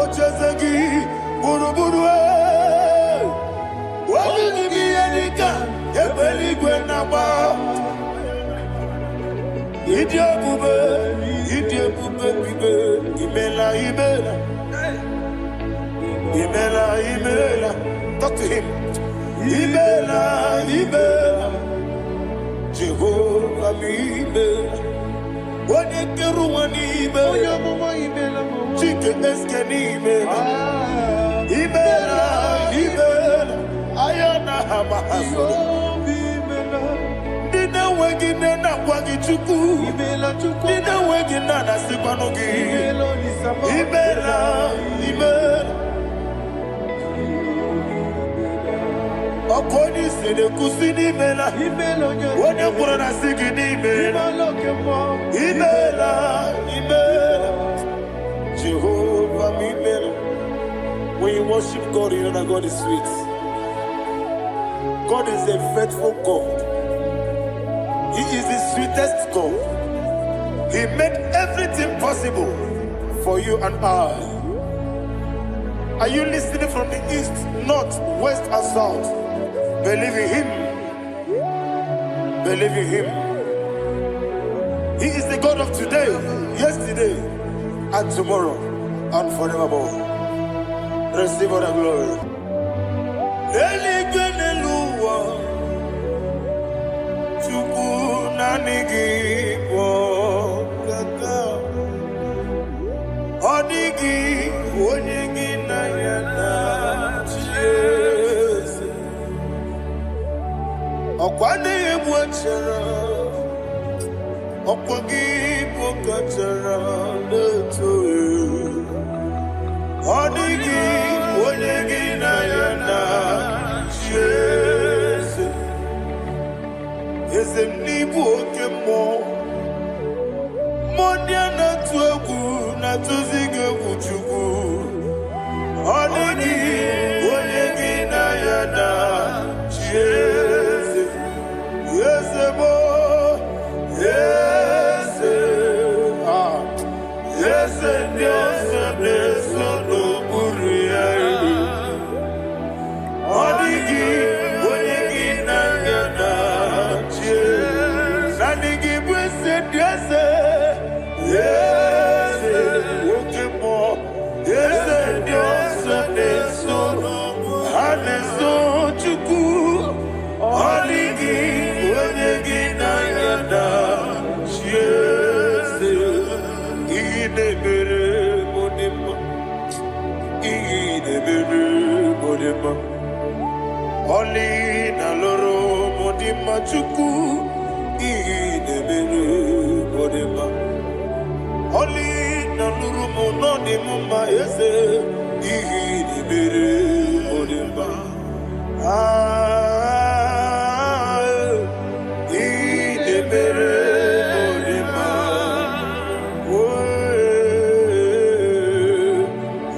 Ochezegi, Buruburu, Wadi Bianika, Ebeli Gwenaba, Idia Bube, Imela, talk to him. Imela, Jehovah, What you do when chicken escanime, Ibela, Ayana Hamahaso, Dina Wagina Wagichuku, Dina Wagina Sipanogi, Ibela. Akoni sede kusini mela, wone kurana sigidi mela, imela, Jehovah imela. When you worship God, you know that God is sweet. God is a faithful God. He is the sweetest God. He made everything possible for you and I. Are you listening from the east, north, west, and south? Believe in him. Believe in him. He is the God of today, yesterday, and tomorrow, and forevermore. Receive all the glory. Okwane yemwachara, okwagi pokachara leto. Odigi onyegi na yana Jesu. Ezemnibu okemo, monia na tuegu na tuzige kuchugu. Odigi onyegi na yana Jesu. Oli na loro modima chuku idebere modima. Oli na loro monodi mumba ese idebere modima. Idebere modima.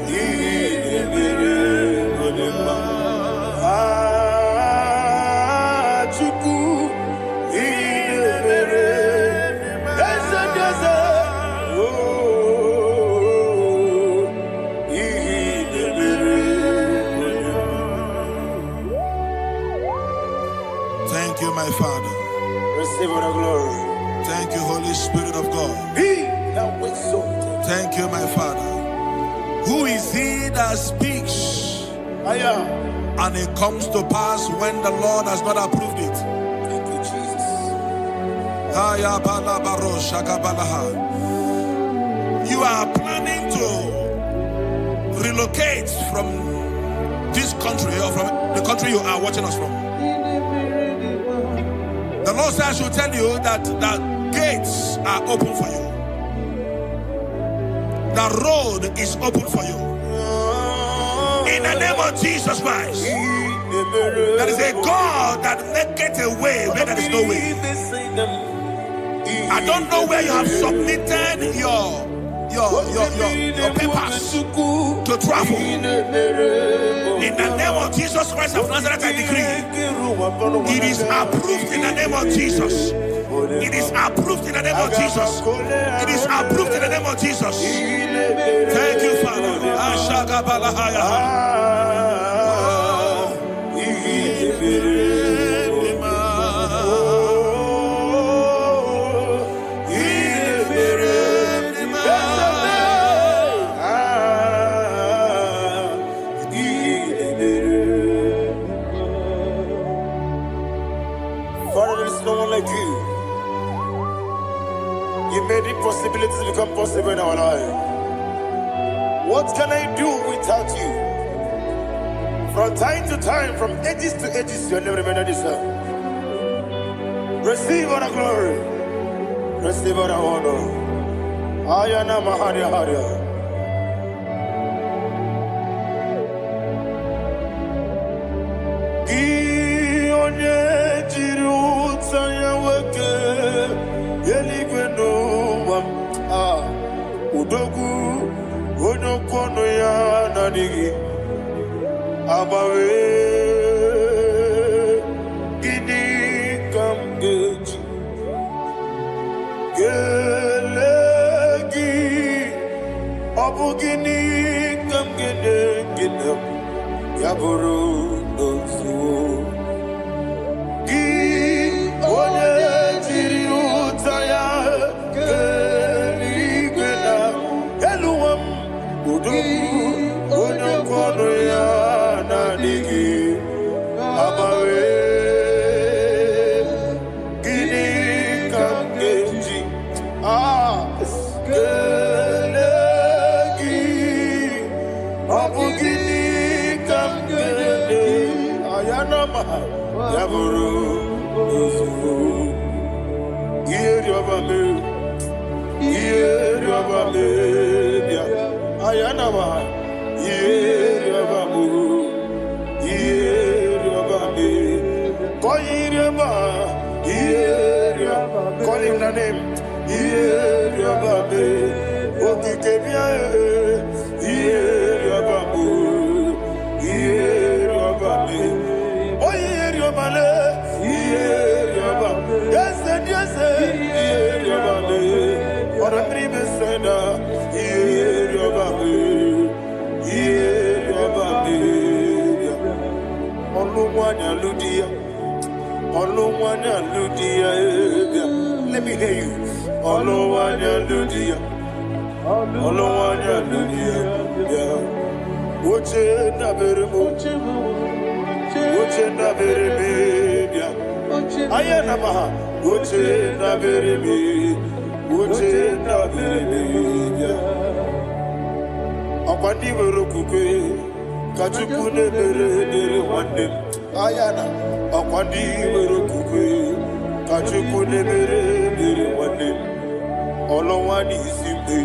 Idebere modima. Thank you, my Father. Receive all the glory. Thank you, Holy Spirit of God. Thank you, my Father. Who is he that speaks? I am. And it comes to pass when the Lord has not approved it. Thank you, Jesus. You are planning to relocate from this country or from the country you are watching us from. The Lord says I should tell you that the gates are open for you. The road is open for you. In the name of Jesus Christ. There is a God that maketh a way where there is no way. I don't know where you have submitted your papers visas to travel. In the name of Jesus Christ of Nazareth, I decree it is approved in the name of Jesus. It is approved in the name of Jesus. It is approved in the name of Jesus. Thank you, Father. Father, there is no one like you. You made impossibilities become possible in our life. What can I do without you? From time to time, from ages to ages, you never remain the same. Receive all the glory. Receive all the honor. Ayana Maharia Haria. Udogu onokono ya nadigi abawe gini kamgeji gelegi abu gini kamgene ginem yaburu dosu gi one jiri utaya onokono ya nadigi abawe gini kamgeji gelegi abu gini kamgene ayanama yaburu uzufu yeri obame ayanama yeriabamu yeriabame koyiriaba yeriaba call him the name yeriabame okikebia yeriabamu yeriabame oyeriabale yeriaba yes yeriabame ora pribe senda yeriabame let me hear you. Akwandi werokukwe kachuku nebere wande ayana akwandi werokukwe kachuku nebere wande olowani isimbe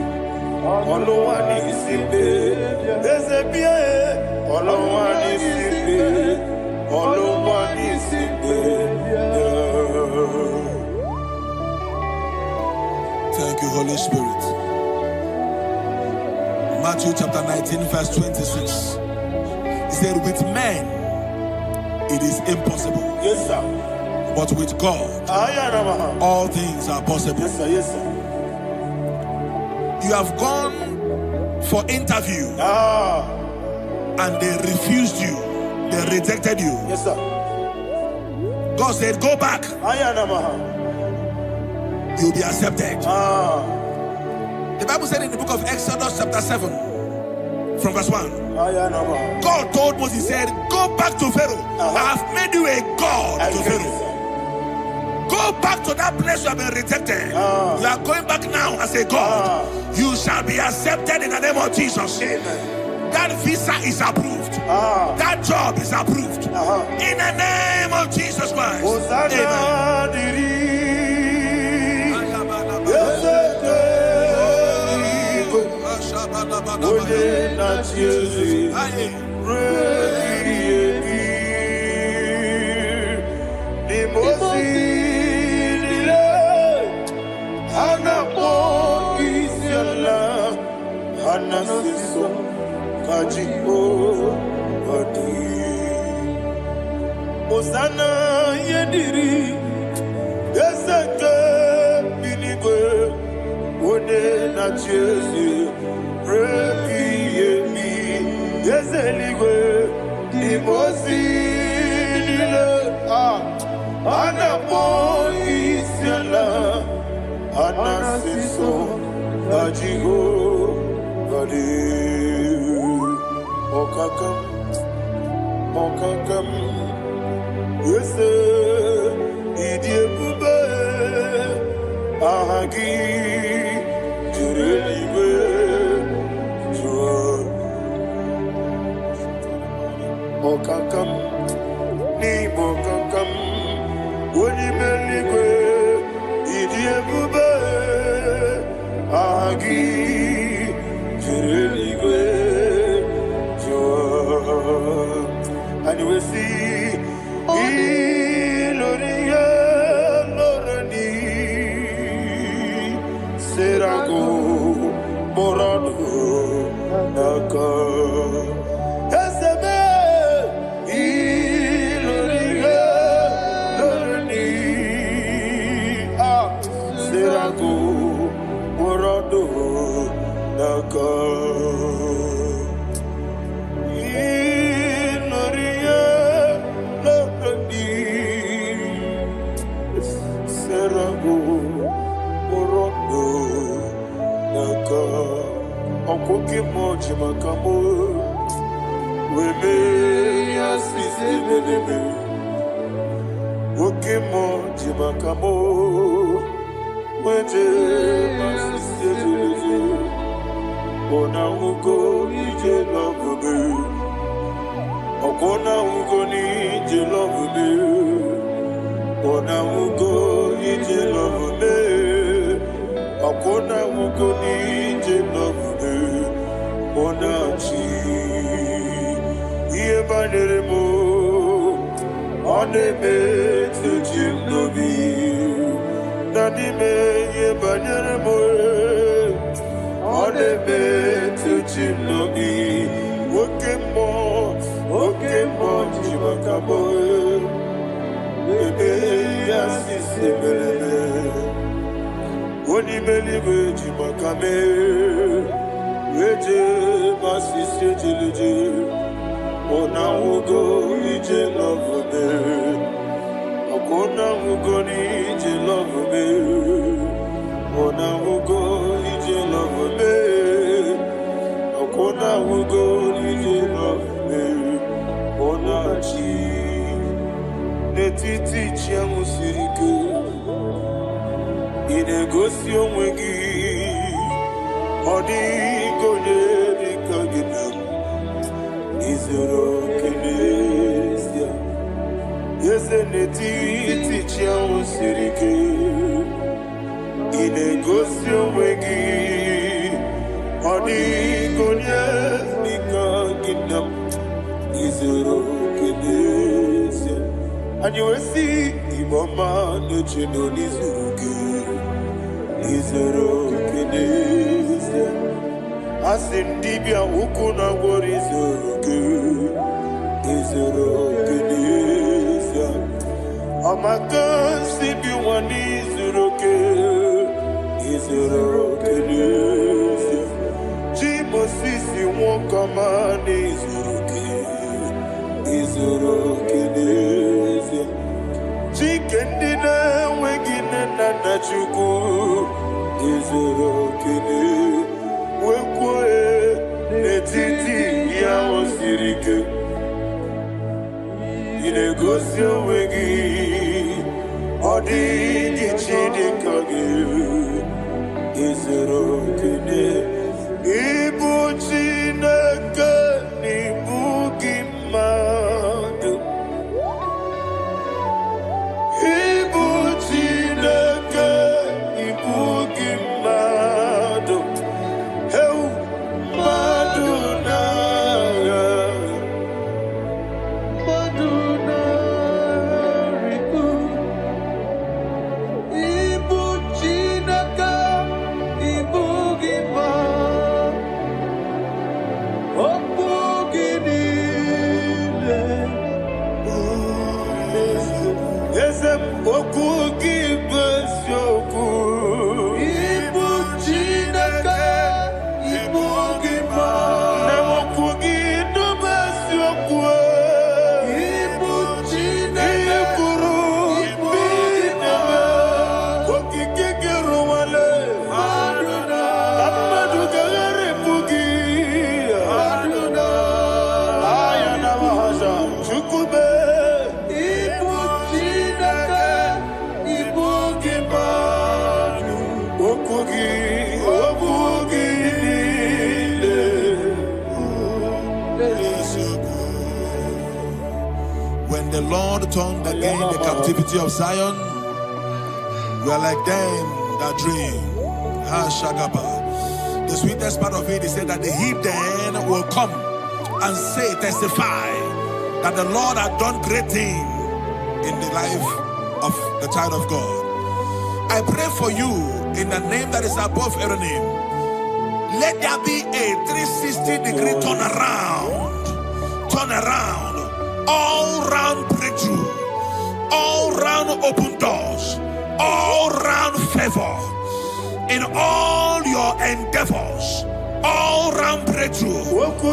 ezebia olowani isimbe. Thank you, Holy Spirit. Matthew chapter 19 verse 26. He said, with men it is impossible. Yes, sir. But with God all things are possible. Yes, sir. Yes, sir. You have gone for interview and they refused you. They rejected you. Yes, sir. God said, go back. You'll be accepted. The Bible said in the book of Exodus chapter 7 from verse 1, God told Moses, he said, go back to Pharaoh. I have made you a God to Pharaoh. Go back to that place you have been rejected. You are going back now as a God. You shall be accepted in the name of Jesus. Amen. That visa is approved. That job is approved. In the name of Jesus Christ. Amen. Anasiso Kajipo Adi Osana Yediri Deseke Binigwe One na Chesi Repi Yemi Yezeligwe Imosi Nile Anapo Isiala Anasiso Ajigo Adi Okakam Yese Idiebube Ahagi Jurelibe Jua Okakam Ni Bokakam Wonimeligwe Idiebube Ahagi Jurelibe Jua And we see Iloria Lorani Serago Morado Naka Esebe Iloria Lorani Serago Morado Naka Okoke moji makamo Weme yasisi meneme Oke moji makamo Weje masisi jeje Ona ugo ije love me Okona ugo ni ije love me Ona ugo ije love me Okona ugo ni ije love me Onachi Iye banere mo Oneme Tejim nobi Nanime Iye banere mo Oneme Tejim nobi Okemo Jimakamo Ebe Yasisi Meleme Onimelibe Jimakame Weje masisi jiliji Ona ugo ije love me Okona ugo ni ije love me Ona ugo ije love me Okona ugo ije love me Ona chi Netiti chiamu sirike Inegosi onwegi Odi konye dikaginam Izoro kenesia Yese neti tichia usirike Inegosio wegi Odi konye dikaginam Izoro kenesia And you will see Iboma nechino nizuruke Izoro kenesia Asindibia ukuna wori Izoro kenesia Amaka sibi wani Izoro kenesia Jimo sisi wokama Izoro kenesia Chikendina wegine nana chuku Izoro kenesia Wekwe netiti ya osirike Inegosi wegi Odi gichidi kage Izoro kene Ibu chineke Ibu gimadu Ibu chineke Ibu gimadu Lord turned again the captivity of Zion. We are like them that dream. The sweetest part of it is said that the heathen will come and say, testify, that the Lord had done great things in the life of the child of God. I pray for you in the name that is above every name. Let there be a 360-degree turn around, all round breakthrough, all round open doors, all round favor in all your endeavors, all round breakthrough.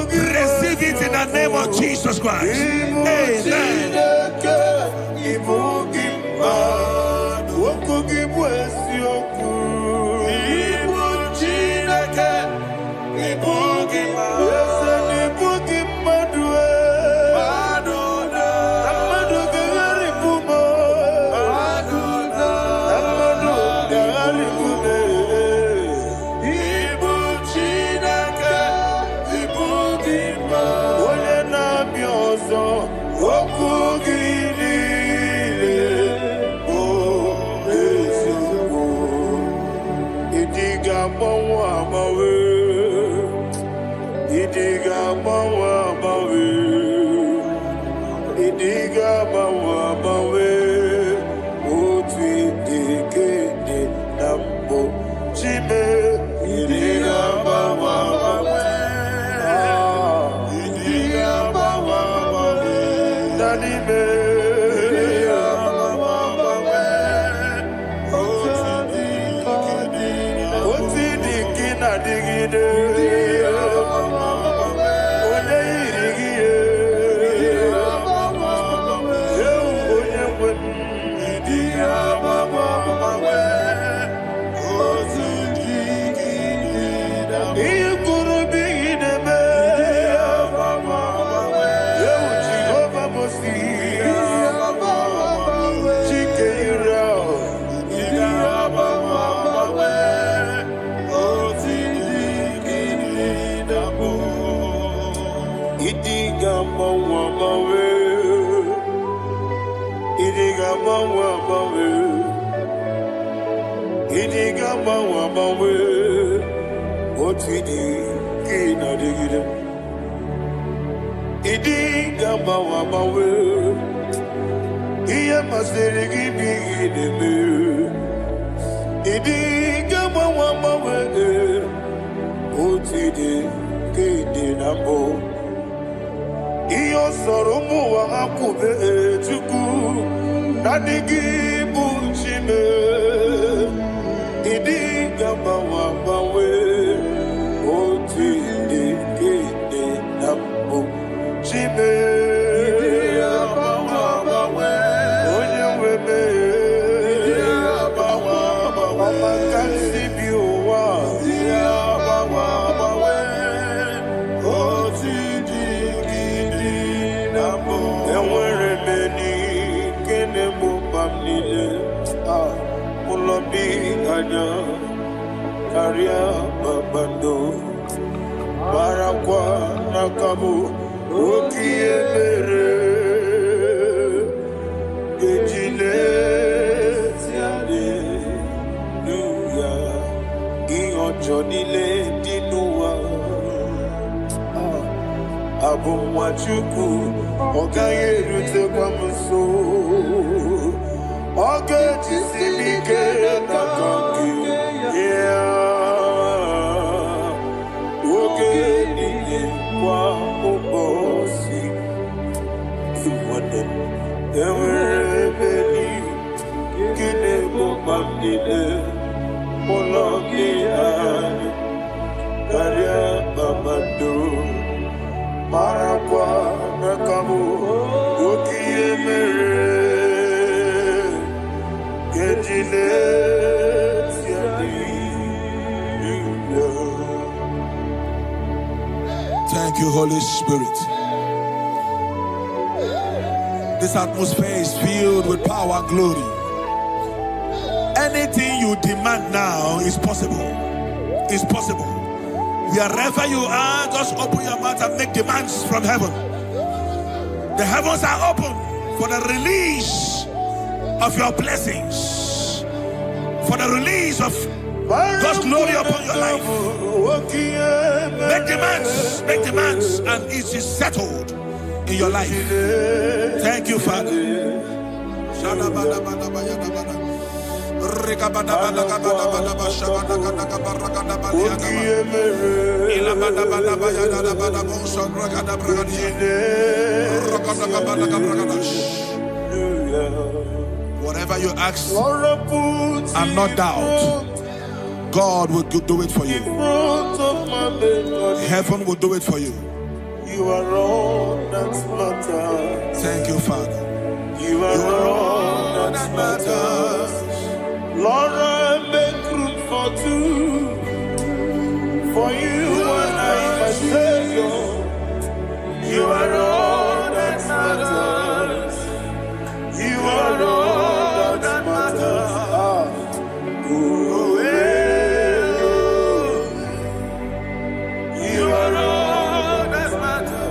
Receive it in the name of Jesus Christ. Amen. Thank you, Holy Spirit. This atmosphere is filled with power and glory. Anything you demand now is possible. It's possible. Wherever you are, just open your mouth and make demands from heaven. The heavens are open. for the release of your blessings, for the release of God's glory upon your life. Make demands, and it is settled in your life. Thank you, Father. Whatever you ask and not doubt, God will do it for you. Heaven will do it for you. You are all that matters. Thank you, Father. You are all that matters. Lord, I make room for two. For you and I, my Savior. You are all that matters. You are all that matters. You are all that matters.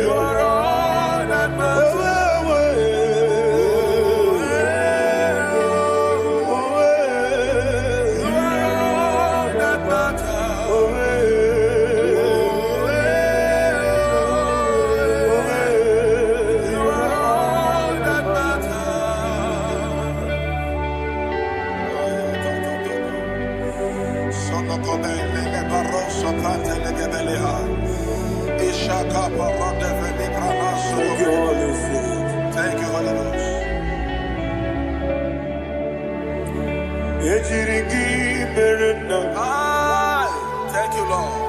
You are all that matters. Thank you, Holy Ghost. Thank you, Lord.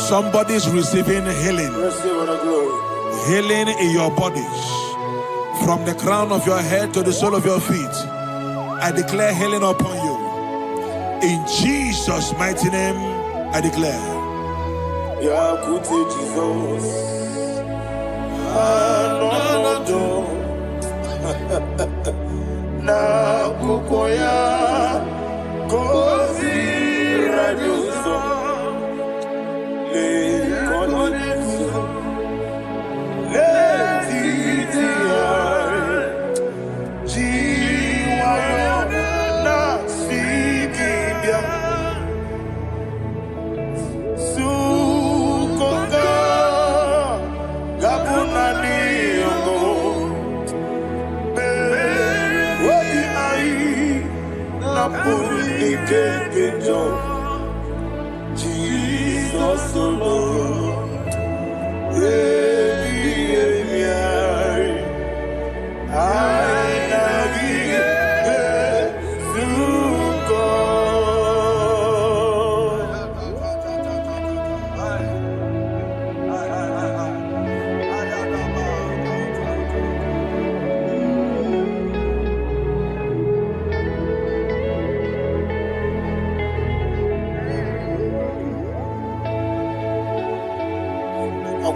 Somebody's receiving healing. Healing in your bodies. From the crown of your head to the sole of your feet. I declare healing upon you. In Jesus' mighty name, I declare. Jesus. Na kukoya kozi rajuso le konisu le titiare jiwayo na sikibia sukoka gabuna niyongo Jesus alone.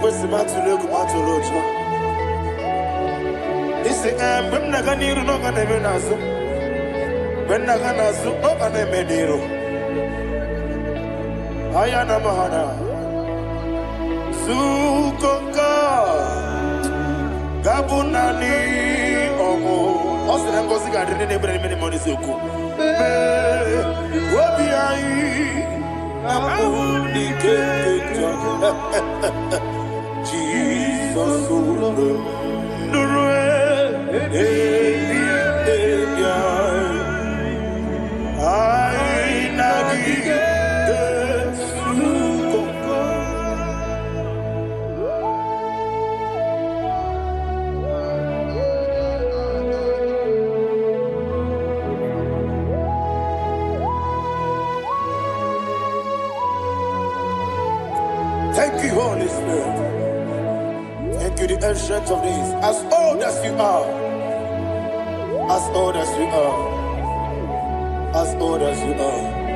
kwesi matulegu matulojo. Isi when naganiru no gana menazo. When naganazo no gana meniro. Ayana mahana. Sukonga. Gabunani omo. Osina ngozi gadrini nebre meni moni suku. Wobi ai. Amuni keketa. Jesus Nurue. Thank you, Holy Spirit. Thank you, the ancient of days. As old as you are, as old as you are, as old as you are.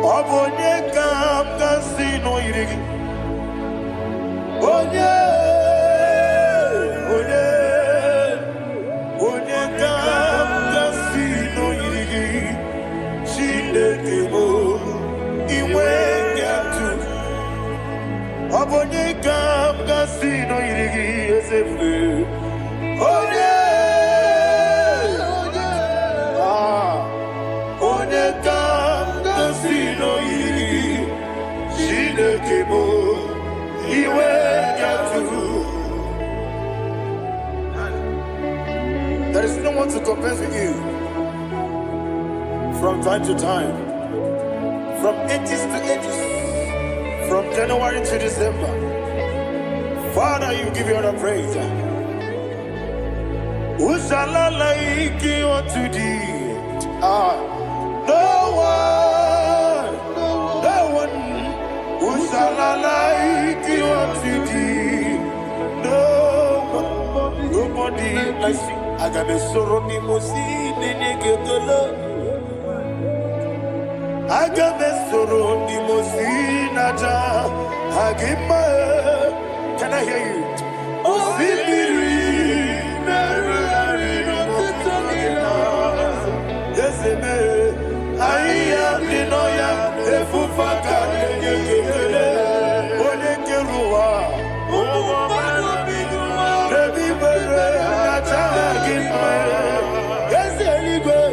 Obonye kam kasino irigi. Onye kam kasino irigi. Chinekebo iwe nyatu. Obonye kam kasino irigi esefu. Onye kam kasino irigi. Chinekebo iwe nyatu. There is no one to compare with you. From time to time, from ages to ages, from January to December, Father, you give you all the praise. Who shall I like you unto thee? No one. Who shall I like you unto thee? No one, nobody like you. I got a sorrow, Agamesoro di Mosinaja Hagima. Can I hear you? Osibiri Yes, I am the Noya, Efufaka, Olekerua, Yes, anyway,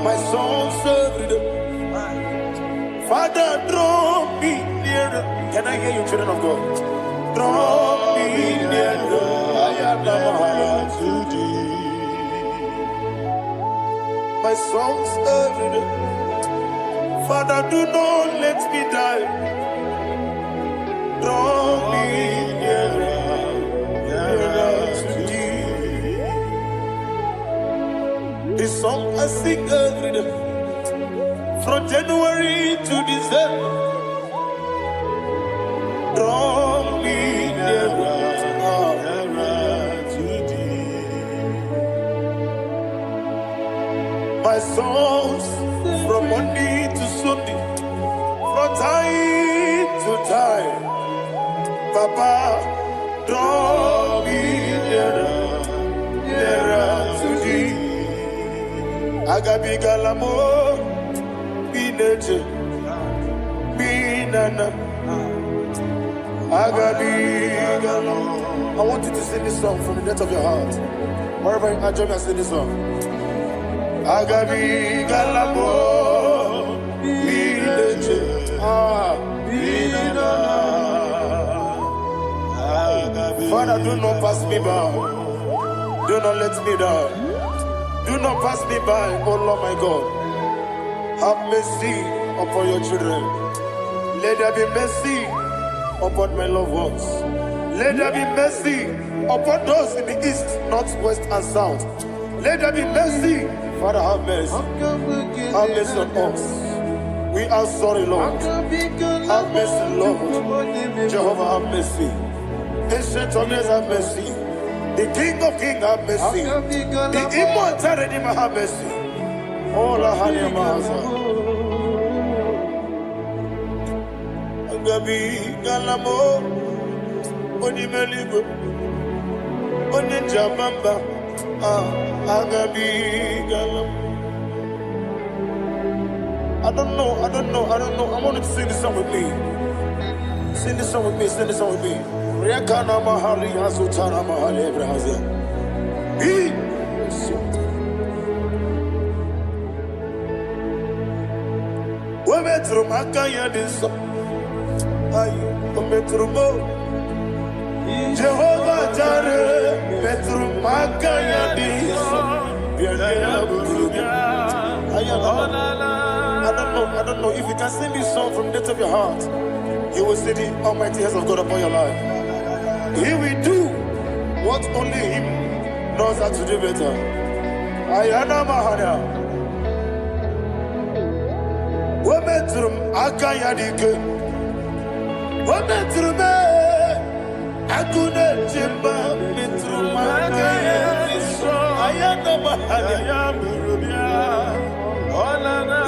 my soul served. Father, draw me nearer. Can I hear you, children of God? Draw me nearer. I am to thee. My soul served. Father, do not let me die. Draw me nearer. This song I sing every day, from January to December. Draw me nearer to thee. My songs from Monday to Sunday, from time to time. Papa, draw me nearer to thee. Agabi galamo, bineje, binana. Agabi galamo. I want you to sing this song from the depth of your heart. Wherever you are, join me and sing this song. Agabi galamo, bineje, binana. Father, do not pass me by. Do not let me die. Do not pass me by, oh Lord my God. Have mercy upon your children. Let there be mercy upon my loved ones. Let there be mercy upon those in the east, north, west, and south. Let there be mercy. Father, have mercy. Have mercy on us. We are sorry, Lord. Have mercy, Lord. Jehovah, have mercy. Ancient of days, have mercy. The King of Kings have mercy. The immortal Redeemer have mercy. All I had in my Agabi Galamo Onimeligo Oninjabamba Agabi Galamo. I don't know. I want you to sing this song with me. Sing this song with me. Riakana Mahali Azutana Mahali Brazil. We metro Makaya this. Jehovah Jireh, Petru Makaya this. I don't know if you can sing this song from the depth of your heart. You will see the almighty hands of God upon your life. He will do what only Him knows how to do better. Ayana Mahana. Wometrum Akayadike. Wometrum Akune Jimba Metrum Akayadike. Ayana Mahana.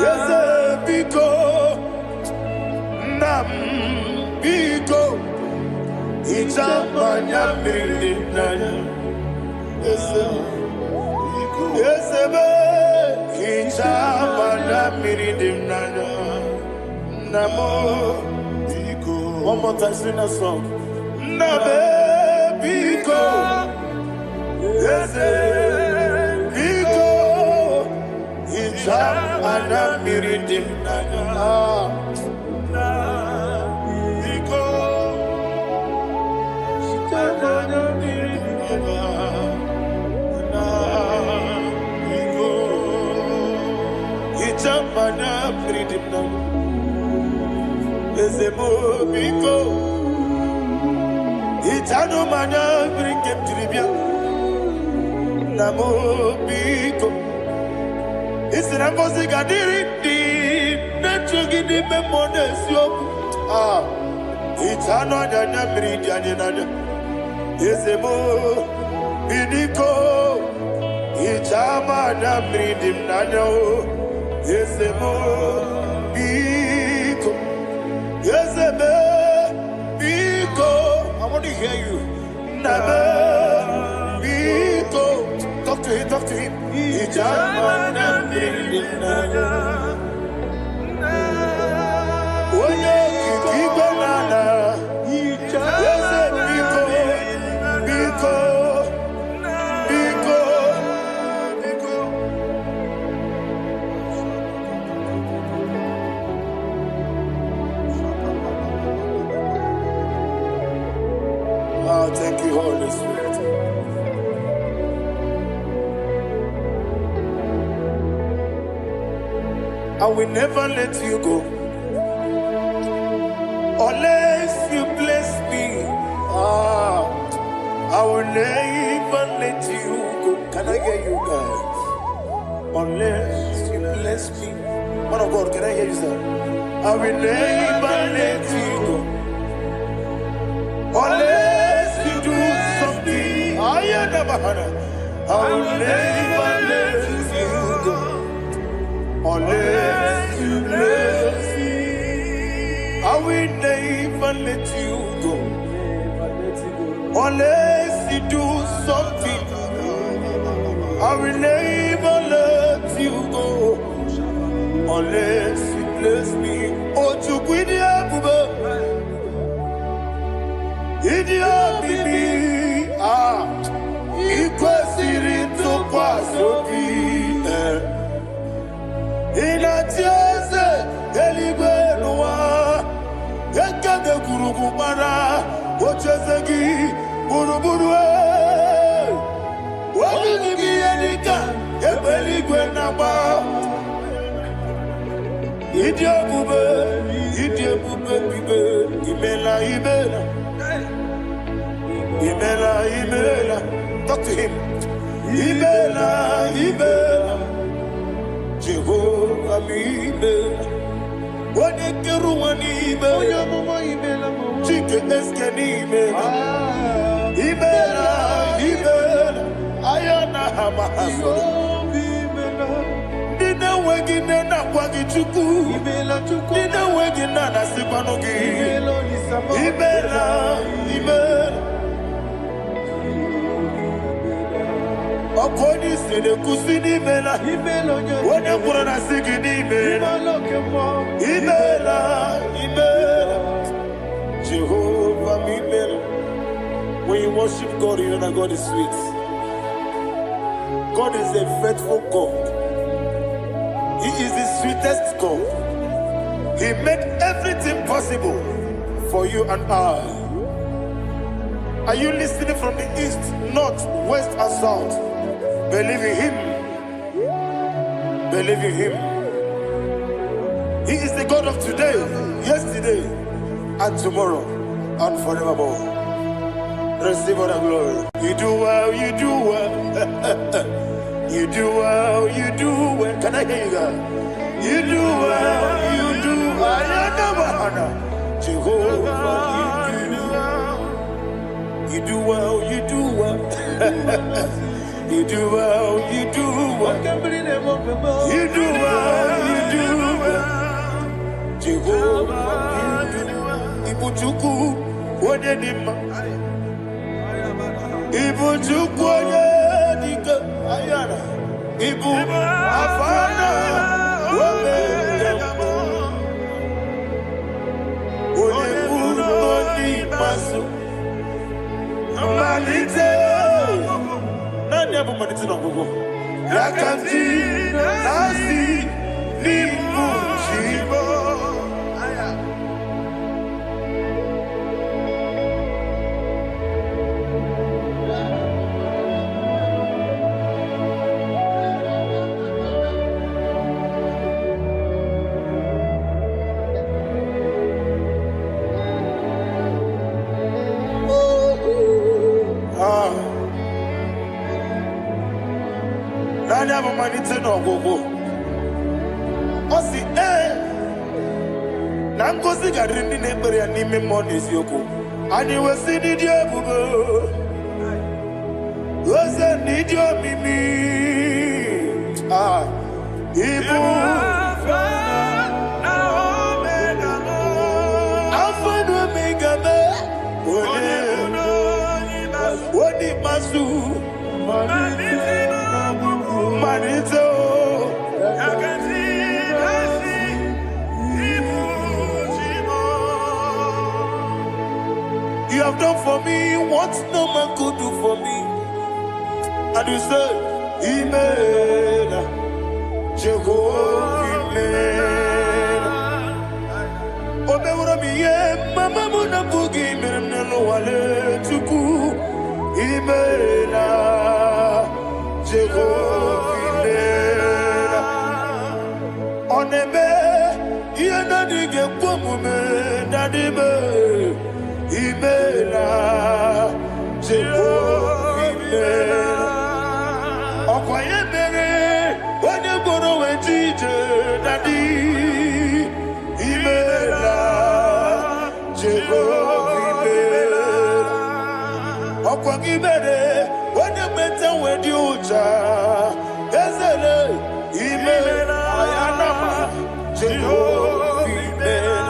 Yes, Biko. Nam Biko. Itamanya Mirinaya. Yes, Biko. Itamanya Mirinaya. Namo Biko. One more time, sing that song. Nabe Biko. Yes, Biko. Itamanya Mirinaya. Mana freedom now. Ezemo biko. Itano mana bring him tribia. Namo biko. Isina kosi kadiri di. Nechogi di memone siyoku. Itano danya bring danya danya. Ezemo biko. Itama na bring him danya o. Yesemo Biko. Yeseme Biko. I want to hear you. Nabe Biko. Talk to him. Ijamana Biko. Oye Kiko Nana. Yese Biko. Biko. Thank you, Holy Spirit. I will never let you go unless you bless me. I will never let you go. Can I hear you guys? Unless you bless me. Man of God, can I hear you, sir? I will never let you go unless you do something. I will never let you go unless you bless me. I will never let you go unless you do something. I will never let you go unless you bless me. Oh, to quit the Idia bibi ikwesiri tukwasobi inatieze eligwe nuwa ekade kurugumara ochezegi buruburu wabini biyelika ebeligwe naba Idia bube bibe imela Imela, talk to him. Imela, Jehovah Imela. Wanekeru wani Imela, Chike eskeni Imela. Imela, Imela, Ayana Hamahaso. Dina wegina na kwagi chuku. Dina wegina na sipanogi. Imela, Imela. Okoni sede kusini Imela. Wone kurana sigini Imela. Imela, Imela. Jehovah Imela. When you worship God, you know that God is sweet. God is a faithful God. He is the sweetest God. He made everything possible for you and I. Are you listening from the east, north, west, and south? Believe in Him. Believe in Him. He is the God of today, yesterday, and tomorrow, and forevermore. Receive all the glory. You do well, you do well. You do well, you do well. Can I hear you guys? You do well, you do well. Jehovah, you do well, you do well. You do well, you do well. You do well, you do well. Jehovah, you do well. Ibuchuku, what did Ibu chukwoye dika ayana Ibu afana wame yamo One ni masu Manite Nani abu manite na gugu Yakanti nasi Nibu chibo Nani abu manite na gugu Osi na ngozi garindi n'ekpere ya n'ime mmụọ n'eziokwu anyị wesi n'ịdị ebube oze n'ịdị omimi Ibu Alpha na Omega me Wodi masu Manito You have done for me what no man could do for me. And you say, Imela, Jehovah, Imela. Obeura miye, mama muna bugi, meremnelo wale tuku. Imela, Jehovah, Imela. Onebe, yena dige pomume, nadibe. Imela, Jehovah, Imela. Okoye mere, onye gboro wejije, Daddy. Imela, Jehovah, Imela. Okoye mere, onye meta wedi ucha, Ezele, Imela, Ayanama, Jehovah, Imela.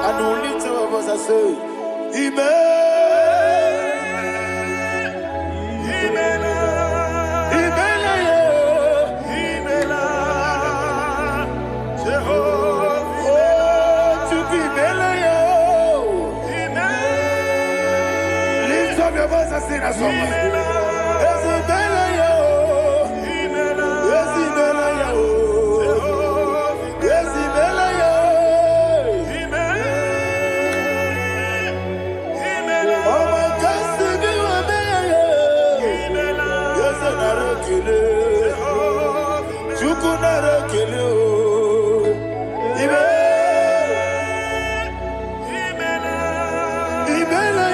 And we lift our voice and say, Imela, Imela, Imela, Imela, Jehovah, oh, to be Imela, Imela. Lift up your voice and sing a song. Imela, Imela, Imela,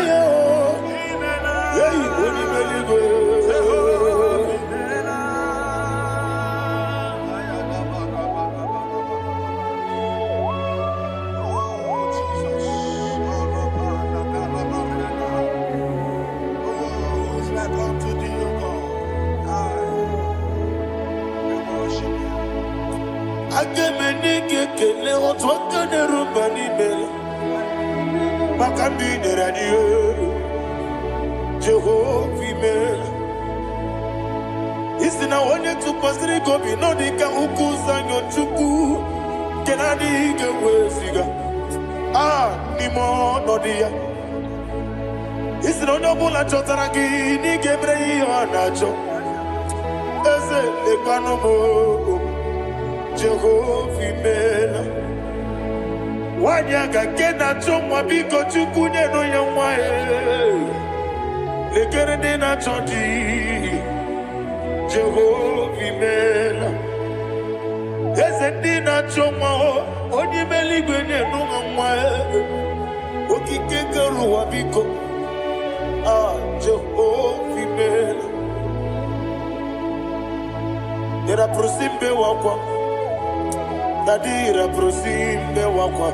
Imela, kekele otu aka na-erumba n'ime maka ndị nyere anyị Jehova imela. Isi na onye tụkwasịrị gị obi nọ dị ka ụkwụ ụzọ Chukwu nke na-adịghị ga-eweziga n'ime ọnọdụ ya. Isi na onye ọbụla chọtara gị na ị ga-emere ya ihe ọ na-achọ. Eze lekwanụ m Jehova imela. Nwanyị aga nke na-achọ nwa biko Chukwu nyenụ ya nwa ya. Lekere ndị na-achọ di Jehova imela. Eze ndị na-achọ nwa onye ime eluigwe nyenụ ha nwa ya. Okike kere ụwa biko Jehova imela. Ira prosimbe wakwa Dadi ira prosimbe wakwa.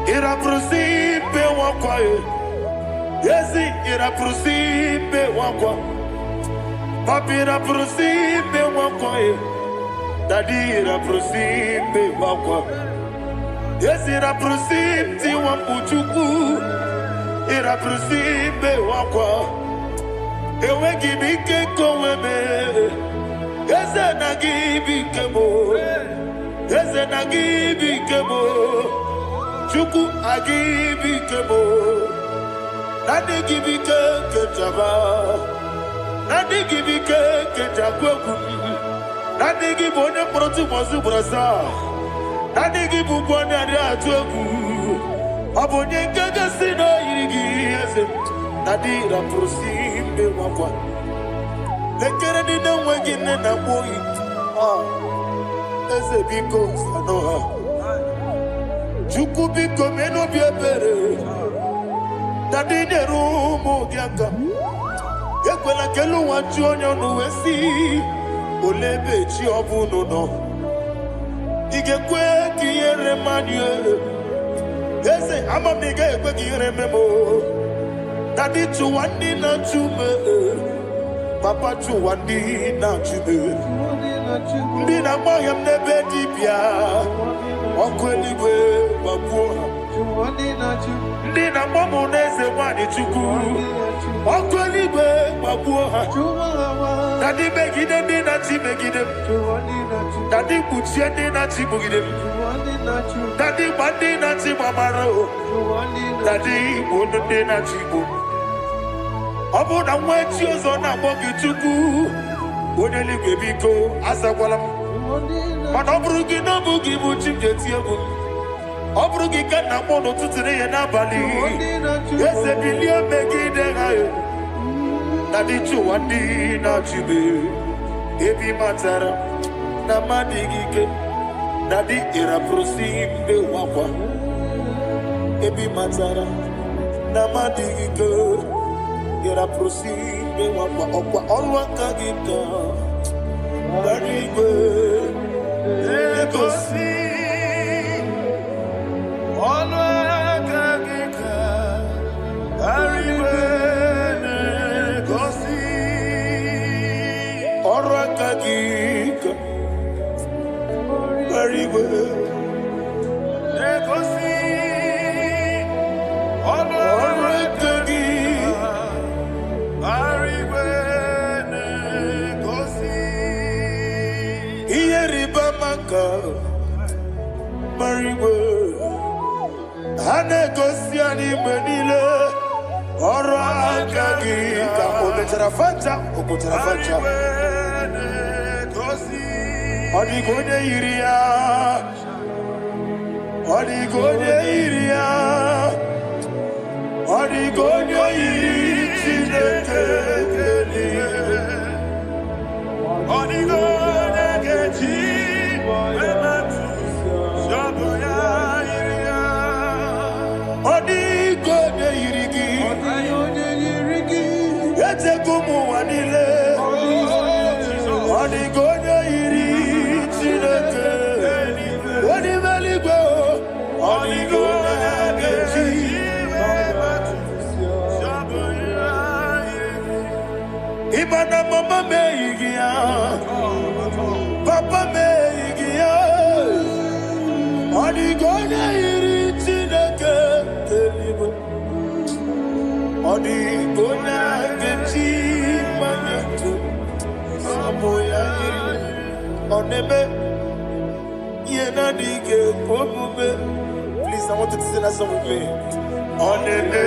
Ira prosimbe wakwa Yesi ira prosimbe wakwa. Papi ira prosimbe wakwa Dadi ira prosimbe wakwa. Yesi ira prosimti wambuchuku. Ira prosimbe wakwa. Ewe gibike koweme. Eze na gibike mo. Eze na gibike mo. Chukwu agibike mo. Nadi gibike kejaba. Nadi gibike kejakwegu. Nadi gibone proti mozu brasa. Nadi gibu bwane adi atwegu. Abonye kege sino yirigi eze. Nadi ra prosimbe wakwa. Lekere di na wengi na boyi. Eze biko sanoha. Chukwu biko meno biebere. Dadi nerumu giaka. Ekwela kelu wachi onyo nuwesi. Olebe chi obuno no. Igekwe kiyere manye. Eze amamiga ekwe kiyere memo. Dadi chuwandi na chume. Papa chuwandi na chume. Ndi na mayam nebe dibia. Okweligwe babuha. Ndi na mamu neze wani chuku. Okweligwe babuha. Dadi megide ndi na chi megide. Dadi kuchie ndi na chi mugide. Dadi bandi na chi mamaro. Dadi bono ndi na chi bo. Obu na mwechi ozo na mogi chuku. Onye ligwe biko azakwala m. Mana ọ bụrụ gị na ọ bụ gị bụ chi m ga-eti egwu. Ọ bụrụ gị ka nna m n'ụtụtụ na ihe n'abalị. Eze bilie megide ha na dị chụwa ndị na-achịbe. Ebi matara na mmadụ gị ike na dị ịrapụrụsi mbe wakwa. Ebi matara na mmadụ gị ike ịrapụrụsi mbe wakwa. Ọkwa ọrụ aka gị ka Barigwe Egosi Ọnụ aka gị ka Barigwe Egosi Ọrụ aka gị ka Barigwe Egosi Ọnụ aka gị Barigwe Marigwe Hanegosi anime niile ọrụ aka gị ka o mechara fanta o pụtara fanta. Ọ dịghị onye yiri ya. Ọ dịghị onye yiri ya. Ọ dịghị onye yiri Chineke niile. Ọ dịghị onye ga-eji Ibana mama meigia, papa meigia, Please, I want you to sing that song with me. Oneme,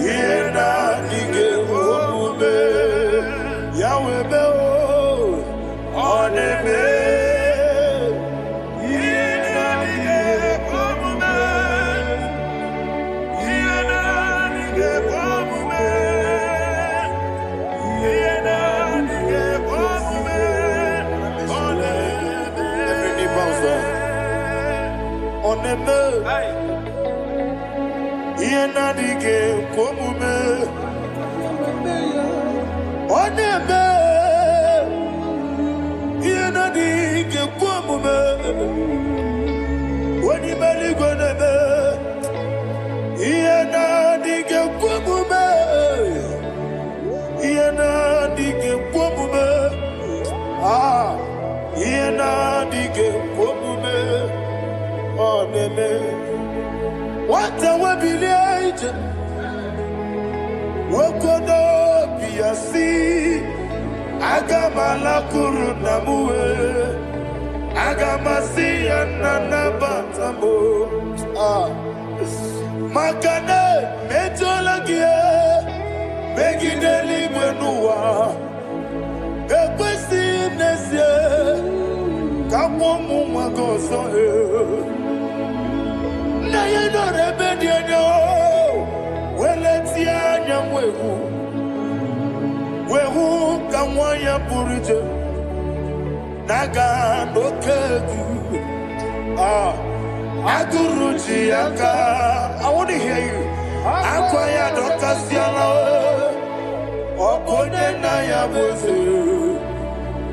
yena dige omume, Yahweh me o. Oneme, yena dige omume, yena dige omume, yena dige omume. Oneme, every knee bows down. Oneme, yena dige omume, oneme, yena dige omume, onimeli goneme, yena dige omume, yena dige omume, yena dige omume. Oneme, what a webillage, Wokodo Biasi, Agamala Kurunamue, Agamasi Ananabatamo, Makane, Metolagia, Megideli Benua, Equesti Nesia, Kamomu Magoso. Na ye no rebellion no, weletia nyamwehu, wehu kamwaya purije, naga no kegu, aguruji aka. I want to hear you. Akwaya dokasiana, okone na ya boze,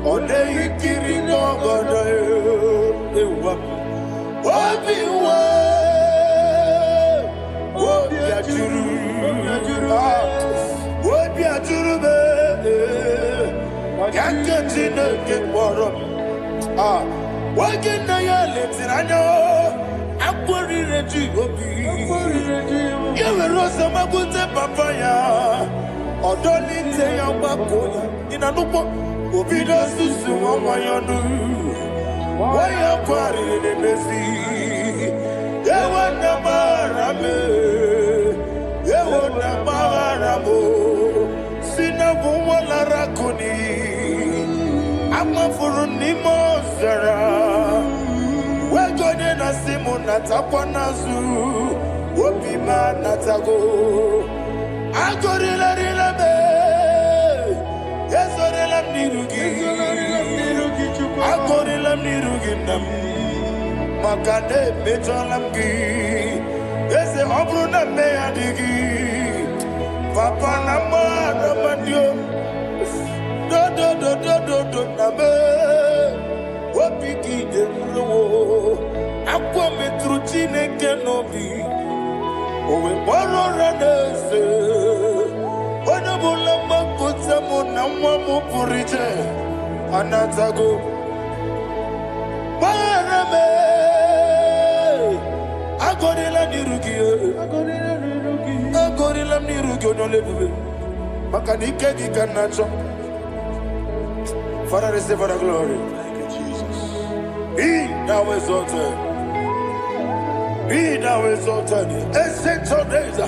one ikiri no godo, ewa, obiwa. What be a jurube? Can't get more. What can I let it? I know. I'm worried that you will be. You will rose of my good papaya. Or don't need to say I'm back in a look. Who be those who see what you do? Why are quarrying in the sea? They want the barame. They want the baramo. Sinabu wala rakuni. Ama furunimo zara. We're going to Simona Tapanazu. Wopima Natago. Agorilla Rilabe. Yes, Orilla Nirugi. Agorilla Niruginam. Makane Bejolamgi. Yes, the Obruna Meadigi. Papa Nama Ramandio. Do Nabe. Wapiki de Mlo. Aqua Metrucine Kenobi. Owe Moro Ranese. Wanabula Makutamo Namamu Purije. Anatago. Marame. Agorilla Nirugi. Agorilla Nirugi no level. Makanike Gikanacho. Father, receive for the glory. Thank you, Jesus. Be thou exalted. Be thou exalted. Essential days.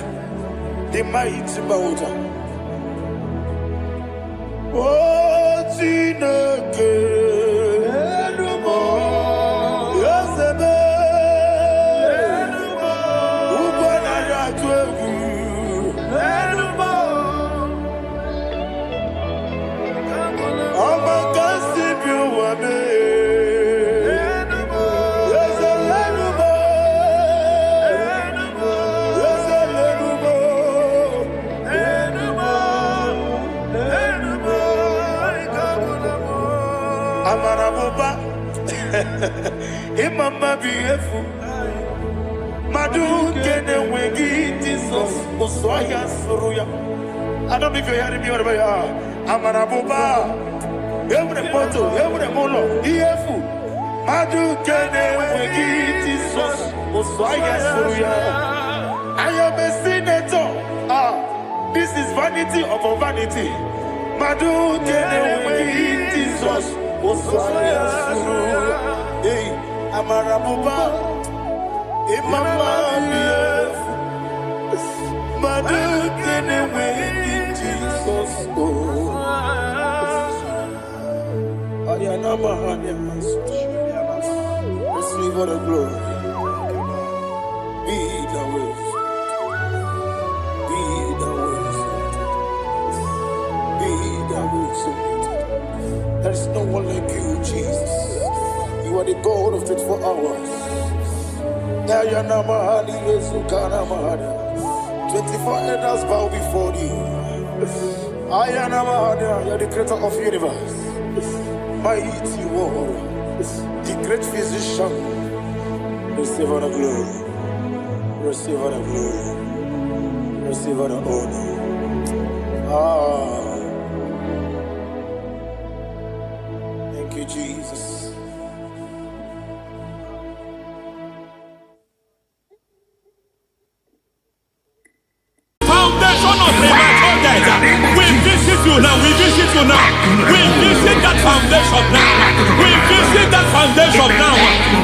The mighty mountain. Oh, Tineke. Yosebe. Ubanaya Twegu. Imama beautiful. Madu kene wegi Jesus Oswaya Suruya. I don't know if you're hearing me wherever you are. Amarabuba. Every photo, every molo. Beautiful. Madu kene wegi Jesus Oswaya Suruya. I am a senator. This is vanity of vanity. Madu kene wegi Jesus Amarabuba, Imama, Madu, Jesus. Receive all the glory. Be the wisdom. Be the wisdom. Be the wisdom. There is no one like you, Jesus. You are the God of 24 hours. 24 elders bow before you. You are the creator of the universe. Mighty warrior, the great physician. Receive all the glory. Receive all the glory. Receive all the honor. Thank you, Jesus. Foundation of premature death. We visit you now. We visit you now. We visit that foundation now. We visit that foundation now.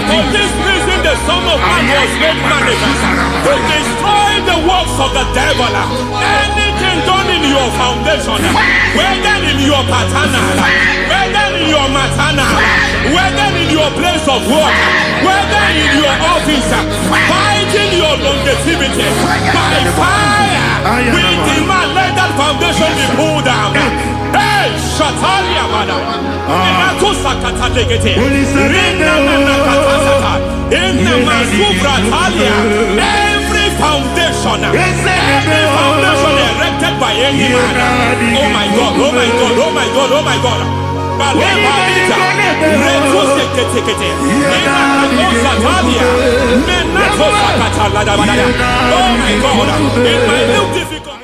For this reason, the Son of Man was made manifest to destroy the works of the devil. Anything done in your foundation, whether in your paternal, whether in your maternal, whether in your place of work, whether in your office, fighting your longevity by fire. We demand let that foundation be pulled down. Hey, Shatalia Mada. Inato Sakata Legete. Rina Nakatasata. In the Masubra Talia. Every foundation erected by any man. Oh my God, oh my God, oh my God, oh my God. Kalema Lita. Reto Sekete. Inato Satalia. Menato Sakata Ladabada. Oh my God. In my new difficult.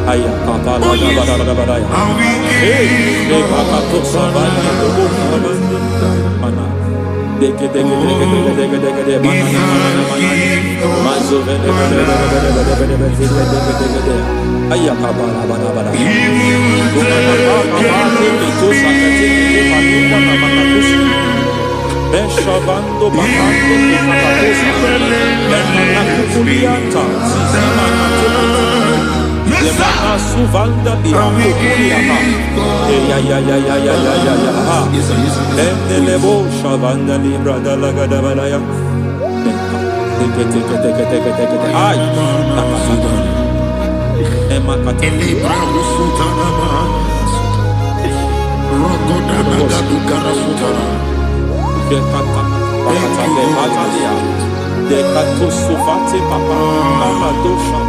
Aya kapala da ba da ya. Hey, de pakato sabani do mana. Deke mana. Mazo vele. Aya kapala ba da. Beshavando bahando kakakosa. Lemana suvanda biakuliama. Ya. Endelebo shavanda libra dalagada balaya. Teke. Ay. Emakata. Elibra usutana ma. Rogoda nagadu karasutana. Dekata. Bakata de batalia. Dekato suvate papa. Amadosha.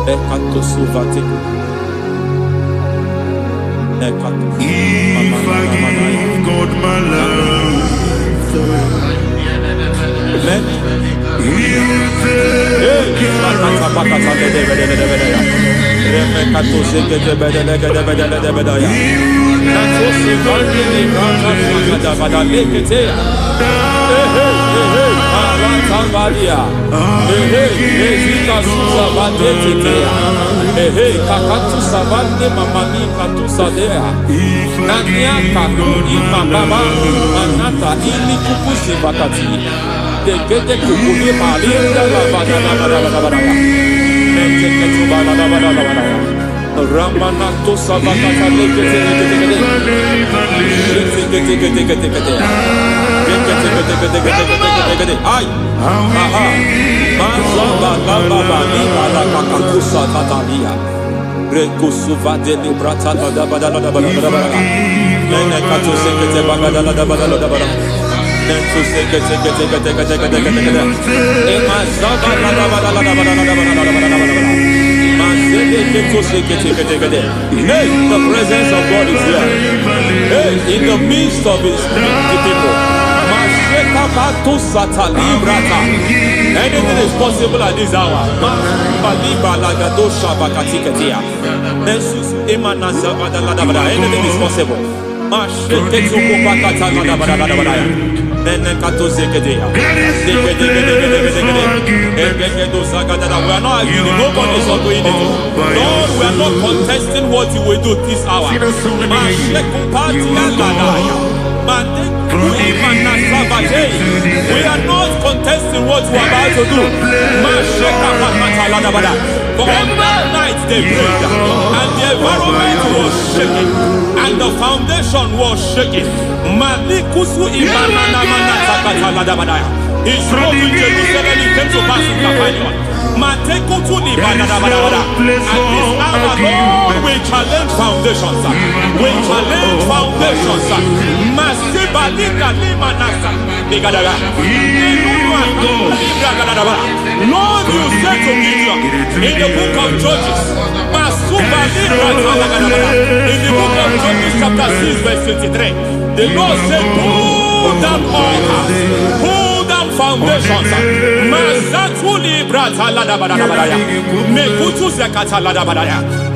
Ekato suvate. Ekato. If I give God my love, Amen. Kakatu savande mamani katusadea. Nania kakuri mababa manata ili kukusi bakati. Dekete kukuli malinda la. Neke bala. Ramanato savakata lekete. Ay. Aha. Mazaba baba ni bala kakakusa tatalia. Rekusuva deli brata da bada. Nene katu sekete bagada da bada. Nentu sekete. Emazaba la bada. Hey, the presence of God is here. Hey, in the midst of his people. Anything is possible at this hour. Anything is possible. We are not arguing. Nobody is doing it. Lord, we are not contesting what you will do this hour. We are not contesting what we are about to do. For on that night they prayed, and the environment was shaking, and the foundation was shaking. He drove in Jerusalem, he came to pass in Capernaum. At this hour, Lord, we challenge foundations. We challenge foundations. Lord, you said to Gideon in the book of Judges, in the book of Judges chapter 6 verse 23, the Lord said, pull down altars, pull down foundations.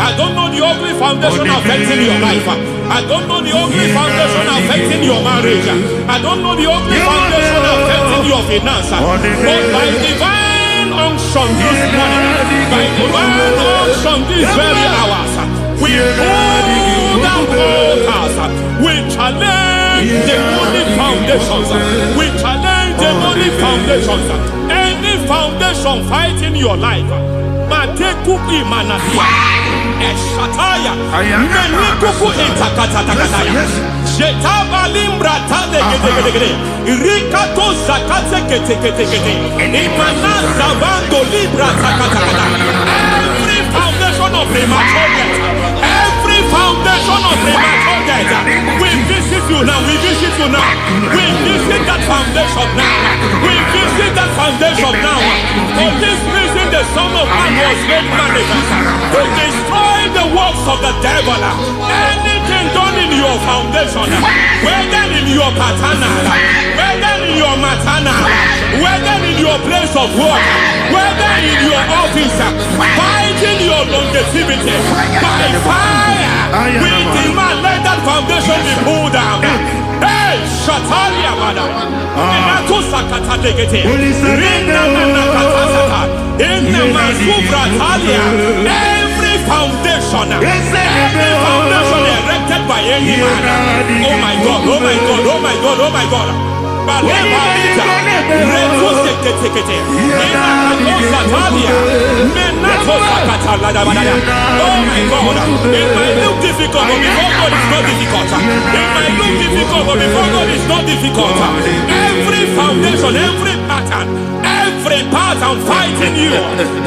I don't know the ugly foundation affecting your life. I don't know the ugly foundation affecting your marriage. I don't know the ugly foundation affecting your finance. But by divine unction this morning, by divine unction these very hours, we pull down altars. We challenge demonic foundations. We challenge demonic foundations. Any foundation fighting your life, Matekuki Manatia, Eshataya, Menikuku Itakatatakataya, Shetavalimbra Tadegede, Rikato Zakate Ketekete, Imanasa Vando Libra Takatakata. Every foundation of premature death, every foundation of premature death, we visit you now, we visit you now, we visit that foundation now, we visit that foundation now. For this reason, the Son of Man was made manifest to destroy the works of the devil. Anything done in your foundation, whether in your paternal, whether in your maternal, whether in your place of work, whether in your office, fighting your longevity by fire, we demand let that foundation be pulled down. Hey, Shatalia Bada, Enato Sakata Legate, Rina Nakatasata, Inna Masufra Talia, every foundation erected by any man. Oh my God, oh my God, oh my God, oh my God. Oh my God, it might look difficult, but before God it's not difficult. It might look difficult, but before God it's not difficult. Every foundation, every pattern fighting you,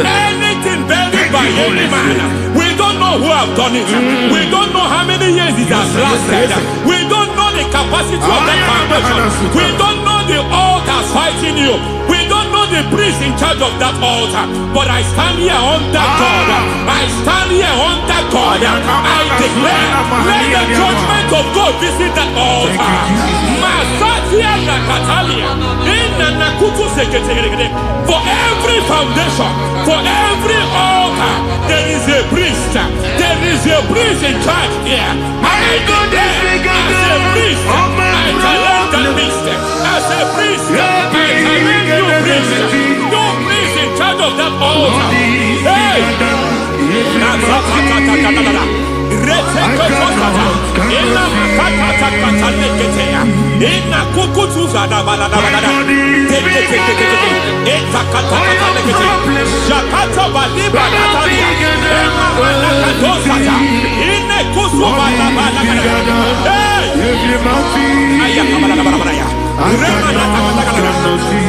anything buried by any man, we don't know who have done it. We don't know how many years it has lasted. We don't know the capacity of that foundation. We don't know the altars fighting you. We don't know the priest in charge of that altar. But I stand here under God. I stand here under God. I declare, let the judgment of God visit that altar. For every foundation, for every altar, there is a priest. There is a priest in charge here. I declare, as a priest, I challenge that priest. As a priest, I challenge you priest. You priest in charge of that altar. Hey!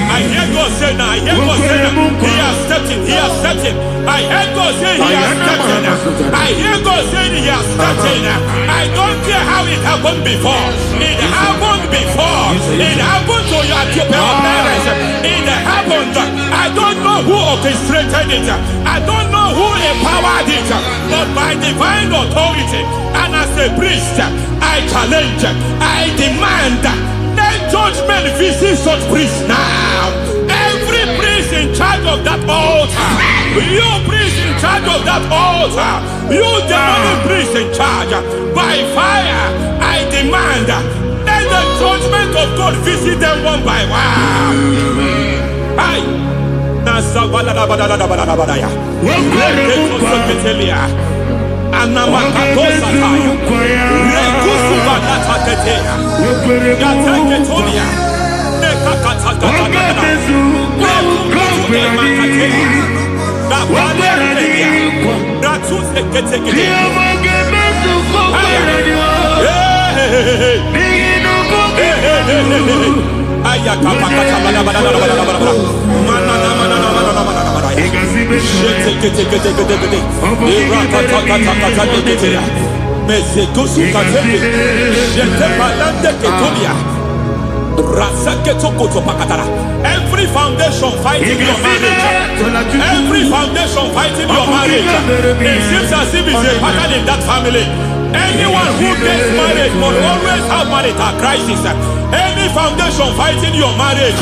I hear God say now, I hear God say now, he has stepped in, he has stepped in. I hear God say he has stepped in. I hear God say he has stepped in. I don't care how it happened before. It happened before. It happened to your parents. It happened. I don't know who orchestrated it. I don't know who empowered it. But by divine authority and as a priest, I challenge, I demand that judgment visit such priests now. Every priest in charge of that altar, you priest in charge of that altar, you demonic priest in charge, by fire, I demand, let the judgment of God visit them one by one. Aye. Every foundation fighting your marriage, every foundation fighting your marriage, it seems as if it's a pattern in that family. Anyone who gets married will always have marital crisis. Any foundation fighting your marriage,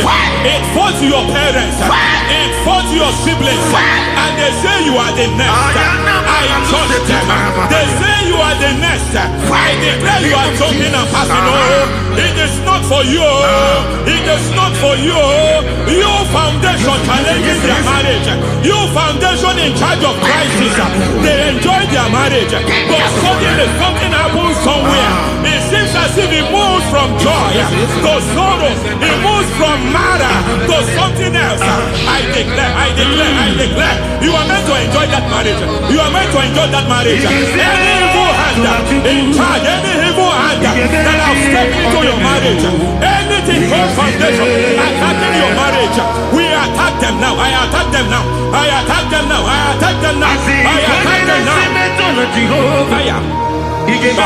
it fought your parents, it fought your siblings, and they say you are the next. I judge them. They say you are the next. I declare you are jumping and passing. Oh, it is not for you. It is not for you. You foundation challenging their marriage. You foundation in charge of crisis. They enjoy their marriage, but suddenly something happens somewhere. It seems as if it moves from joy to sorrow. It moves from matter to something else. I declare, you are meant to enjoy that marriage. You are meant to enjoy that marriage. Any evil hand in charge, any evil hand that have stepped into your marriage, anything called foundation attacking your marriage, we attack them now. I attack them now. I attack them now. I attack them now. I attack them now. It is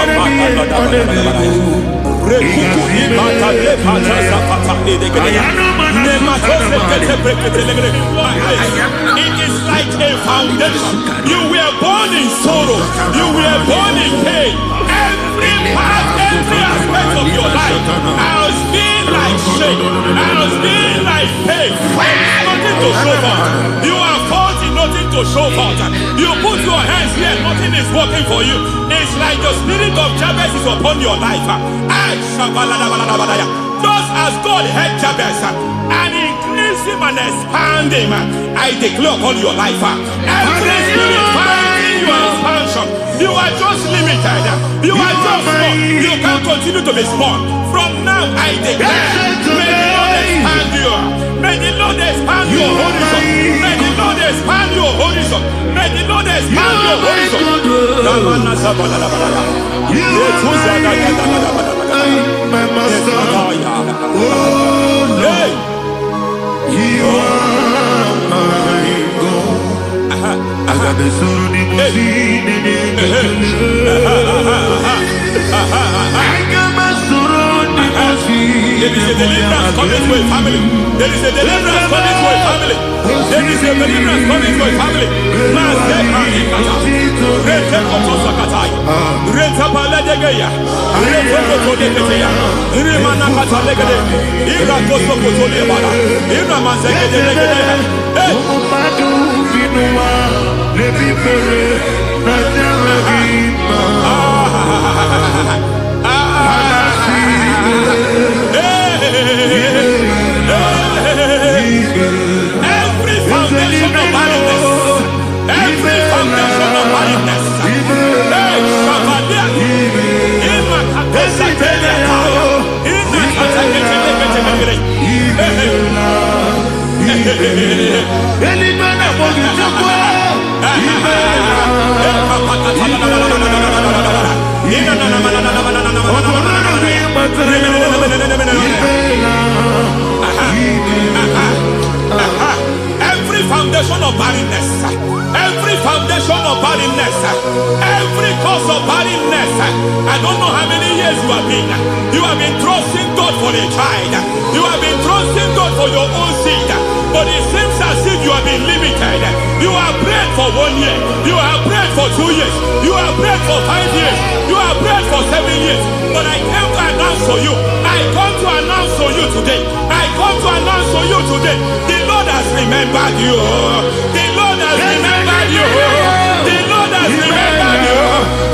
like a foundation. You were born in sorrow. You were born in pain. Every part, every aspect of your life has been like shame. Has been like pain. There is nothing to show for. You are faulty, nothing to show for. You put your hands here, nothing is working for you. It's like the spirit of Jabez is upon your life. Just as God had Jabez and increased him and expanded him, I declare upon your life. Every spirit finding your expansion, you are just limited. You are just small. You can't continue to be small. From now, I declare, may the Lord expand you. May the Lord expand your horizon. May the Lord expand your horizon. May the Lord expand your horizon. My master, oh Lord, you are my God. I got the soul in my feet. I got my soul in my feet. There is a deliverance coming to a family. There is a deliverance coming to a family. There is a deliverance coming to a family. Every foundation of barrenness, every foundation of barrenness, every foundation of barrenness, every foundation of barrenness, every cause of barrenness. I don't know how many years you have been trusting God for a child. You have been trusting God for your own seed, but it seems as if you have been limited. You have prayed for 1 year, you have prayed for 2 years, you have prayed for 5 years, you have prayed for 7 years. But I came to announce for you, I come to announce announce to you today. I come to announce to you today. The Lord has remembered you. The Lord has remembered you. The Lord has remembered you.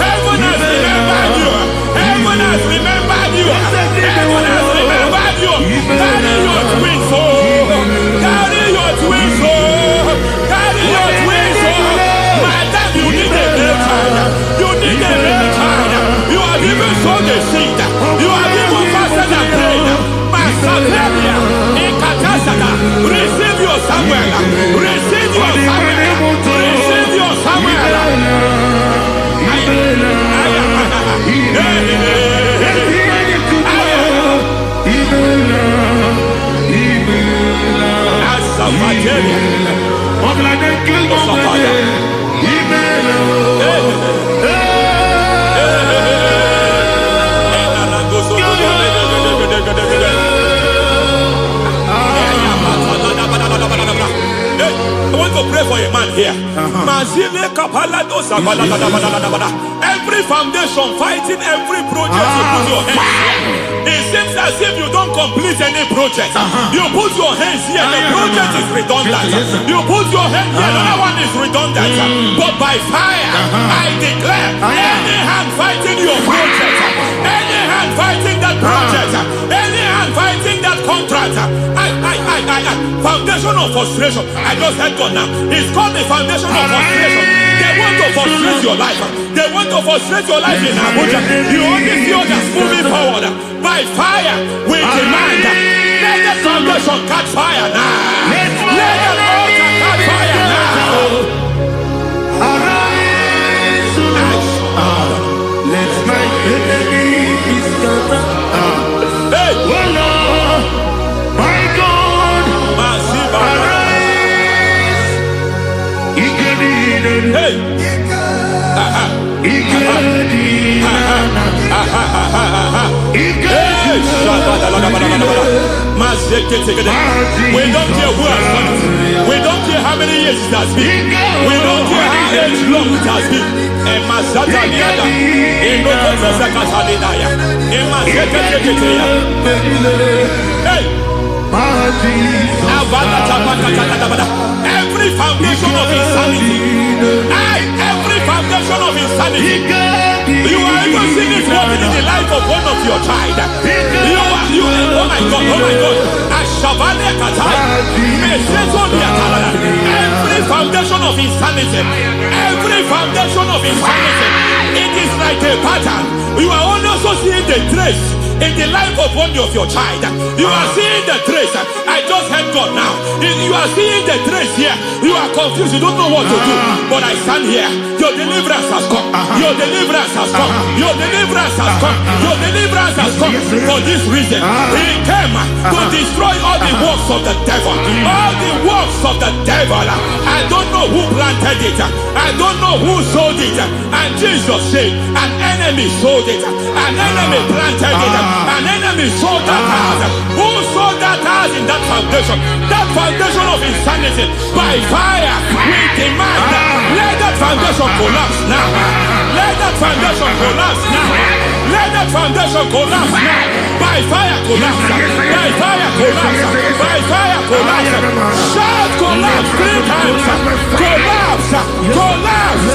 Heaven has remembered you. Heaven has remembered you. Heaven has remembered you. Carry your twins, oh. Carry your twins, oh. Carry your twins, oh. Madam, you need a real child. You need a real child. You have even sown the seed. You have even fasted and prayed. Masabelia, Ekatasaka, receive your Samuel. Receive your Samuel. Receive your Samuel. I want to pray for a man here. Every foundation fighting every project you put your hands here. It seems as if you don't complete any project. You put your hands here, the project is redundant. You put your hand here, another one is redundant. But by fire, I declare, any hand fighting your project, any hand fighting that project, any hand fighting that contract, foundation of frustration. I just heard God now. It's called the foundation of frustration. They want to frustrate your life. They want to frustrate your life in Abuja. You only see others moving forward. By fire, we demand. Let the foundation catch fire now. Let the altar catch fire now. Arise, let my enemy be scattered. Hey, Oh Lord, my God, arise. hey, we don't care who has done it. We don't care how many years it has been. We don't care how long it has been. Hey, every foundation of insanity, every foundation of insanity, you are even seeing it working in the life of one of your child. Oh my God, every foundation of insanity, it is like a pattern. You are also seeing the trace in the life of one of your child. You are seeing the trace. I just heard God now. You are seeing the trace here. You are confused. You don't know what to do. But I stand here. Your deliverance has come. Your deliverance has come. Your deliverance has come. Your deliverance has come. For this reason, He came to destroy all the works of the devil. All the works of the devil. I don't know who planted it. I don't know who sold it. And Jesus said, an enemy sold it. An enemy planted it. An enemy sold that house. Who sold that house in that foundation? That foundation of insanity. By fire, we demand, let that foundation collapse now. Let that foundation collapse now. Let that foundation collapse now. By fire collapse. By fire collapse. By fire collapse. Shout collapse 3 times. Collapse. Collapse.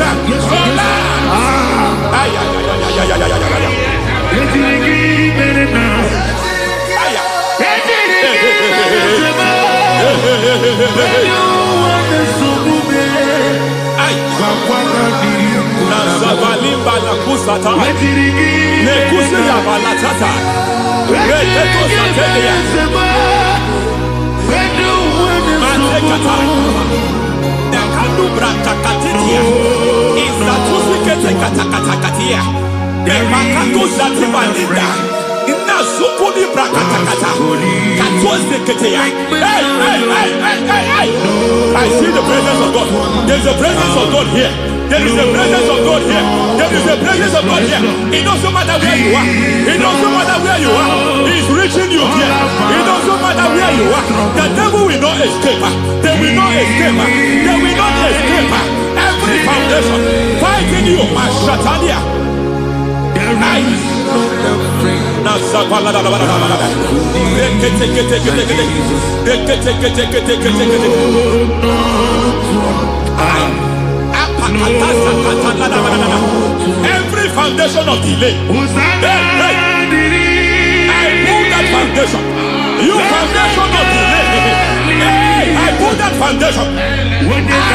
I see the presence of God. There's a presence of God here. There is a presence of God here. There is a presence of God here. It doesn't matter where you are. It doesn't matter where you are. He's reaching you here. It doesn't matter where you are. The devil will not escape. They will not escape. They will not escape. Every foundation fighting you, Shatters. Every foundation of delay, I pull that foundation. You foundation of delay, I pull that foundation.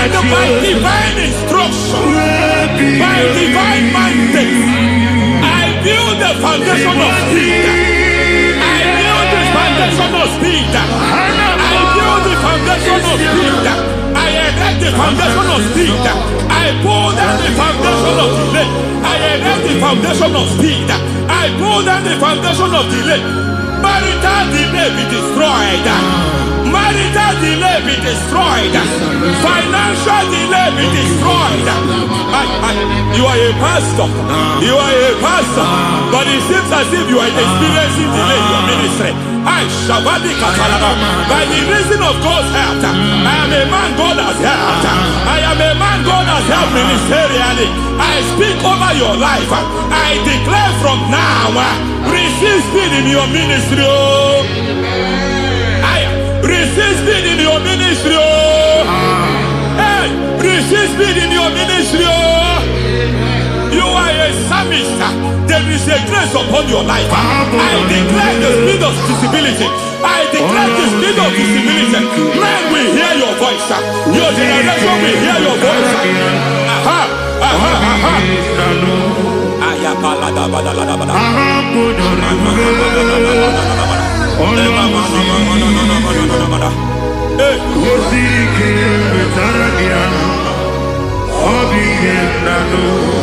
And by divine instruction, by divine mandate, I build the foundation of speed. I build the foundation of speed. I build the foundation of speed. I erect the foundation of speed. I pull down the foundation of delay. I erect the foundation of speed. I pull down the foundation of delay. Marital delay be destroyed. Marital delay be destroyed. Financial delay be destroyed. You are a pastor. You are a pastor. But it seems as if you are experiencing delay in your ministry. By the reason of God's help, I am a man God has helped. I am a man God has helped ministerially. I speak over your life. I declare from now, receive speed in your ministry. Receive speed in your ministry. Hey, receive speed in your ministry. You are a psalmist. There is a grace upon your life. I declare the speed of visibility. I declare the speed of visibility. Men will hear your voice. Your generation will hear your voice.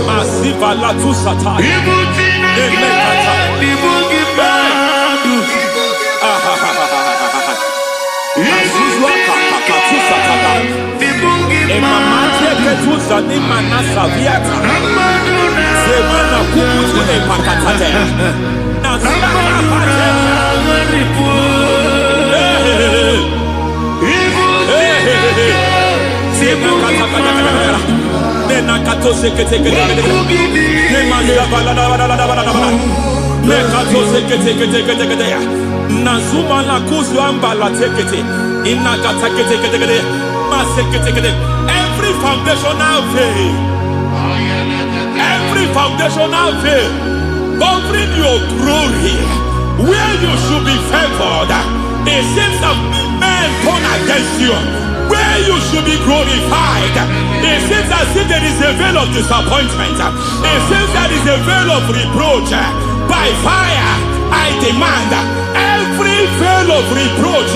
Masiva la tu sataya. Nazuma la kuzwamba la tekete inakata kete every foundational veil, every foundational veil covering your glory where you should be favored. It seems that men turn against you where you should be glorified. It seems as if there is a veil of disappointment. It seems there is a veil of reproach. By fire I demand every veil of reproach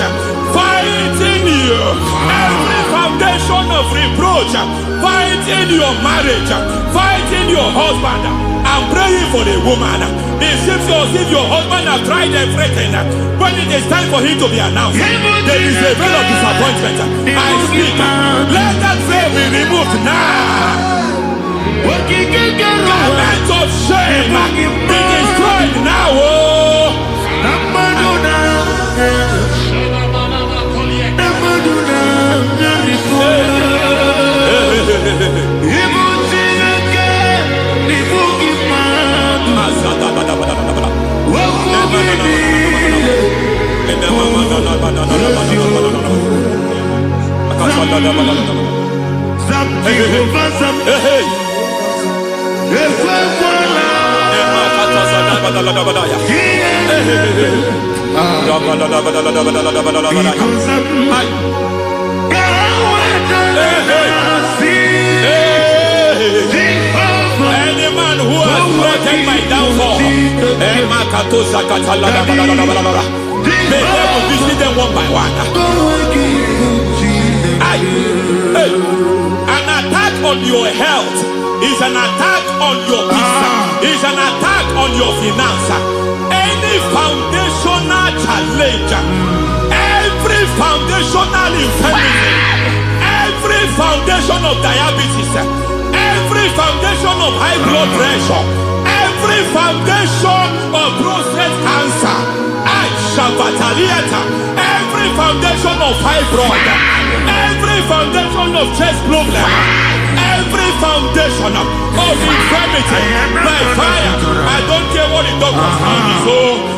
fighting you, every foundation of reproach fighting your marriage, fighting your husband. I'm praying for the woman. It seems as if your husband has tried everything. When it is time for him to be announced, there is a veil of disappointment. I speak, let that veil be removed now. Garment of shame be destroyed now. Any man who has plotted my downfall, may devil visit them one by one. An attack on your health is an attack on your peace, is an attack on your finance. Any foundational challenge, every foundational infirmity, every foundation of diabetes, every foundation of high blood pressure, every foundation of prostate cancer, every foundation of fibroid, every foundation of chest problem, every foundation of infirmity by fire. I don't care what the doctors call it. So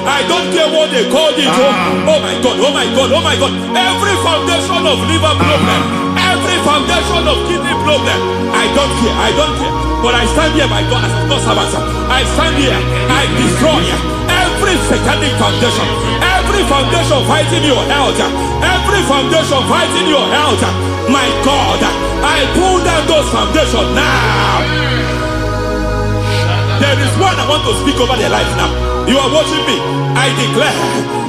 I don't care what they called it. Oh my God, oh my God, oh my God. Every foundation of liver problem, every foundation of kidney problem, I don't care, I don't care. But I stand here by God as God's servant. I stand here, I destroy every satanic foundation, every foundation fighting your health, every foundation fighting your health. My God, I pull down those foundations now. There is one I want to speak over their life now. You are watching me. I declare,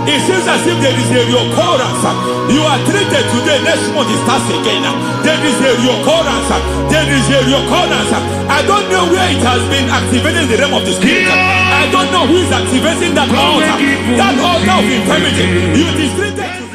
it seems as if there is a reoccurrence. You are treated today, next month it starts again. There is a reoccurrence. There is a reoccurrence. I don't know where it has been activated in the realm of the spirit. I don't know who is activating that altar of infirmity. You is treated today.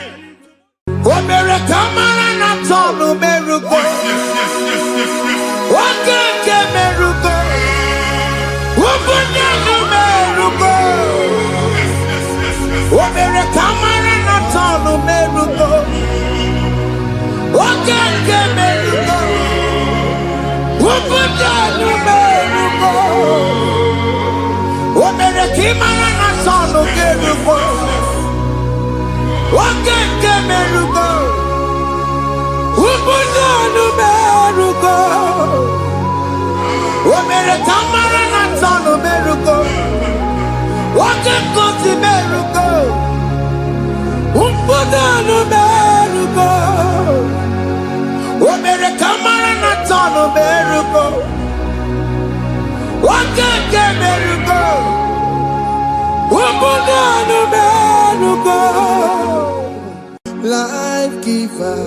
Life giver,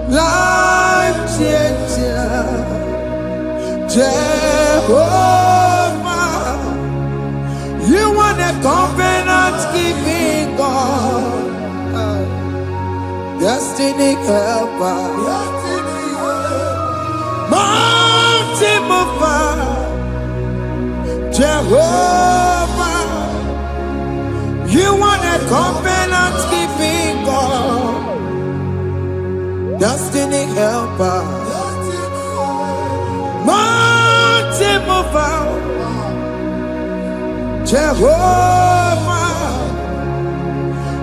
life changer, Jehovah, you are the covenant keeping God, destiny helper, mountain mover, Jehovah, you are the covenant keeping God, destiny helper, mountain mover, Jehovah,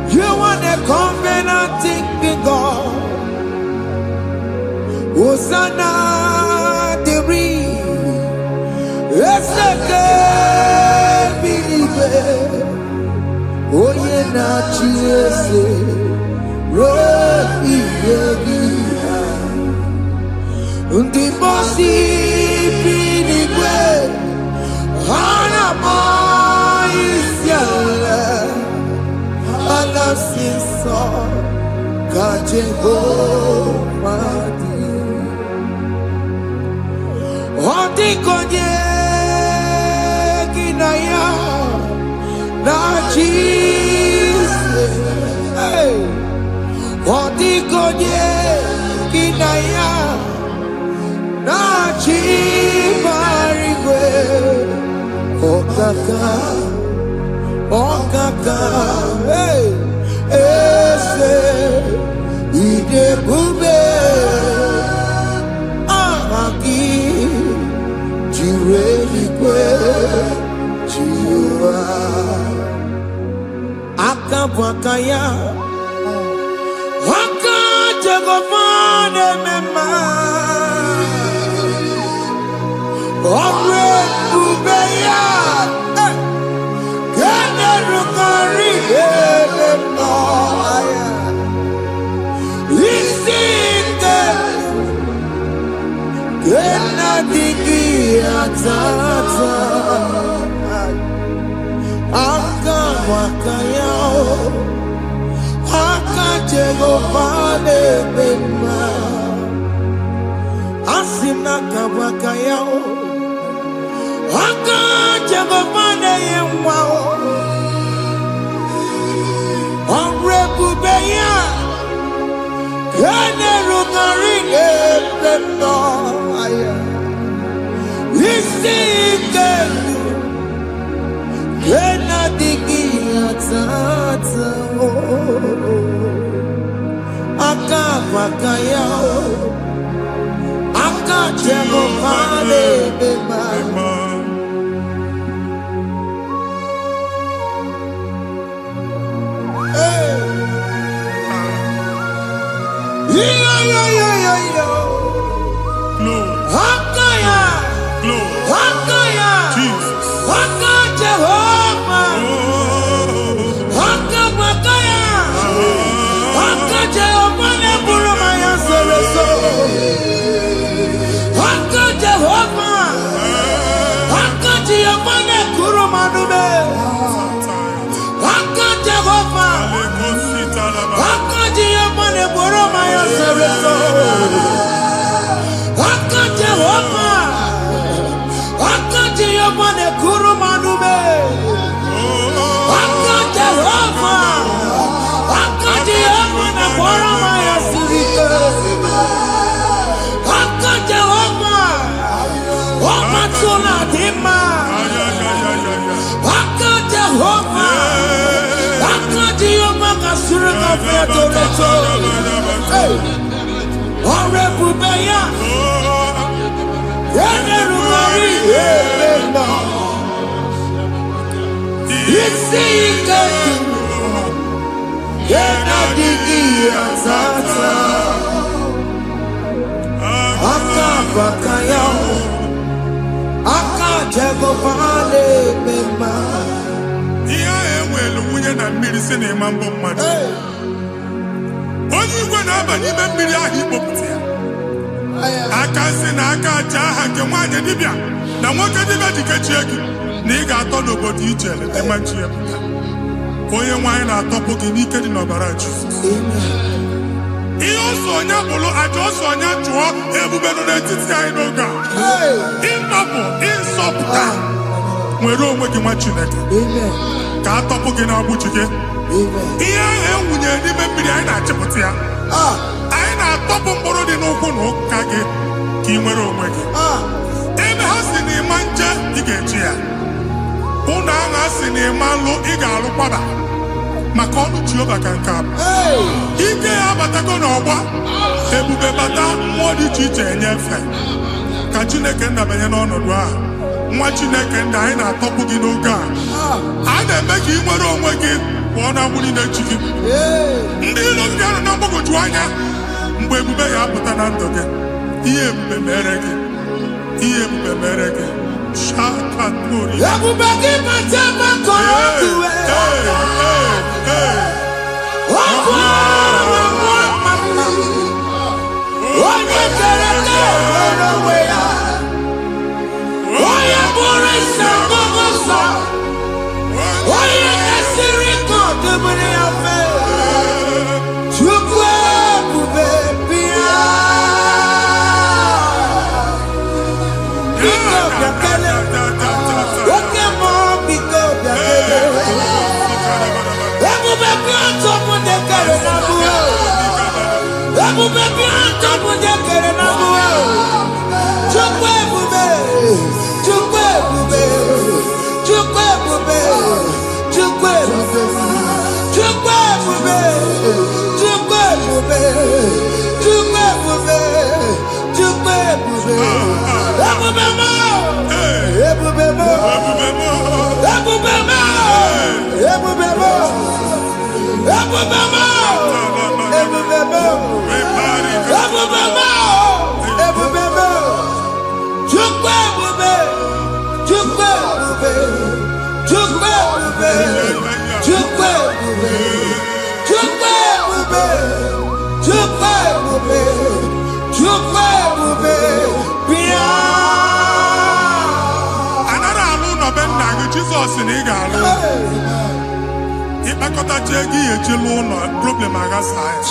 you are the covenant keeping God. Hosanna, Diri, Oye na chiese, Rohi Yegia, Undi Bosi Pinigwe, Hanama Isyala, Alasiso, Kajeho Madi, Odi Konye Kinaya, na Jesus, hey, Odikonye kinaya, na chibarigwe, okaka, hey, ese, idebube, ahaki, jirelikwe, jiwa. Akabwakaya Waka Jagomane Mema Omre Ubeya Gane Rukari Elenoya Isike Gena Digi Atata Akabwakaya Akajegofane Mema Asina kabwakaya Akajegofane Yemwa Omrebubeya Kene Rukarine Pemno Isike Kena Digi Atata Akabwakaya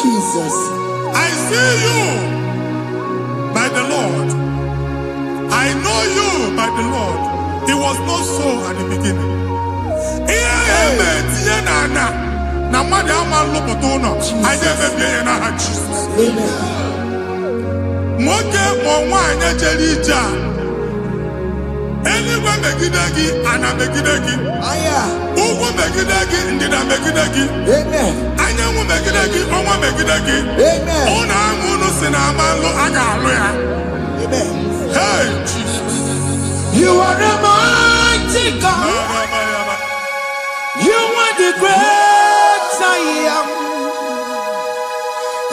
Jesus. I see you by the Lord. I know you by the Lord. It was not so at the beginning. Anywhere megidagi, ana megidagi. Ugu megidagi, ndina megidagi. Anyanwu megidagi, onwa megidagi. Ona amunu sinamalo aga alu ya. the great I am.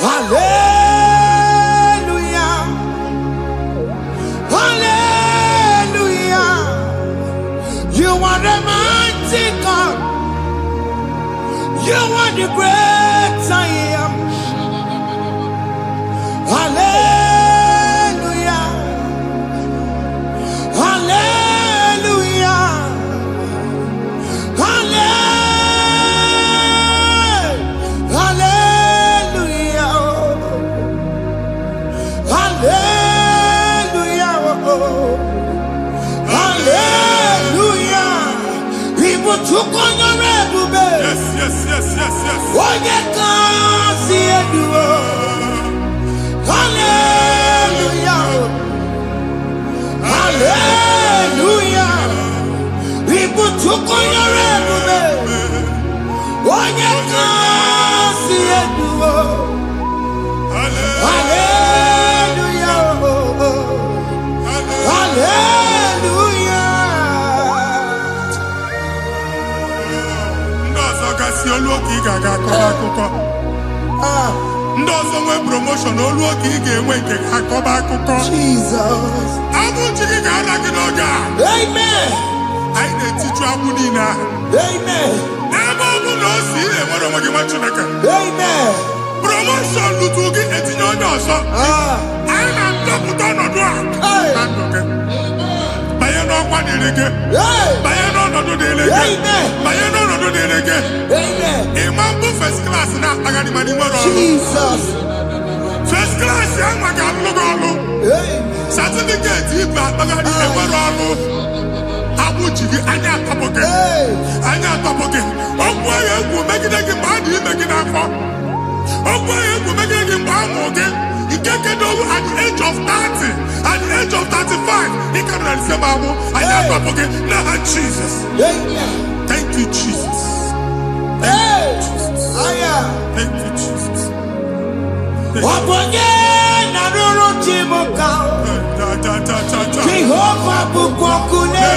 Hallelujah. Hallelujah. You are the mighty God. You are the great I am. Hallelujah. Hallelujah. Hallelujah. Hallelujah. Hallelujah. People took on your rebel. Yes, yes, yes, yes, yes. Oh, you can't see it. Hallelujah. Hallelujah. People took on your rebel. Oh, you can't see it. Hallelujah. Hallelujah. Ndozo gasi oluoki gaga akọba. Ndozo nwe promotion oluoki ga-enwe nke akọba akụkọ. Jesus. Abụchi gị ga-ala gị n'oge a. Amen. Anyị na-etiju agbụ niile ahụ. Amen. N'ebe ọ bụ na o si enwere onwe gị nwa Chineke. Amen. Promotion lutu gị etinye onye ọzọ. Anyị na-ndọpụta ọnọdụ a. Na ndụ gị. Banye n'ọkwa dịrị gị. Banye n'ọnọdụ dịrị gị. Banye n'ọnọdụ dịrị gị. Ịma mbụ first class na-akpagharị ma n'ime ọrụ. Jesus. First class ya nwa ga-alụ gị ọrụ. Certificate ibu akpagharị enwere ọrụ. Agbụ ji gị anya atọpụ gị. Anya atọpụ gị. Okwu ahụ egwu megide gị mgbe a dị ime gị n'afọ. Okwu ahụ egwu megide gị mgbe a mụrụ gị. Nke kedu at the age of 30, at the age of 35, he can receive amu. I am not forget. Now, Jesus. Thank you, Jesus. Thank you, Jesus. Thank you, Jesus. Jehovah bukokune. Jehovah bukokune.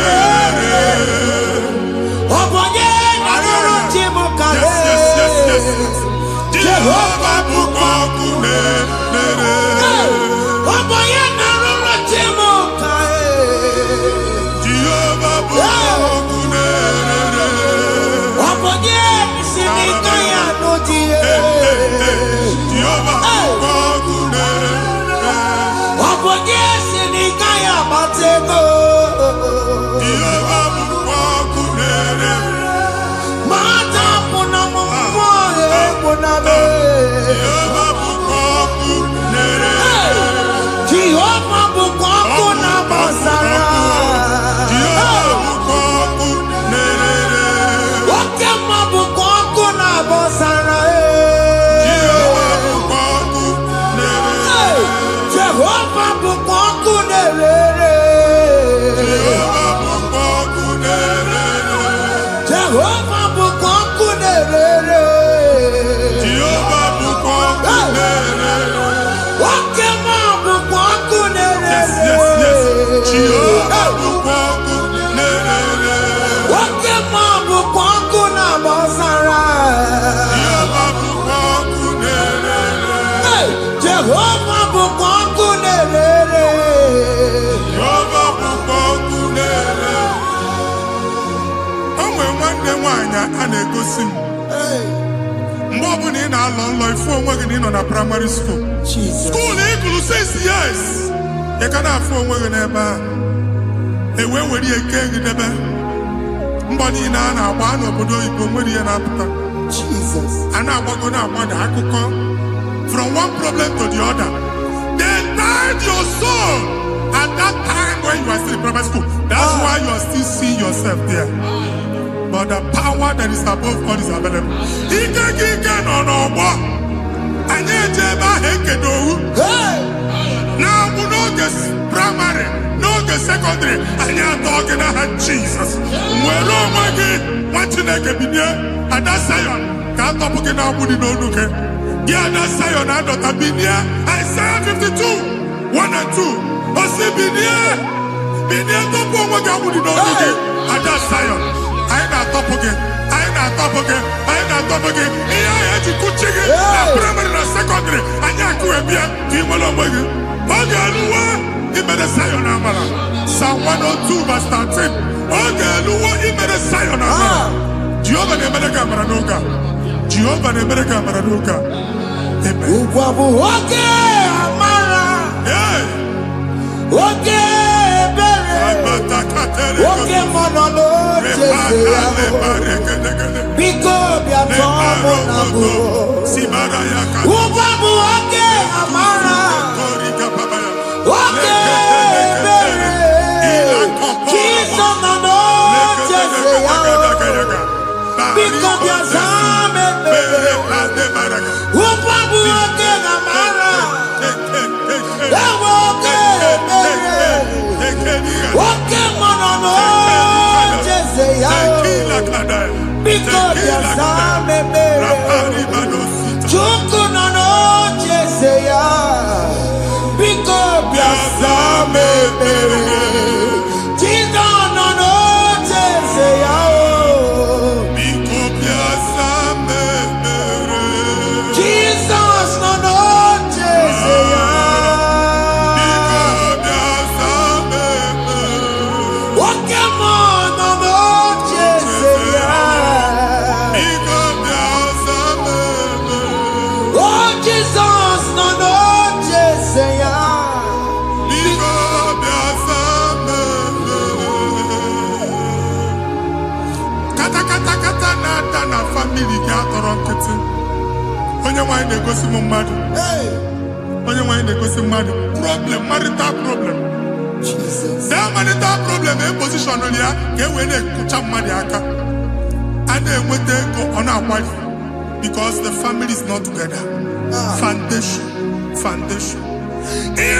Mgbe ọ bụla ị na-alọ nlọ ifu onwe gị na ị nọ na primary school. School ịgụrụ 6 years. Ị ka na-afụ onwe gị n'ebe a. Ewe were eke gị debe. Mbọ niile a na-agba n'obodo oyibo nwere ihe na-apụta. A na-agbago na-agbada akụkọ. From one problem to the other. They tied your soul at that time when you are still in primary school. That's why you are still seeing yourself there. But the power that is above all is available. Ike no no. And yet now we know this primary, no the secondary, and you're talking about Jesus. Well, oh my God, watching like a video, and that's Zion. Can't talk about no look. Yeah, that's Zion, and not a video. Isaiah 52, 1 and 2. But see, video, don't go with no look. And that's Zion. I ain't not top again. I ain't not top again. I ain't top again. I to coaching it. Primary and secondary. I can't go and be a team along with you. Okay, he made a sign on Amala. Psalm 102 verse 13. Okay, he made a sign on Amala. Jehovah the America Maranuka. Jehovah the America Maranuka. Amen. Okay, Amara. Yeah. Okay, Berry. Okay, Monolo. Because we are trouble. Ubabu, okay, Amara. Okay, Berry. Jesus, no, because we are Zame. Ubabu, okay, Amara. Okay, Monolo. Because you are me, Chuku no no Jeseya. Because you are me, Jesus no no Jeseya. Because you are me, Jesus no no Jeseya. Because you are me, okay, man no no Jeseya. Family ga-atọrọ onye nwanyị na-egosi m mmadụ onye nwanyị na-egosi mmadụ problem marital problem that marital problem position ya ka e wee na-ekụcha mmadụ aka a na-enweta ego ọ na-akwali because the family is not together. Foundation ihe ya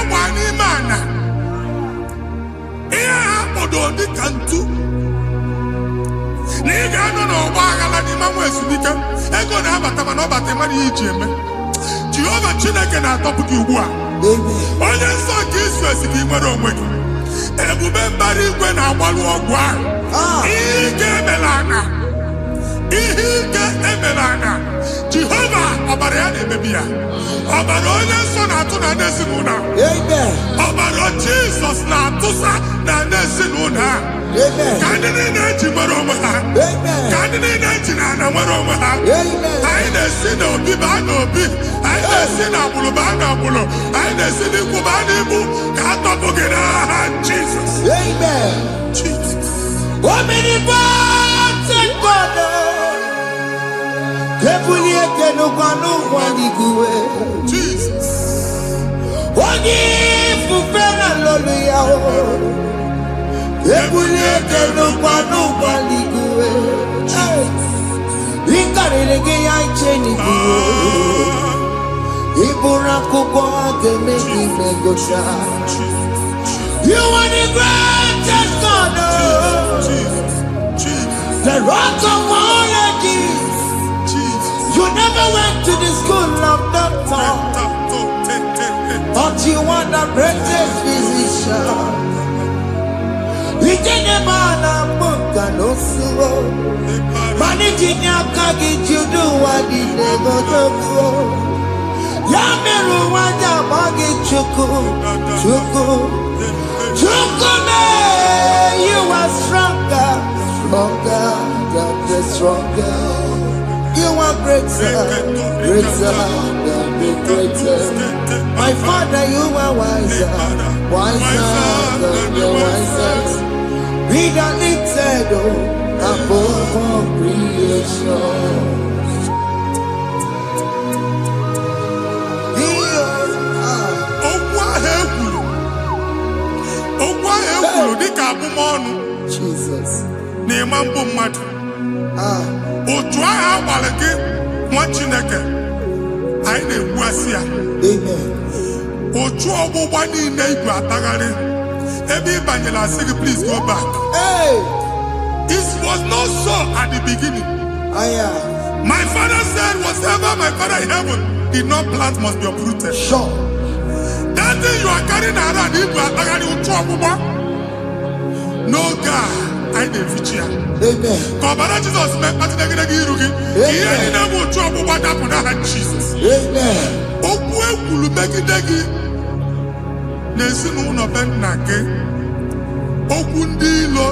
gba n'ime ana ihe ha kpọdo dị ka ntu na ị ga-anọ n'ọgba aghara n'ime nwa ezumike ego na-abata mana ọ bata mmadụ ihe iji eme Jehova Chineke na-atọpụ gị ugbu a onye nsọ nke Izrel gị nwere onwe gị ebube mbara igwe na-agbalụ ọgwụ ahụ ihe ike emela anya Jehova ọbara ya na-emebi ya ọbara onye nsọ na-atụ na n'ezinụlọ ọbara Jizọs na-atụsa na n'ezinụlọ ha ka ndị niile eji nwere onwe ha ka ndị niile eji na ana nwere onwe ha anyị na-esi n'obi baa n'obi anyị na-esi n'agbụrụ baa n'agbụrụ anyị na-esi n'ikwu baa n'ikwu ka a tọpụ gị n'aha Jizọs. Omnipotent God, kebulie kenukwanụ nwaniguwe Jesus onye ifufe na lolu ya kebulie kenukwanụ nwaniguwe ịkarịrị gị ya iche n'iguwe ịbụrụ akwụkwọ ga-eme gị megocha. You are the greatest God, the rock of all ages. You never went to the school of doctor, but you are the greatest physician. You didn't man a book and also managing your carriage. You do what you never do. Yameru waja bagi chuku. You are stronger than stronger. You are greater than the greatest. My Father, you are wiser than the wisest. Be the lifted above all creation. Jesus. Nemambo mmadụ. Otu agha agbara gị nwa Chineke anyị na-egbu asị ya. Amen. Otu ọgbụgba niile igwe atagharị ebe ị banyere asị gị please go back. Hey. It was not so at the beginning. My father said whatever my father in heaven did not plant must be uprooted. Sure. That thing you are carrying around igwe atagharị otu ọgbụgba. No God, I I dey feature. Amen. Kọbara Jesus mee kpati negedege iru gị. Ihe niile bụ otu ọgbụgba dapụ n'aha Jesus. Amen. Okwu ekwulu megide gị n'ezinụlọ be nna gị. Okwu ndị ilo.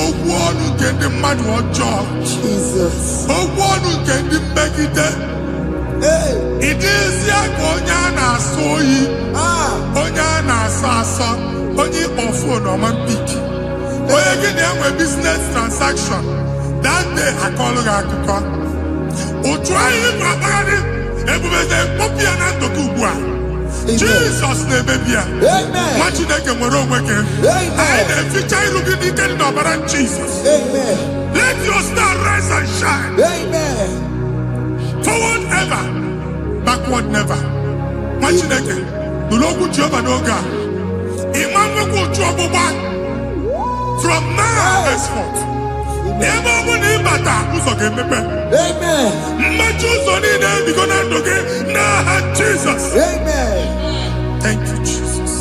Okwu ọnụ nke ndị mmadụ ọjọọ. Jesus. Okwu ọnụ nke ndị mmegide. Ịdịzi ka onye a na-asọ oyi. Onye a na-asọ asọ. Onye ịkpọ fon ọma mpiki. Onye gị na-enwe business transaction. That day akọlụ gị akụkọ. Otu anyị bụ akpagharị ebubeze mkpọpịa na ndụkọ ugbu a. Jesus na-emebi ya. Nwa Chineke nwere onwe gị. Anyị na-eficha iru gị n'ike dị n'ọbara Jesus. Let your star rise and shine. Forward ever, backward never. Nwa Chineke nụrụ okwu Jehova n'oge a. Ịma nwekwa otu ọgbụgba from now henceforth. Ebe ọ bụ na ịbata ụzọ ga-emepe. Mmechi ụzọ niile ebigo na ndụ gị n'aha Jesus. Thank you, Jesus.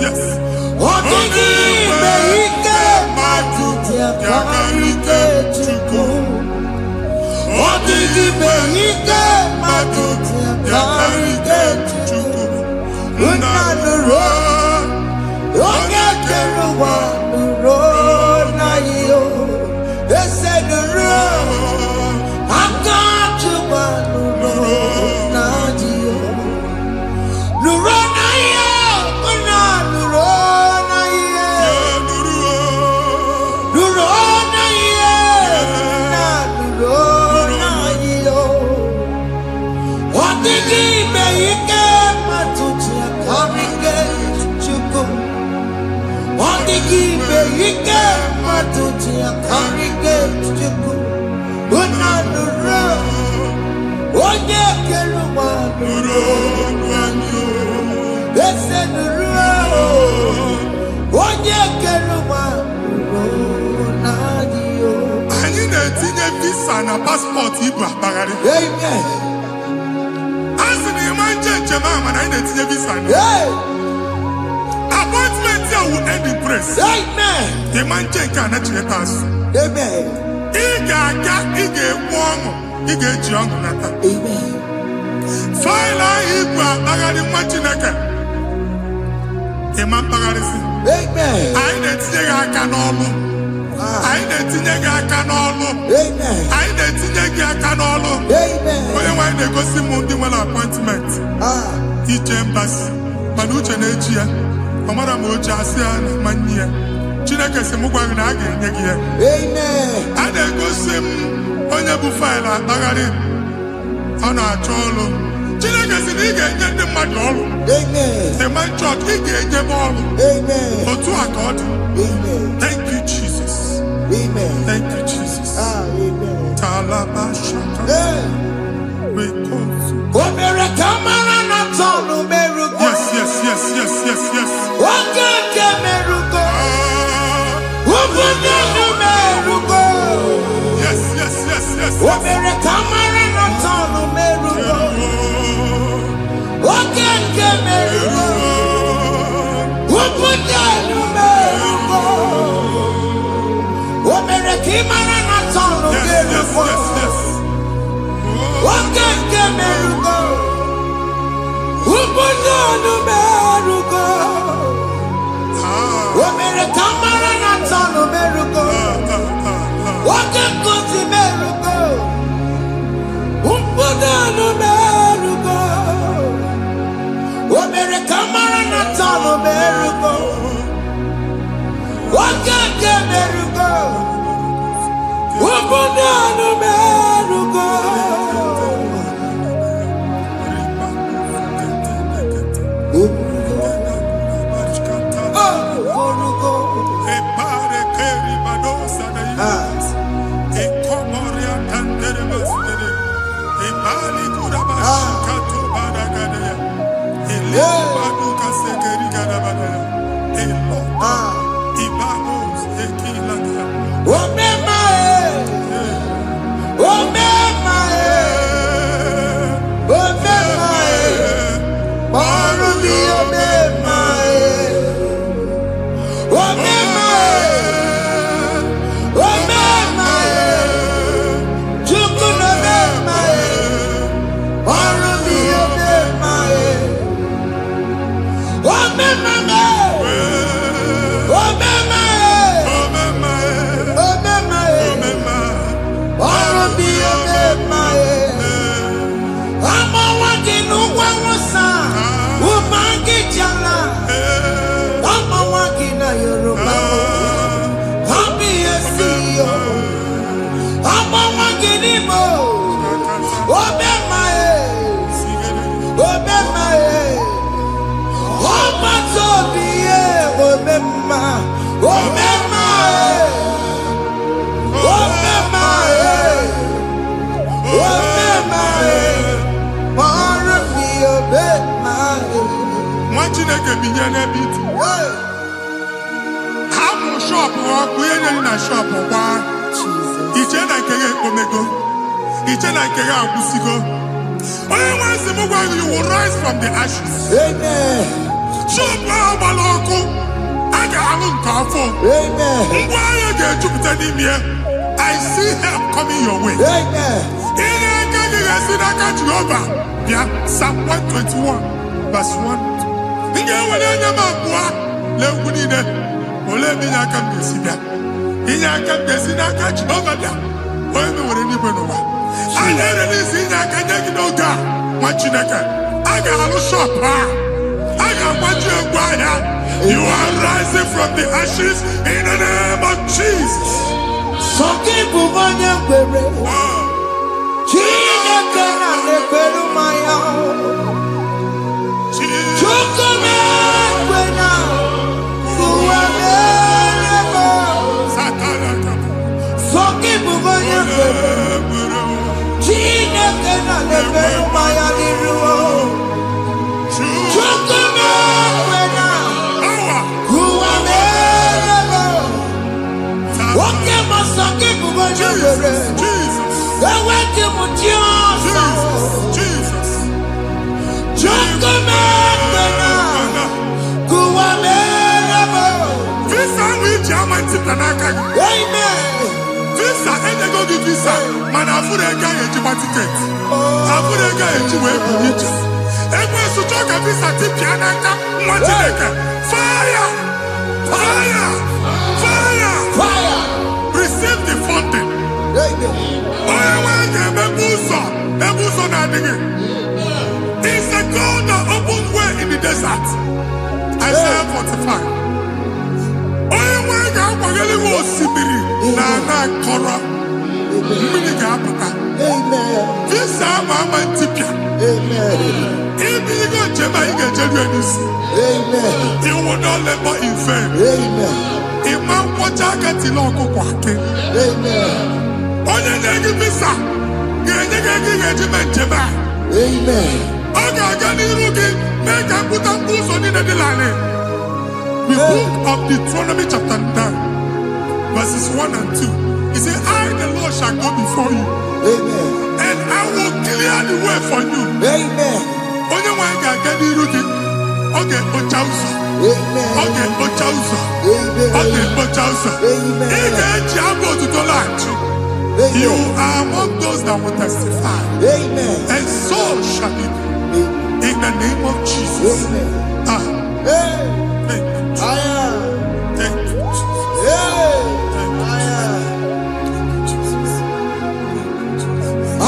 Yes. Anyị na-etinye visa na paspọtụ ibu akpagharị. A sị na ịma njem ahụ mana anyị na-etinye visa na. Appointment ya will end in praise. Ịma njem nke a na-echeta azụ. Ị ga-aga, ị ga-ekwu ọṅụ, ị ga-eji ọṅụ nata. Faịlụ ahụ ibu akpagharị nwa Chineke. Ịma mkpagharịsị. Anyị na-etinye gị aka n'ọlụ. Anyị na-etinye gị aka n'ọlụ. Anyị na-etinye gị aka n'ọlụ. Onye nwaanyị na-egosi m ndị nwere appointment. Ije mbasi. Mana uche na-eji ya. Ọ mara ma oche asị ya na manye ya. Chineke sị m gwa gị na a ga-enye gị ya. A na-egosi m onye bụ faịlụ akpagharị. Ọ na-achọ ọlụ. Chineke sị na ị ga-enye ndị mmadụ ọrụ. Ịma chọọchị ị ga-enye m ọrụ. Otu a ka ọ dị. Thank you, Jesus. Thank you, Jesus. Talaba shaka. Chineke binye n'ebe iti. Hapụ shop ọkụ enye na shop kwa. Iche na nke ya ekpomego. Iche na nke ya agwụsigo. Onye nwe nsị m gwa you will rise from the ashes. Amen. Shop agbala ọkụ. A ga-alụ nke afọ. Amen. Ngwa ahịa ga-ejupụta n'ime ya. I see help coming your way. Amen. Ihe aka gị ga-esi n'aka Jehova. Bịa Psalm 121 verse 1. Ị ga-ewere anya m abụọ n'egwu niile. Olee ebe inye aka m ga-esi bịa? Inye aka m ga-esi n'aka Jehova bịa. Onye m nwere n'igwe n'ụwa. A na-ere n'isi inye aka nye gị n'oge a nwa Chineke. A ga-alụ shop a. A ga-agbaji egwu ahịa. You are rising from the ashes in the name of Jesus. Sọkịbụ onye kwere. Chineke na na-ekwere mmanya. Chukwu na-ekwe na ụwa na-eme. Sọkịbụ onye kwere. Chineke na na-ekwere mmanya n'iru. Chukwu na-ekwe na ụwa na-eme. Nwoke ma sọkịbụ onye kwere. Eweke m Jesus. Chukwu na-ekwe na ụwa na-eme. Visa which I'm anti-planaka. Amen. Visa enyego gị visa mana afụrụ ego ahụ ejikwa tiketi. Afụrụ ego ahụ eji wee bụ ije. Ekwensu chọọ ka visa tipịa n'aka nwa Chineke. Fire! Receive the funding. Amen. Onye nwe ga-emepe ụzọ ebe ụzọ na-adịghị. It's a God that opens way in the desert. Isaiah 45. Onye nwe ga-akwaghere gị osimiri na ana nkọrọ. Mmiri ga-apụta. Amen. Visa ama ntipịa. Amen. Ibigo njem anyị ga-ejeru ya n'isi. Amen. You will not labor in vain. Amen. Ịma nkwọcha aka tili ọkụkọ akị. Amen. Onye na-egi visa ga-enye gị ego ị ga-eji mee njem a. Amen. Ọ ga-aga n'iru gị mee ka mpụta mkpụ ụzọ niile dị larịị. The book of Deuteronomy chapter 9 verses 1 and 2. He said, I the Lord shall go before you. Amen. And I will clear the way for you. Amen. Onye nwe ga-aga n'iru gị. Ọ ga-ekpocha ụzọ. Amen. Ọ ga-ekpocha ụzọ. Amen. Ọ ga-ekpocha ụzọ. Amen. Ị ga-eji abụ otuto laghachi. You are among those that will testify. Amen. And so shall it be. In the name of Jesus. Amen. Ah, Hey. thank you, Jesus. I am. Thank you, Jesus. Hey. Thank you, I am. Jesus.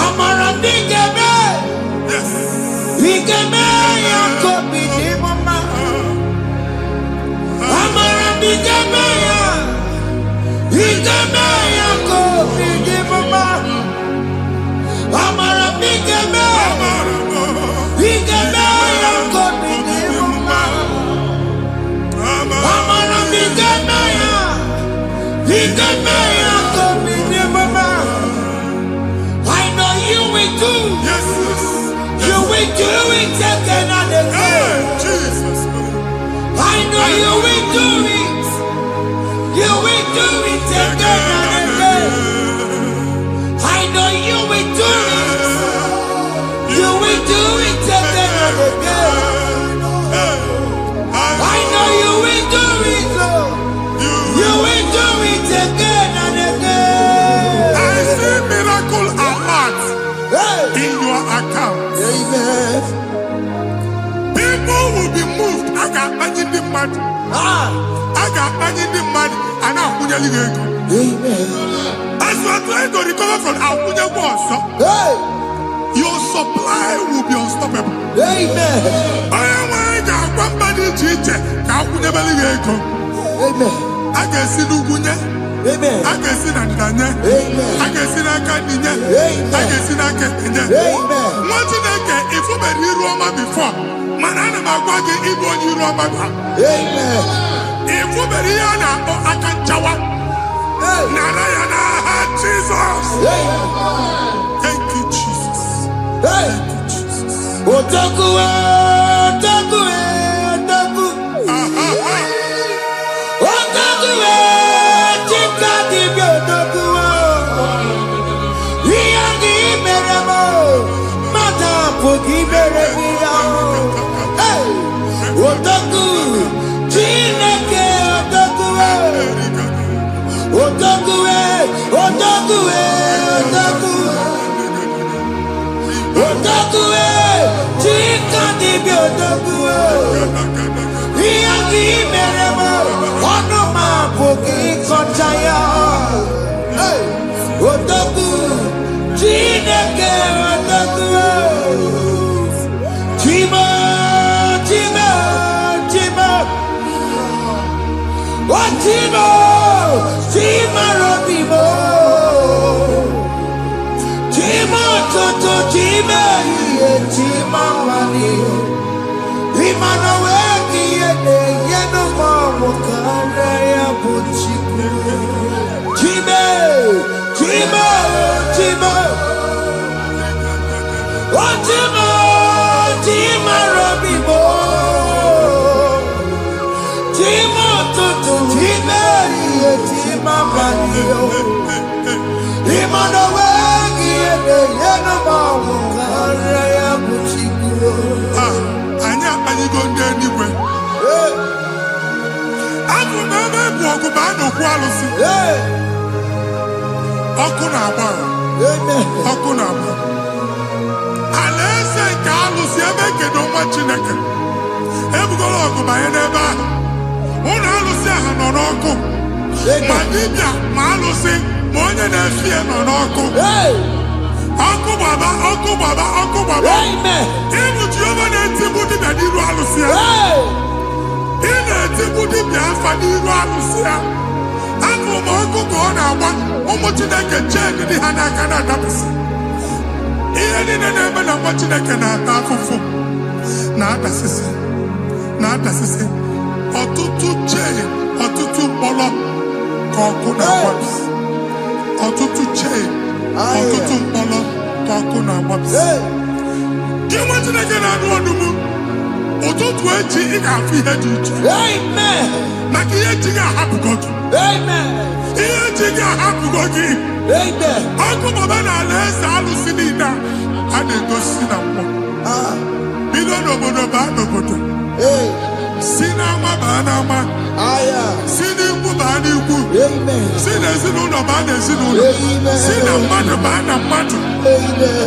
Amara bigeme. Yes. Bigeme ya kobi ni mama. Amara bigeme ya. Bigeme ya kobi ni mama. Amara bigeme. Bigeme ya kobi ni mama. Amara bigeme ya. Bigeme ya kobi ni mama. I know you will do. Yes, yes. You will do it again and Hey, again. Jesus. I know you will do it. You will do it again and again. I know you will do it. You will do it again and again. I know you will do it. You will do it again and again. I see miracle alert Hey. in your account. Amen. People will be moved. I got money in the mud. Ah. I got money in the mud. And I'm going to go. Amen. As you are trying to recover from Abuja Boss, Hey. your supply will be unstoppable. Amen. I am one body teacher. Abuja Baligo. Amen. I can see Lugunya. Amen. I can see Nandanya. Amen. I can see Nakaninya. Amen. I can see Nakaninya. Amen. What did I get if you were here Roma before? Manana Magwagi, Ibo, you Roma. Amen. If you were here now, I can Jawa. Hey. Narayana, Jesus. Hey. Thank you, Jesus. Hey. Thank you, Jesus. Otaku, otaku, otaku. dibia odogwu. Ihe gị mere m ọnụ m abụghị ịkọcha ya. Odogwu Chineke odogwu. Chimo Chimo Chimo. Oh Chimo Chimo Robimo. Chimo Toto Chimo Chimo Mani. Imano weki yene yeno mamu kare ya buchiku. Chimo Chimo Chimo. Oh Chimo Chimo Robimo. Chimo Toto Chimo Chimo Mani. Imano weki yene yeno mamu kare ya buchiku. Anya akpaligo ndị eluigwe. Abụ m ebe bụ ọgụ ma a na-okwu alụsị. Ọkụ na-agba. Ọkụ na-agba. Alaeze nke alụsị ebe kedu nwa Chineke. Ebugoro ọgụ banye n'ebe ahụ. Ụlọ alụsị ahụ nọ n'ọkụ. Ma dibịa ma alụsị ma onye na-efi ya nọ n'ọkụ. Ọkụ gbaba, ọkụ gbaba, ọkụ gbaba. Ịbụ Jehova na-etigbu dibịa n'iru alụsị ya. Ị na-etigbu dibịa afa n'iru alụsị ya. Afọ ma ọkụ ka ọ na-agba ụmụ Chineke chee dị ha n'aka na-adapụsị. Ihe niile na-eme na nwa Chineke na-ata afụfụ na-adasịsị na-adasịsị. Ọtụtụ chee, ọtụtụ mkpọrọ ka ọkụ na-agbapụsị. Ọtụtụ chee, ọtụtụ mkpọrọ ka ọkụ na-agbapụsị. Gị nwa Chineke na-anụ ọdụm, ụtụtụ echi ị ga-afụ ihe dị iche. Maka ihe echi ga-ahapụgo gị. Ihe echi ga-ahapụgo gị. Ọkụ baba na alaeze alụsị niile a na-egosi na mmụọ. Bido n'obodo baa n'obodo. Si n'ama baa n'ama. Si n'ikwu baa n'ikwu. Si n'ezinụlọ baa n'ezinụlọ. Si na mmadụ baa na mmadụ.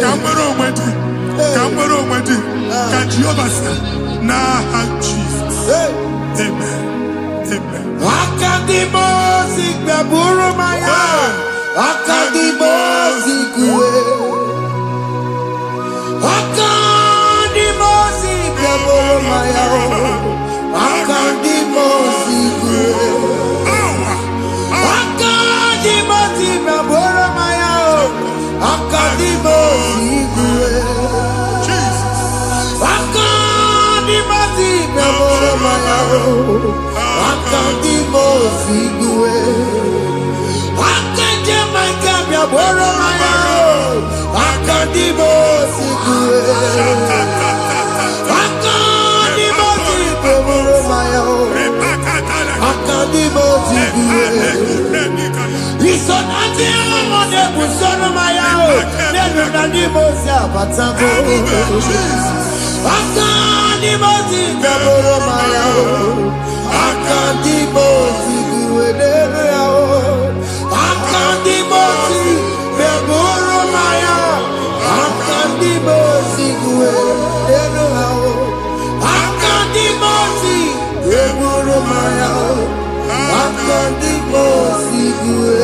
Ka nwere onwe dị. Ka nwere onwe dị. Ka Jehova sị n'aha Jizọs. Amen. Amen. Akadimosi gbaburu maya. Akadimosi kue. Akadimosi gbaburu maya. Akadimosi kue. Akadimosi gbaburu maya. Akadimosi kue. Akadimosi gbaburu maya. Akadimosi kue. Akadimosi gbaburu maya. Akadimosi kue. Akadimosi gbaburu maya. Akadimosi kue. Isonati amone busono maya. Nenu nadimosi abatago. Akadimosi gbaburu maya. Akadimosi kue. Akadimosi gbaburu maya. Akadimosi kue. Akadimosi gbaburu maya. Akadimosi kue.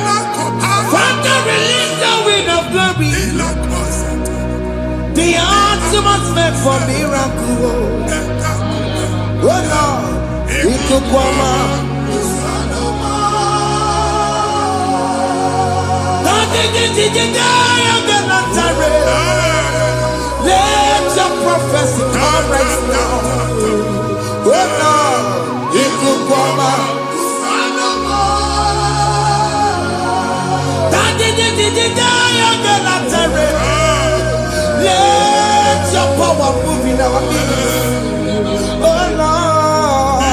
Father, release the wind of glory. The atmosphere for miracle. Oh Lord, Ikukwama. Let your prophecy come right now. Oh Lord, Ikukwama. Let your power move in our midst. Oh Lord.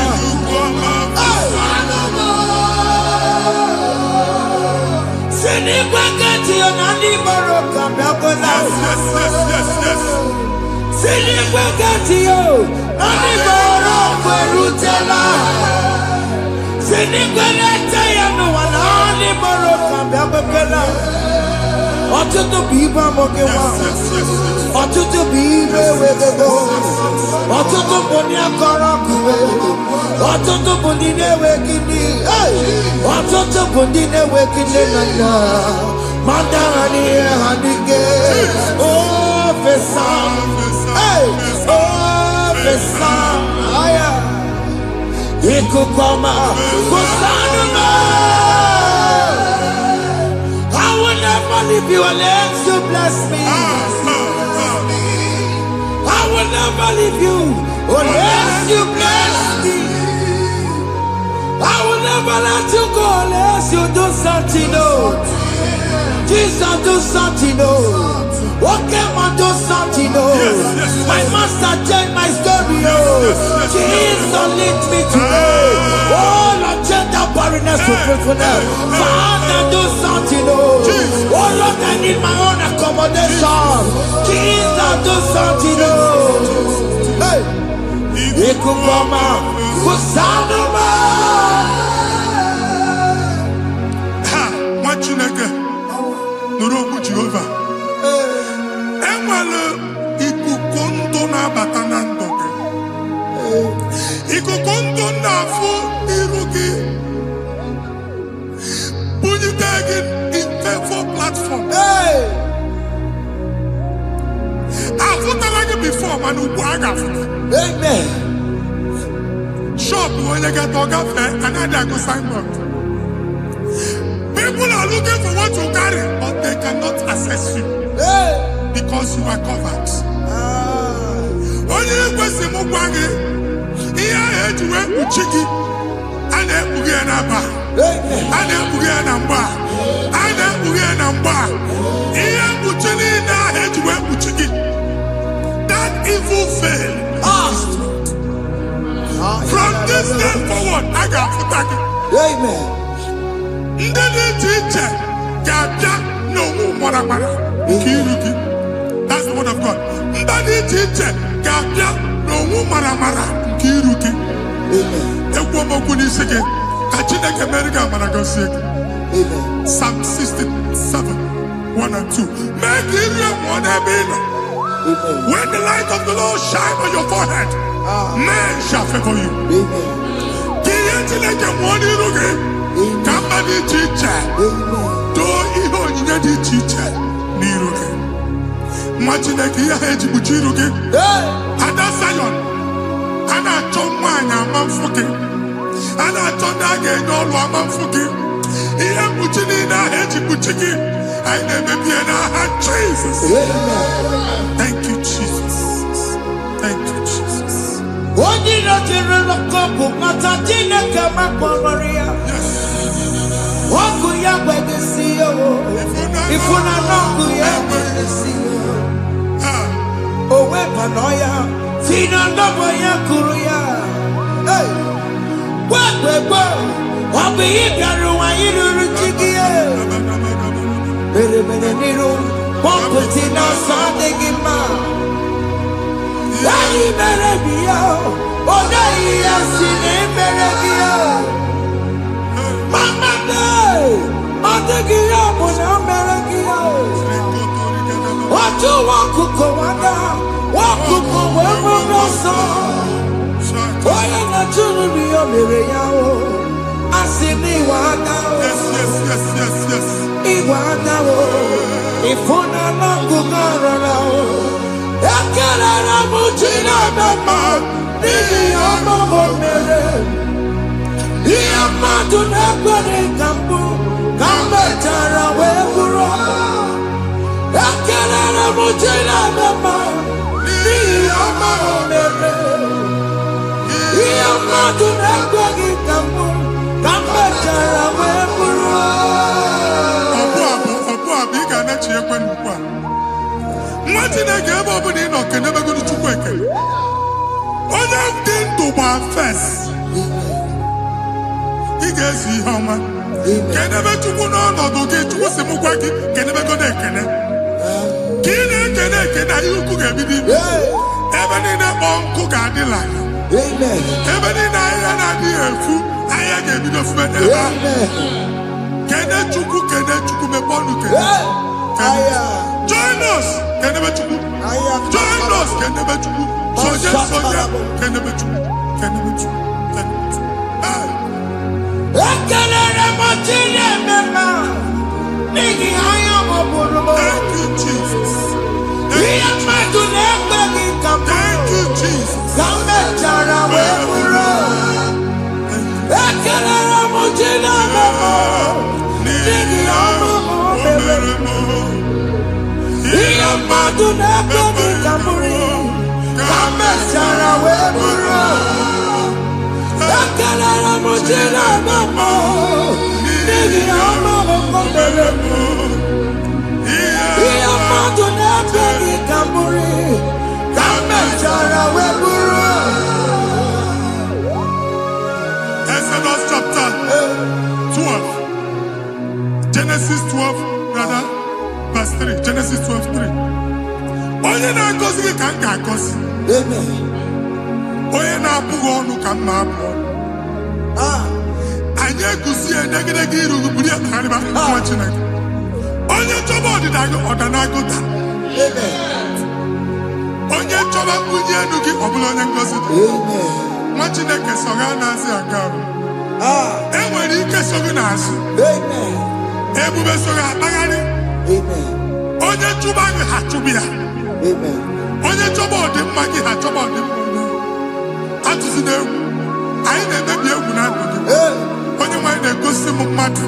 Send it back at you, Nani Baroka. Ọtụtụ bụ ibe amụghị nwa, ọtụtụ bụ ibe ewegego, ọtụtụ bụ ndị akọrọ ọkụwe, ọtụtụ bụ ndị na-enweghị nne, ọtụtụ bụ ndị na-enweghị nne na nna, ma ndị agha n'ihe ha n'ike. Ofesa, ofesa, aya, ikuku ọma, kwụsanụ m. I will never leave you unless you bless me. I will never leave you unless you bless me. I will never let you go unless you do something new. Jesus, do something new. Okay, man, do something new. My master changed my story. Jesus, lead me today. Oh, Lord, change that barrenness to fruitfulness. Father, do something new. Oh, Lord, I need my own accommodation. Jesus, do something new. Hey, Ikukoma, Kusanuma. Ha, Machineke, Nuroku Jehovah. Enwale ikukondo na batanando. Ikukondo na fu irugi. Bunitagin in favor platform. Hey, I've like before, man. amen. Shop when you get to cafe, another go signboard. People are looking for what you carry, but they cannot access you Hey, because you are covered. Only question Mugwangi, here to work with Chiki, and then Bugianaba, amen. and then Bugianamba, and then Bugianamba. Here Buchini now here to work with Chiki. That evil fail. From this day forward, I got Futaki. Amen. Ndeli teacher, Gabia, no Moramara, Kiruki. That's the word of God. Ndeli teacher, Gabia, no Moramara, Kiruki. Amen. Ekwomokuni sege, Kachina America Maragosik. Amen. Psalm 67, 1 and 2. Make it one Amen. Amen. When the light of the Lord shine on your forehead, men shall favor you. Amen. Kiyetileke mwani ruge, kama di chiche, do iho nye di chiche, ni ruge. Mwachineke ya heji buchi ruge. Hey, Ada Zion, ana chomanya amamfuke, ana chonage nyolu amamfuke. Iye buchi ni na heji buchiki, aine mebie na ha Jesus. amen. Thank you, Jesus. Thank you, Jesus. Onye nọchiri n'ọkụ mata Chineke makpọrọ ya. Ọkụ ya gbedesi ya o. Ifuna n'ọkụ ya gbedesi ya. O wepụnọ ya. Si na ndọbọ ya kụrụ ya. Gwagbegbo. Ọ bụ ị bịara ụwa ịrụrụ chi gị ya. Mere n'iru. Pọmpụtị n'ọsọ adịghị mma. Anyị mere bi ya, ọ naghị ya si na emere bi ya. Mama ọ dịghị ya bụ na o mere gị ya. Otu nwakuko nwada, nwakuko wee bụrụ ọsọ. Onye na-achụrụ m ya mere ya o. Asị m iwe ada o. Iwe ada o. Ịfụna n'ọgụgụ ọrara o. Ekelere m Chineke ma n'ihi ọma o mere. Ihe mmadụ na-ekweghị ka mbụ ka m mechara wee bụrụ. Ekelere m Chineke ma n'ihi ọma o mere. Ihe mmadụ na-ekweghị ka mbụ ka m mechara wee bụrụ. Ọbụ abụ ị ga-anachi ekwe n'ukwu a. Nwa Chineke ebe ọ bụla ị nọ kenebegoro Chukwu ekele. Onye dị ndụ gba fes. Ị ga-ezi ihe ọma. Kenebe Chukwu n'ọnọdụ gị, Chukwu si m gwa gị kenebegoro ekele. Kene you cook a bit. Even in a bonk cook a delight. Amen. Even in a food, I gave it of Kene chuku me bonu join us, kene be chuku. Join us, kene be chuku. Soja, kene be chuku. Kene be chuku. Thank you, Jesus. Thank you, Jesus. Exodus chapter 12. Genesis 12, rather, verse 3. Genesis 12, 3. Onye na-agozi gị ka m ga-agozi. Onye na-abụghị ọnụ ka m na-abụ ọnụ. Anyị eguzie negedege iru buru ya karịba nwa Chineke. Onye chọba ọdịda gị ọdanagoda. Onye chọba mbunye elu gị ọ bụla onye ngozi dị. Nwa Chineke so ga na-azị aga arụ. Enwere ike so gị n'azụ. Ebube so ga akpagharị. Onye chụba gị ha chụbụ ya. Onye chọba ọdịmma gị ha chọba ọdịmma onye. Atụzina egwu. Anyị na-emebi egwu na ndụ gị. Onye nwanyị na-egosi m mmadụ.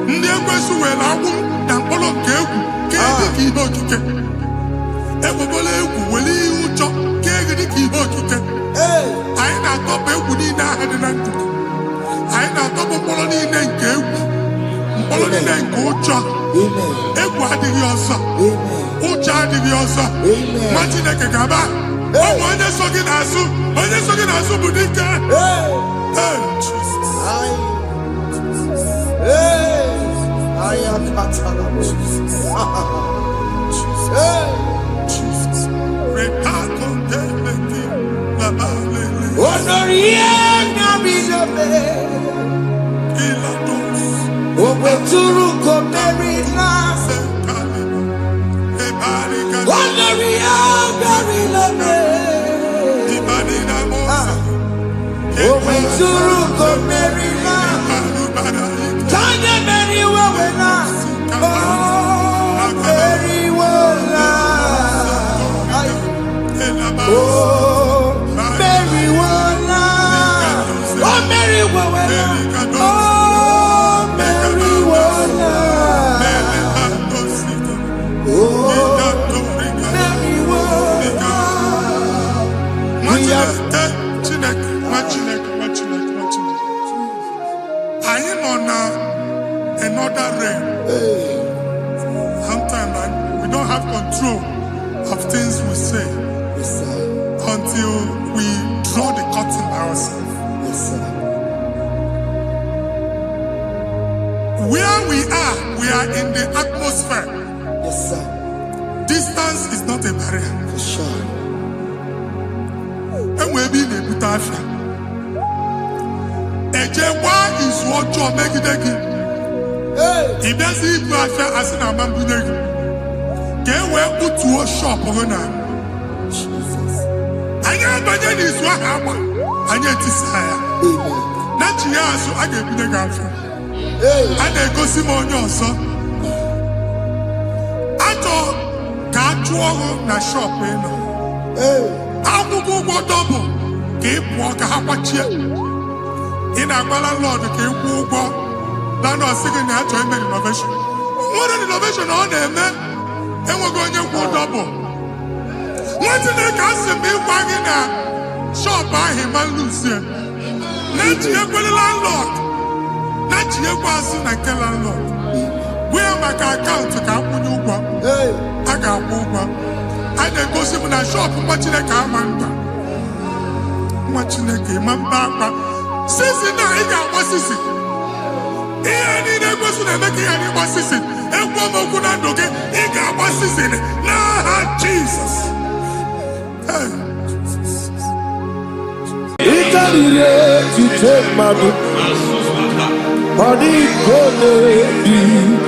Ndị ekwensu were agbụ na mkpụrụ nke egwu kee dị ka ihe okike. Egbebola egwu were ihe ụjọ kee dị ka ihe okike. Anyị na-atọpụ egwu niile ahụ dị na ndụ gị. Anyị na-atọpụ mkpụrụ niile nke egwu. Mkpụrụ niile nke ụjọ. Egwu adịghị ọzọ. Ụjọ adịghị ọzọ. Nwa Chineke ga-aba. Ọnwụ onye so gị n'azụ. Onye so gị n'azụ bụ dike. Another realm. Sometimes we don't have control of things we say until we draw the curtain by ourselves. Where we are in the atmosphere. Distance is not a barrier. For sure. And we'll be in a butafia. Ejewa is what you make it. If there's a butafia as an amambuneg, get where put to a shop or not. I am by then is what happened. I get desire. Not here, so I get the girlfriend. And I go see more son. I thought, can't you na shop, you know? I will go double. Keep walk a half a chair. In a landlord, keep walk. Landlord singing that to make innovation. What an innovation on there, man. And we're going to go double. What did they cast me wagging at? Shop by him and Lucia. Not yet with the landlord. Not yet was in a landlord. Where my account to come when you go? I got one. I then go see when I shop watching a car man. Watching a game and back. Since now, I got what's this? Jesus. To take my book, body go be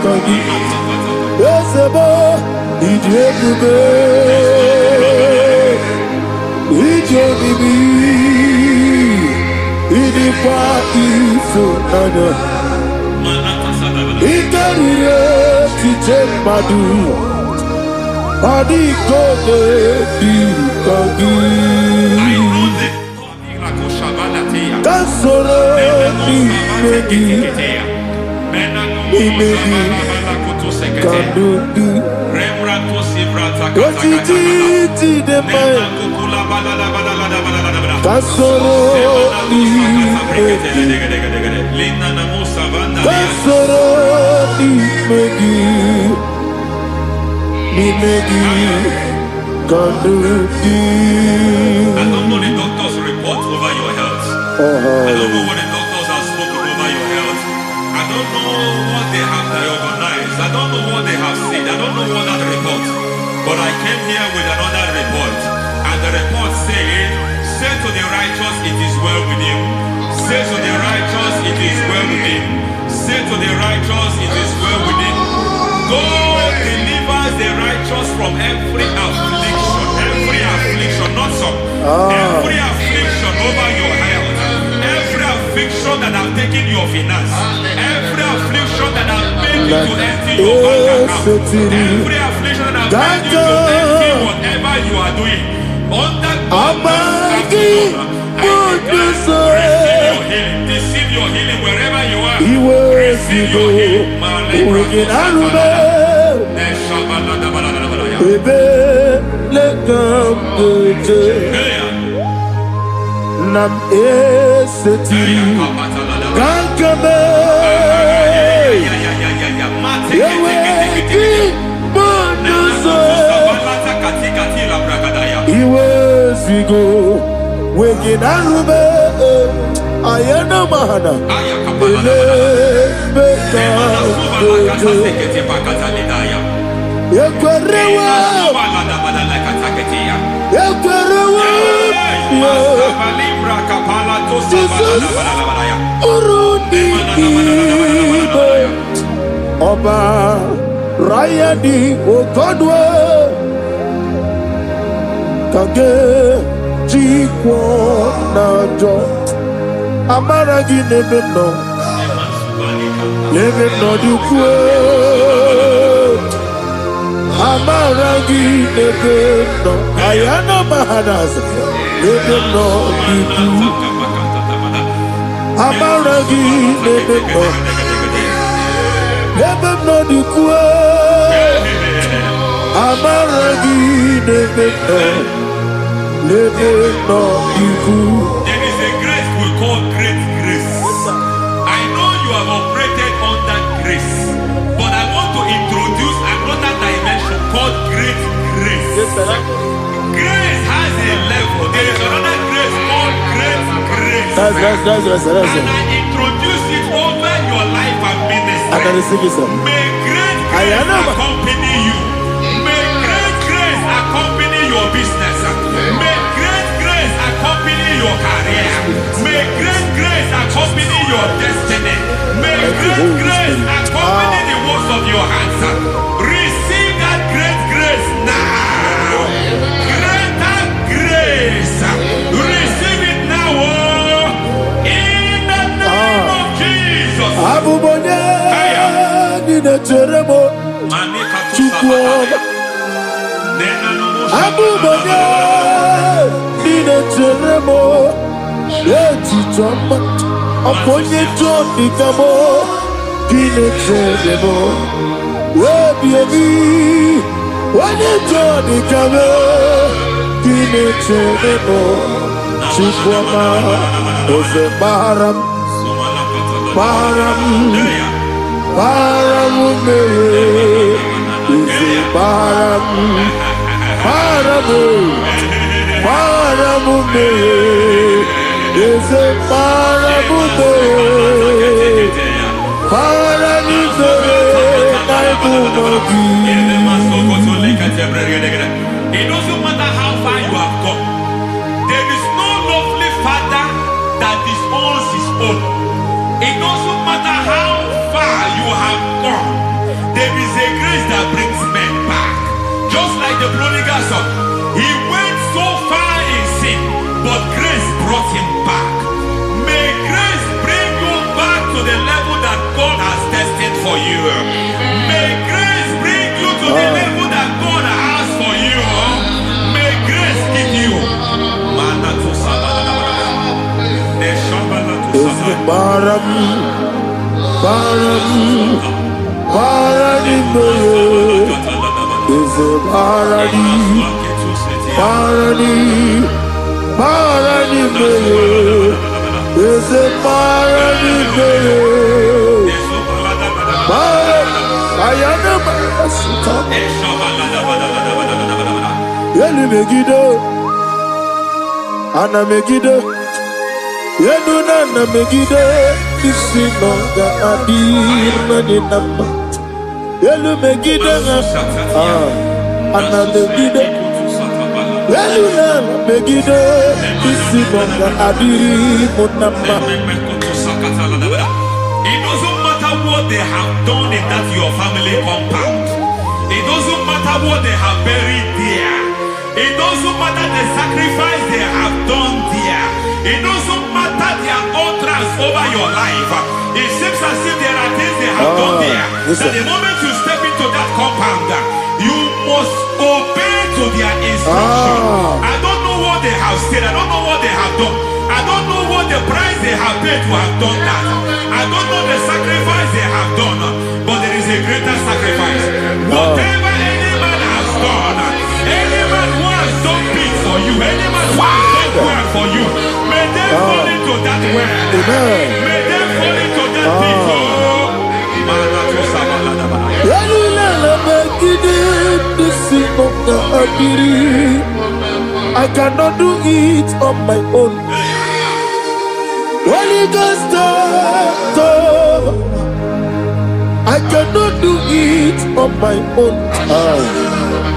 cogi. Yes, a boy, he did the bed. He did be. He did party so nana. He carried to take my book, body go be cogi. Kasoro imegi kandudu ojiji de mai kasoro imegi kandudu. I don't know the doctor's report over your health. I don't know what the doctors have spoken over your health. I don't know what they have diagnosed. I don't know what they have said. I don't know what that report. But I came here with another report. And the report said, say to the righteous, it is well with him. Say to the righteous, it is well with him. Say to the righteous, it is well with him. God delivers the righteous from every affliction. Every affliction, not some. Every affliction over your health. Every affliction that have taken your finance. Every affliction that have made you to empty your bank account. Every affliction that have made you to empty whatever you are doing. Under God's receive your healing wherever you are. Receive your healing. Nam eseti kankame yeweki monoso iwezigo weginarube ayana mahana ele beka yekwerewa Jesus Urundi Oba Rayadi Ogodwe Kage Jikwo Najo Amaragi Nebeno Nebeno Dukwe Amaragi Nebeno Ayana Mahanas Nebeno Dukwe Amaragi Nebeno Dukwe Amaragi Nebeno Dukwe. There is a grace we call great grace. I know you have operated under grace, but I want to introduce another dimension called great grace. Grace has a level. There is another grace called great grace. That's and I introduce it over your life and ministry. May great grace accompany you. May great grace accompany your business. May great grace accompany your career. May great grace accompany your destiny. May great grace accompany the works of your hands. Receive that great grace now. Greater grace. Receive it now. In the name of Jesus. Abubonye Nina Teremo Chukwoba Abubonye Nina Teremo Eti Choma Aponye Choni Kamo Nina Teremo Webi Wanye Choni Kamo Nina Teremo Chukwoba Ose Baharam Baharam Paramume, Isi paramume, paramume, Isi paramume, It doesn't matter how far you have gone. There is no lovely father that disowns his own. It doesn't matter how far you have gone. There is a grace that brings men back. Just like the prodigal son. He went so far in sin, but grace brought him back. May grace bring you back to the level that God has destined for you. May grace bring you to the level that God has for you. May grace give you. Ana Megiddo, Yenuna na Megiddo, Isinonga Adina ni Nama, Yelu Megiddo, Ana Megiddo, Yenuna na Megiddo, Isinonga Adina Nama. It doesn't matter what they have done in that your family compound. It doesn't matter what they have buried there. It doesn't matter the sacrifice they have done there. It doesn't matter their utterance over your life. It seems as if there are things they have done there. That the moment you step into that compound, you must obey to their instruction. I don't know what they have said. I don't know what they have done. I don't know what the price they have paid to have done that. I don't know the sacrifice they have done. But there is a greater sacrifice. Whatever any man has done, any man who has done big for you, any man who has done well for you, may they fall into that well. May they fall into that pit. I cannot do it on my own. Holy Ghost, I cannot do it on my own.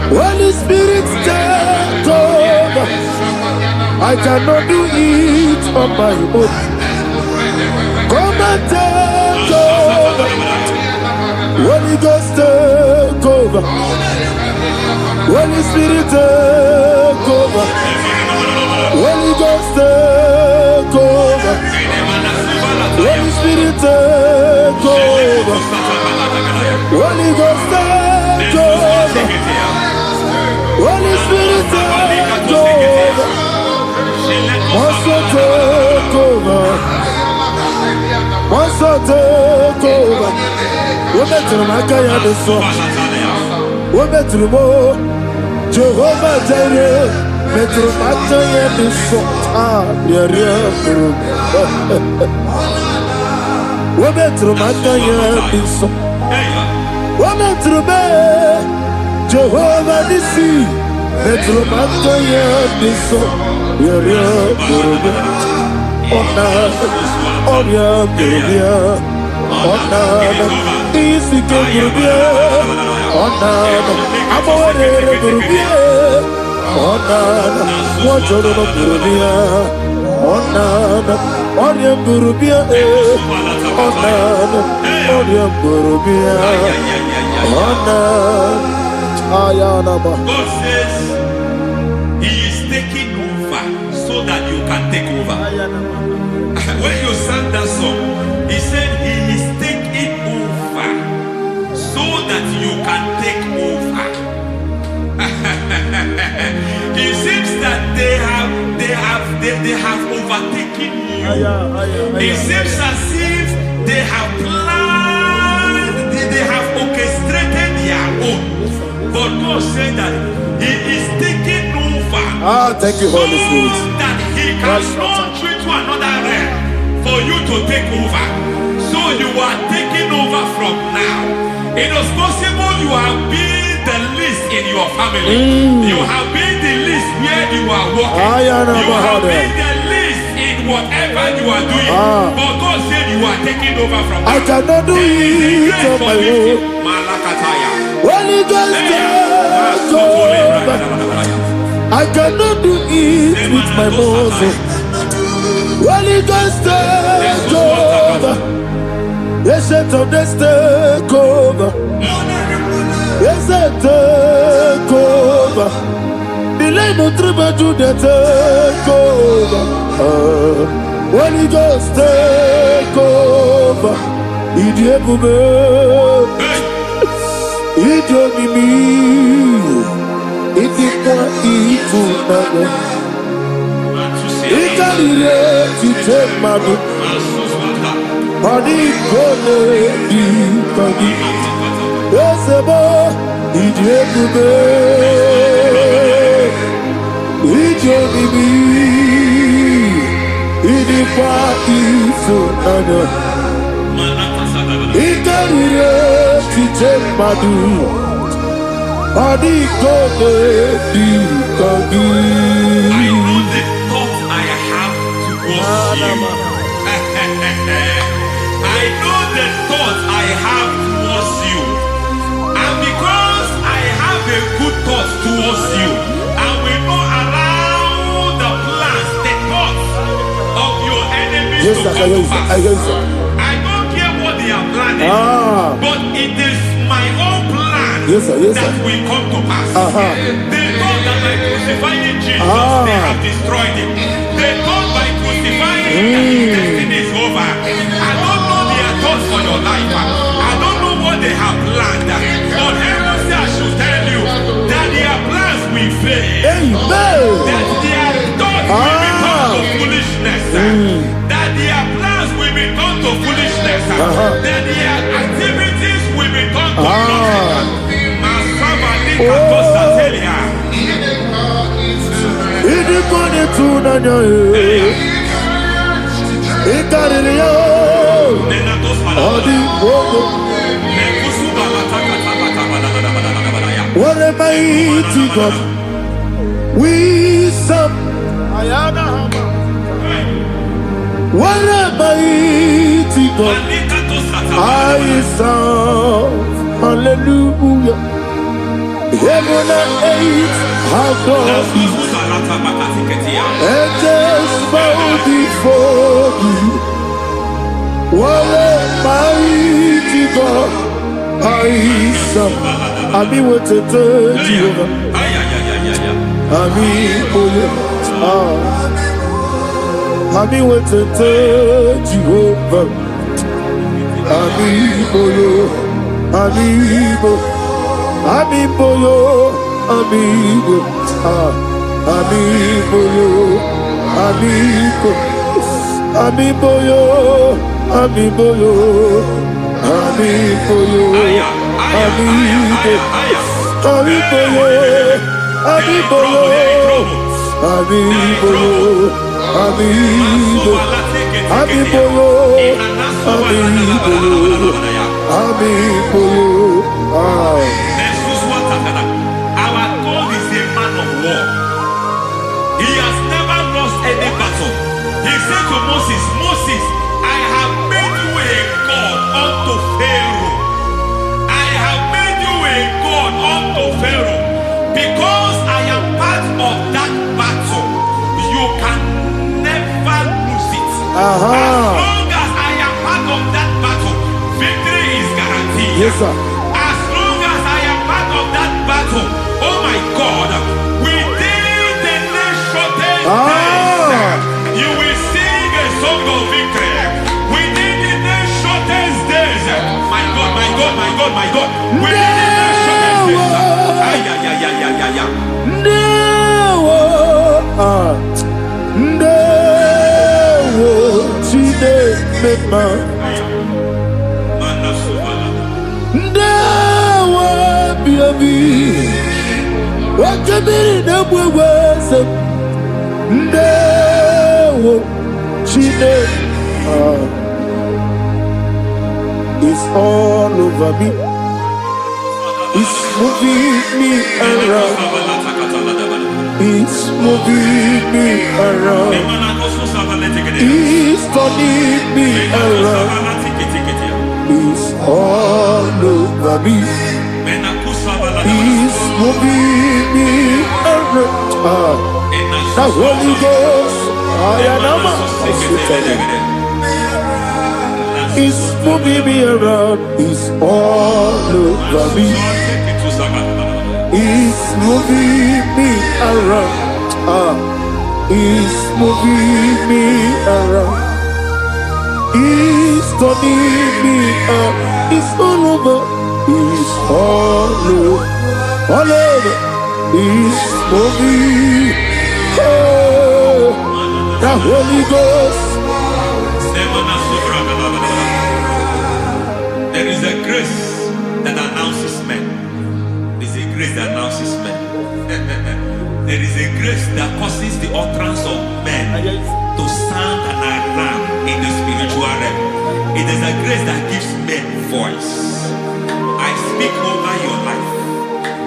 Holy Spirit, take over. I cannot do it on my own. Come and take over. Holy Ghost, take over. Holy Spirit, take over. Holy Ghost, take over. Holy Spirit, take over. Holy Ghost, take over. Holy Spirit, take over. Also take over. Also take over. Women to my guy the song. Women to more. Jehovah Jireh. Metro Mataya the song. Women to my guy the song. Women to me. Jehovah Nissi. Metro Mataya the song. God says He is taking over so that you can take over. When you sang that song, He said He is taking over so that you can take over. It seems that they have overtaken you. It seems as if they have planned, they have orchestrated their own. But God said that He is taking over. Thank you, Holy Spirit. So that He can launch you to another realm for you to take over. So you are taking over from now. It is possible you have been the least in your family. You have been the least where you are working. You have been the least in whatever you are doing, but God said you are taking over from I cannot do it on my own. Holy Ghost, take over. I cannot do it with my muscle. Holy Ghost, take over. Yes, it's on this take over. Yes, it's take over. Delay no trouble to the take over. Holy Ghost, take over. Idiebube, Idiomimi, Idikwa Ifunabo, Ikarire Chitemadu, Padi Kone Dikadi, Yesebo, Idiebube, Idiomimi, Idikwa Ifunabo, Ikarire Chitemadu, Padi Kone Dikadi. I know the thoughts I have towards you. I know the thoughts I have towards you. And because I have a good thought towards you, I will not allow the plans, the thoughts of your enemies to come to pass. I don't care what they are planning, but it is my own plan that will come to pass. They thought that by crucifying Jesus, they have destroyed him. They thought by crucifying him that his destiny is over. I don't know their thoughts for your life. I don't know what they have planned. But heaven says I should tell you that their plans will fail. That their thoughts will be turned to foolishness. That their plans will be turned to foolishness. That their activities will be turned to nothing. What a mighty God we serve. What a mighty God I serve. Hallelujah. Heaven and earth have done it. Angels bow before you. What a mighty God I serve. I mean what to tell you. I mean what to tell you. Amigo, amigo, amigo, amigo, amigo, amigo, amigo, amigo, Our God is a man of war. He has never lost any battle. He said to Moses, Moses, I have made you a God unto Pharaoh. I have made you a God unto Pharaoh. Because I am part of that battle, you can never lose it. As long as I am part of that battle, victory is guaranteed. Yes, sir. As long as I am part of that battle, oh my God, within the next shortest days, you will sing a song of victory. Within the next shortest days, my God, my God, my God, my God, within the next shortest days, It's all over me. He's moving me around. He's moving me around. He's turning me around. He's all over me. He's moving me around. The Holy Ghost, He's moving me around. He's all over me. He's moving me around. He's moving me around. He's turning me up. He's all over. He's all over. All over. He's moving. Oh, the Holy Ghost. There is a grace that announces men. There is a grace that announces men. There is a grace that causes the utterance of men to sound an alarm in the spiritual realm. It is a grace that gives men voice. I speak over your life.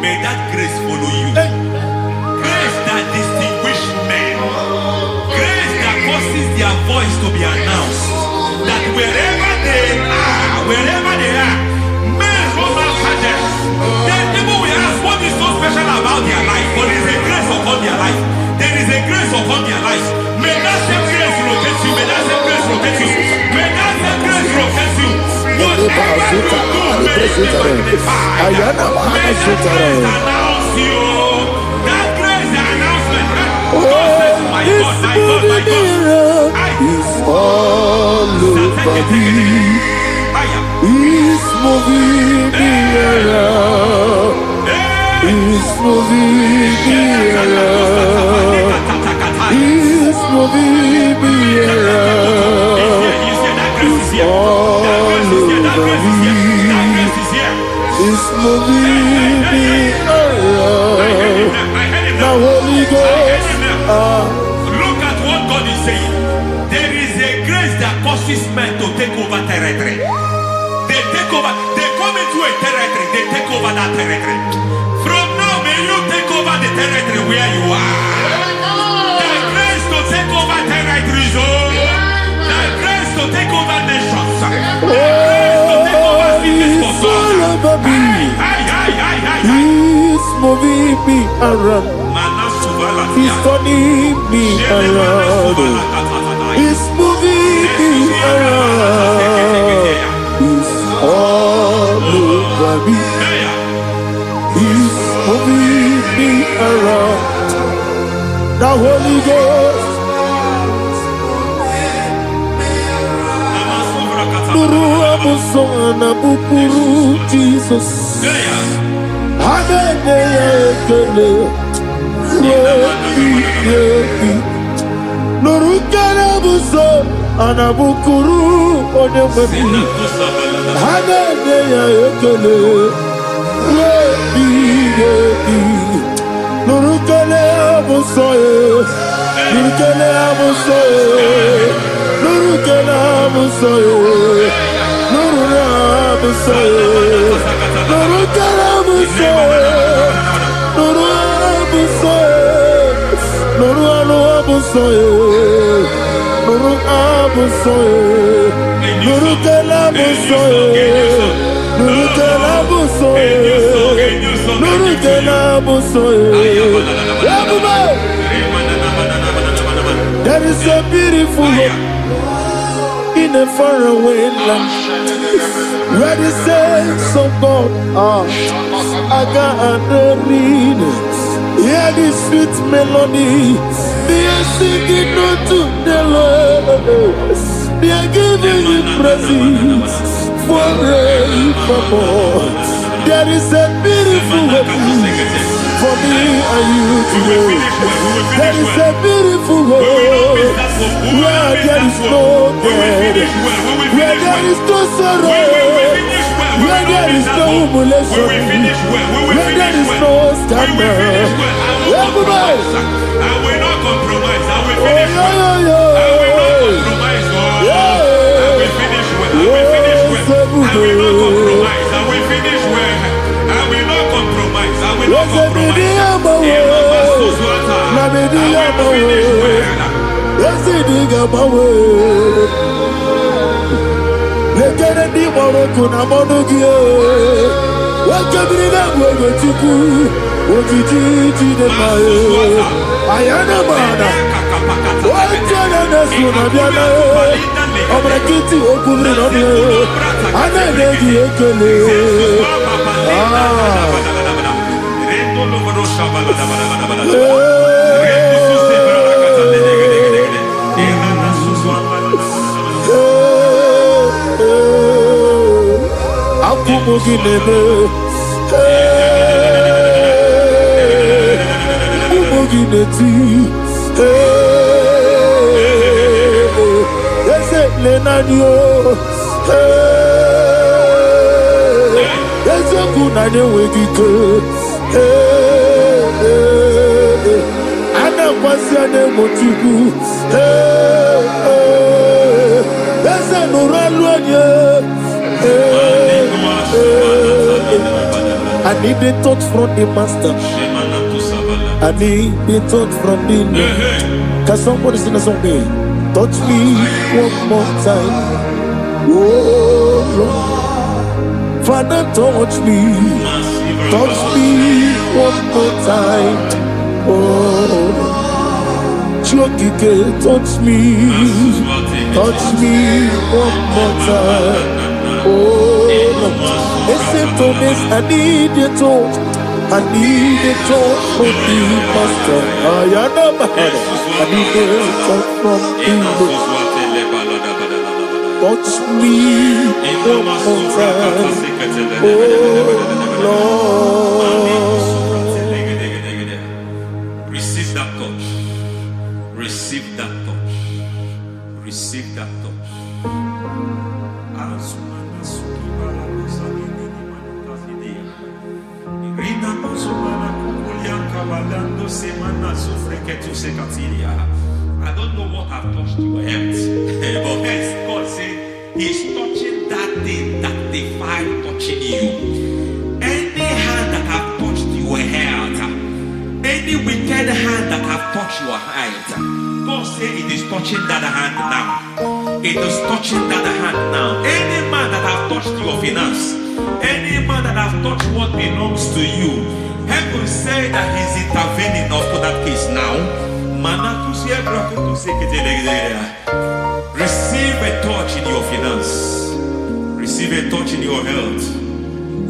May that grace follow you. Grace that distinguishes men. Grace that causes their voice to be announced. That wherever they are, men from our Shatters, then people will ask what is so special about their life. But there is a grace upon their life. There is a grace upon their life. May that same grace locate you. May that same grace locate you. May that same grace locate you. Whatever you do, may it be magnified. May that grace announce you. That grace, the announcement. God says, my God, my God, my God. He's all over me. He's moving me around. He's moving me around. He's moving me around. He's all over me. He's moving me around. The Holy Ghost. Look at what God is saying. There is a grace that causes men to take over territory. They take over. They come into a territory. They take over that territory. From now, may you take over the territory where you are. The grace to take over territories. The grace to take over nations. The grace to take over cities for God. He's moving me around. He's turning me around. He's moving me around. He's all over me. He's moving me around. The Holy Ghost. Nuru amusona bukuru Jesus. Hanene ekele. Nurukana buso anabukuru onyemeni hanene ya ekele nurukana buso nurukana buso nurukana buso nurukana buso nurukana buso Nuru abusoye, nuru abusoye, nuru kelabusoye, nuru kelabusoye, nuru kelabusoye. There is a beautiful hope in a faraway land where the saints of God are gathering. Hear the sweet melody. They are singing unto the Lord. They are giving you praise forevermore. There is a beautiful hope for me and you today. There is a beautiful hope where there is no death, where there is no sorrow, where there is no humiliation, where there is no scandal. I will not compromise. I will finish well. I will not compromise. I will finish well. I will finish well. I will not compromise. I will finish well. I will not I need the touch from the master. I need the touch from the Lord. Can somebody sing a song here? Touch me one more time. Oh Lord. Father, touch me. Touch me one more time. Oh Lord. Touch me. Touch me one more time. Oh Lord. Listen to this, I need your touch. I need your touch from the master. I need your touch from the Lord. Touch me one more time. Oh Lord. Receive that touch. Receive that touch. Receive that touch. I don't know what I've touched your health, but hence God said He's touching that thing that defied touching you. Any hand that have touched your health, any wicked hand that have touched your health, God said it is touching that hand now. It is touching that hand now. Any man that have touched your finance, any man that have touched what belongs to you, heaven say that He's intervening for that case now. Receive a touch in your finance. Receive a touch in your health.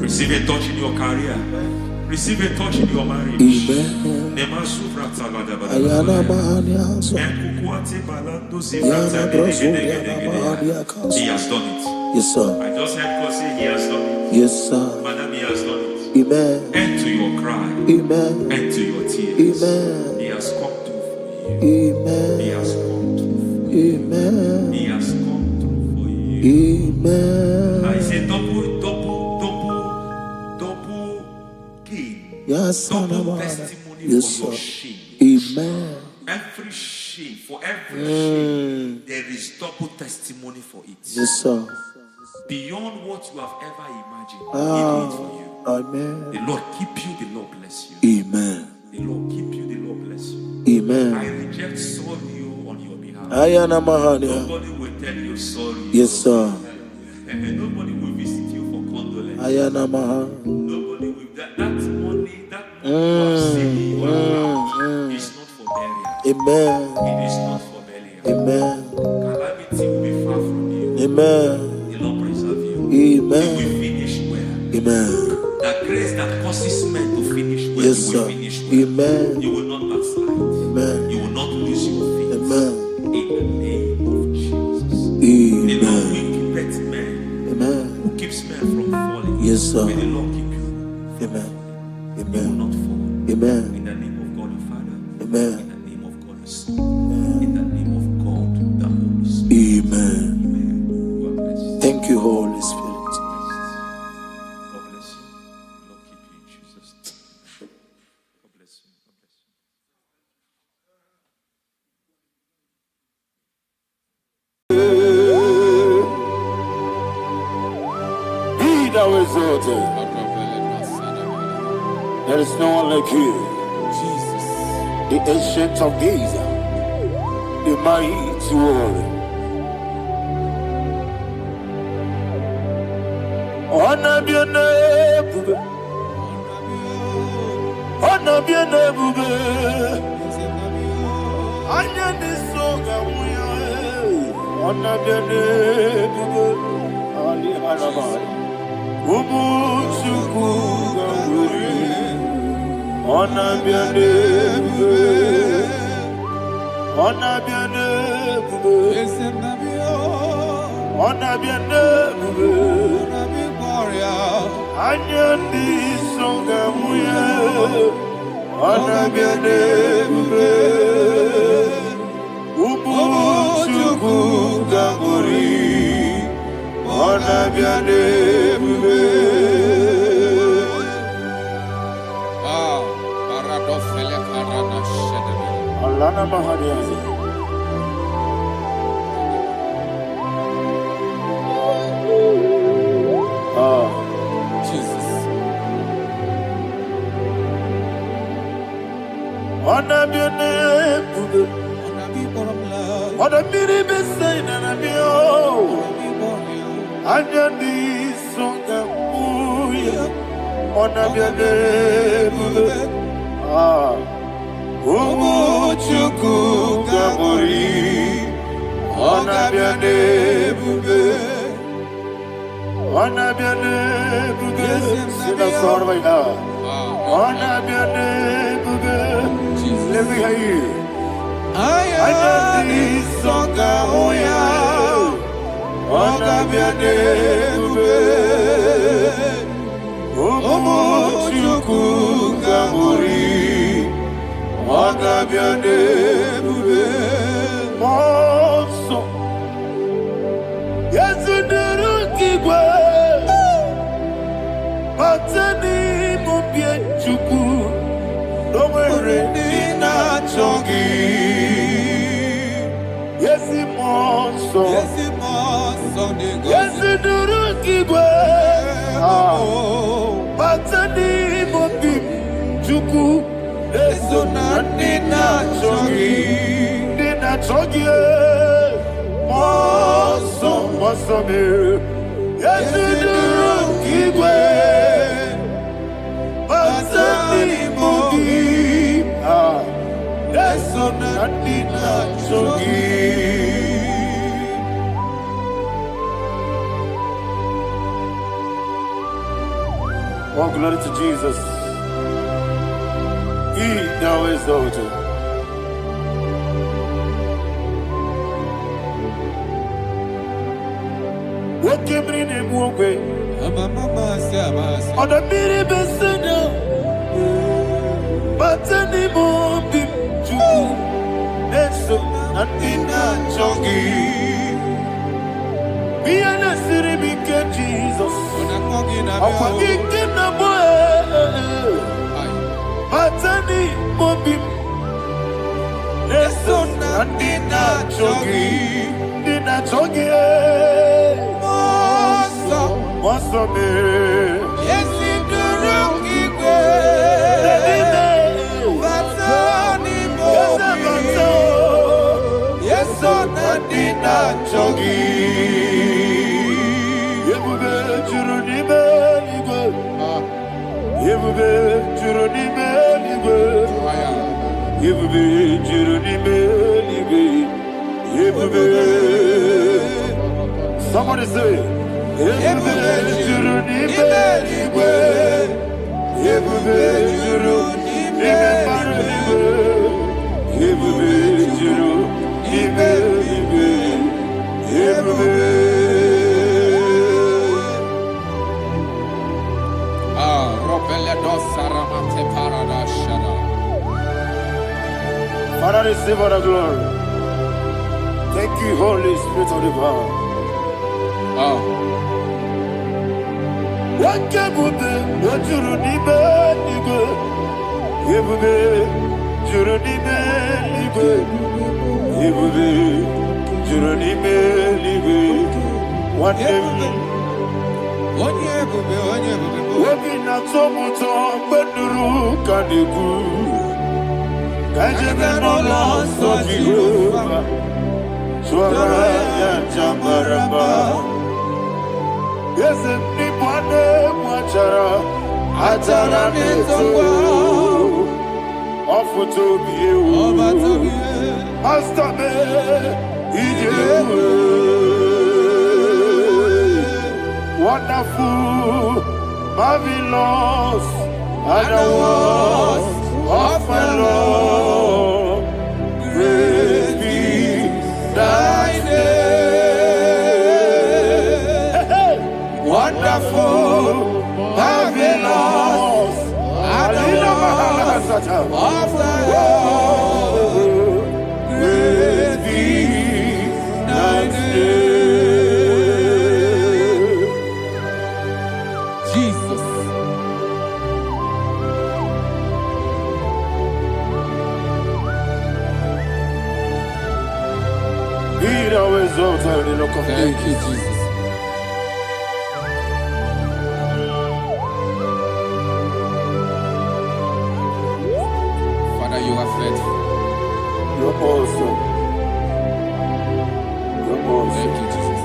Receive a touch in your career. Receive a touch in your marriage. Amen. He has done it. Yes, sir. I just heard God say He has done it. Yes, sir. Madam, He has done it. Amen. End to your cry. Amen. End to your tears. Amen. He has come through for you. Amen. He has come through for you. Amen. He has come through for you. Amen. I say double gain. Yes, double testimony yes, for your sir. shame. Amen. Every shame, for every shame, there is double testimony for it. Yes, sir. Beyond what you have ever imagined, He did it for you. Amen. The Lord keep you, the Lord bless you. Amen. The Lord keep you, the Lord bless you. Amen. I reject sorrow on your behalf. Nobody will tell you sorry. Yes, sir. And nobody will visit you for condolence. Nobody will. That money you have saved in your account is not for burial. Amen. It is not for burial. Amen. Calamity will be far from you. Amen. The Lord preserve you. Amen. You will finish well. Amen. That grace that causes men to finish well, yes, you will sir. finish well. Amen. You will not backslide. Amen. You will not lose your faith. Amen. In the name of Jesus. Amen. The Lord will keep men. Amen. Who keeps men from falling. Yes, sir. May the Lord keep you. Amen. Amen. You will not fall. Amen. In the name of God the Father. Amen. In the name of God the Son. In the name of God the Holy Spirit. Amen. Amen. God bless you. Thank you, Holy Spirit. God bless you. The Lord keep you in Jesus' name. God bless you. God bless you. Be thou exalted. There is no one like you. Jesus. The ancient of days, the mighty warrior. Honor be your name, honor be your name. Anya ni soga muya, honor be your name. Ali alabari, ubu chuku gamburi, honor be your name, honor be your name, honor be your name. Anya ni soga muya, honor be your name. Ubu chuku gamburi, honor be your name. Paradofele karana shedebe. Alana mahadiyazi. Jesus. Honor be your name. Honor be the same and be oh. Anya ni soga muya, honor be your name. Umu chuku gamburi, honor be your name. Honor be your name. Sing a song right now. Honor be your name. Let me hear you. Anya ni soga muya, honor be your name. Umu chuku gamburi, honor be your name. Monso, yes you do Matani mubie chuku, no mere nina chongi. Yesi monso, yesi duru kigwe. Matani mubie chuku, eso na nina chongi, nina chongi. Monso, monso me, yesi duru kigwe. Matani mubie, eso na nina chongi. Oh, glory to Jesus. He now exalted. What came in him one way? On the mini besina, but any more big Jew. That's so nothing not chongi. Be an city, be Jesus. I'm forgetting the boy. But any more big. That's so nothing not chongi. Did not chongi. What's up, man? Yes, in the room, yes, so Nadina Chogi. Somebody say, Father, receive all the glory. Thank you, Holy Spirit of the power. What can we do? What you do? Obi na tomuto beduru kaniku. Kajebe no lost of Jehovah. Swara ya jamaraba. Yes, ni bwane mwachara. Atara neto. Ofu tobi ewu. Astame ijewu. Wonderful, marvelous, and the words of my Lord. Praise be thy name. Wonderful, marvelous, and the words of my Lord. Praise be thy name. Thank you, Jesus. Father, you are faithful. You're awesome. You're awesome. Thank you, Jesus.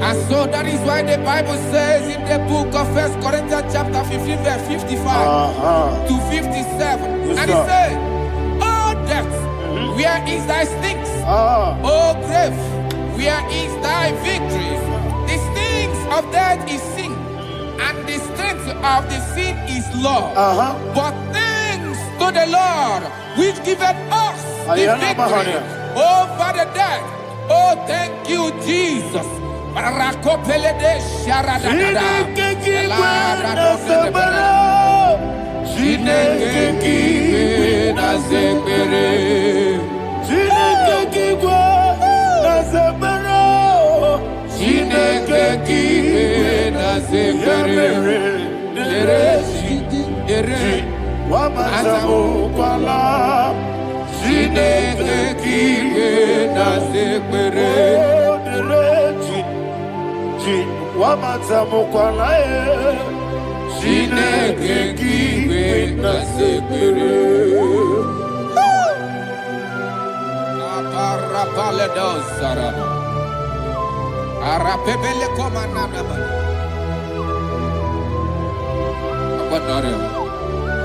And so that is why the Bible says in the book of 1 Corinthians chapter 15, verse 55 to 57. Yes, and it says, "Oh death, where is thy stings? Oh grave, where is thy victory? The stings of death is sin, and the strength of the sin is law. But thanks to the Lord, which giveth us the victory over the death." Oh, thank you, Jesus.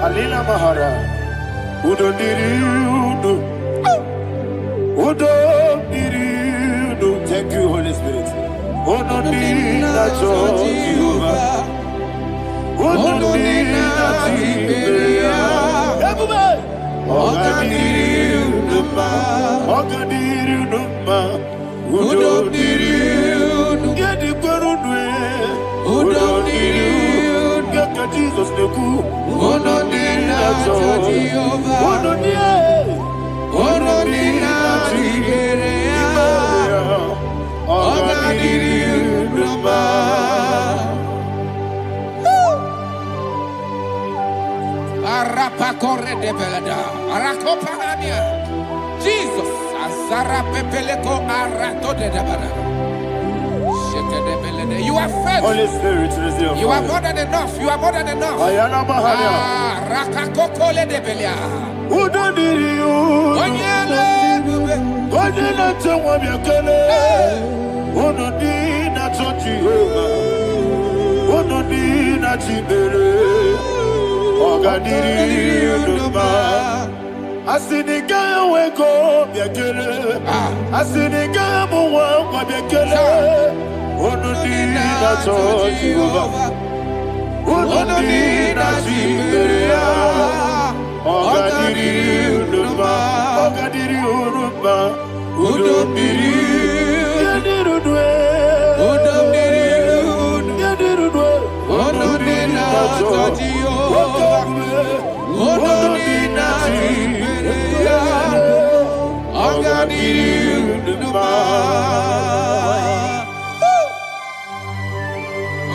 Alina Mahara, Udo Diriudo, Udo Diriudo. Thank you, Holy Spirit. Udo Diriudo, Udo Diriudo, Jesus the cool. Jesus, Azara Pepeleko Arato de Dabara. You are faithful. Holy Spirit, receive. You are more than enough. You are more than enough. Ayana Mahania. Rakakokole de Belia. Udo Diriu. Onyele Tewa Biakele. Udo Dina Jehovah. Udo Dina Chibere. Oga Diriu Duma. Asinika weko Biakele. Asinika Mwa Biakele. Onodina Jehovah, Onodina Jiberia, Ogadiri Uruba, Ogadiri Uruba, Udobiri, Yadirudwe, Udobiri, Yadirudwe, Onodina Jehovah, Onodina Jiberia, Ogadiri Uruba.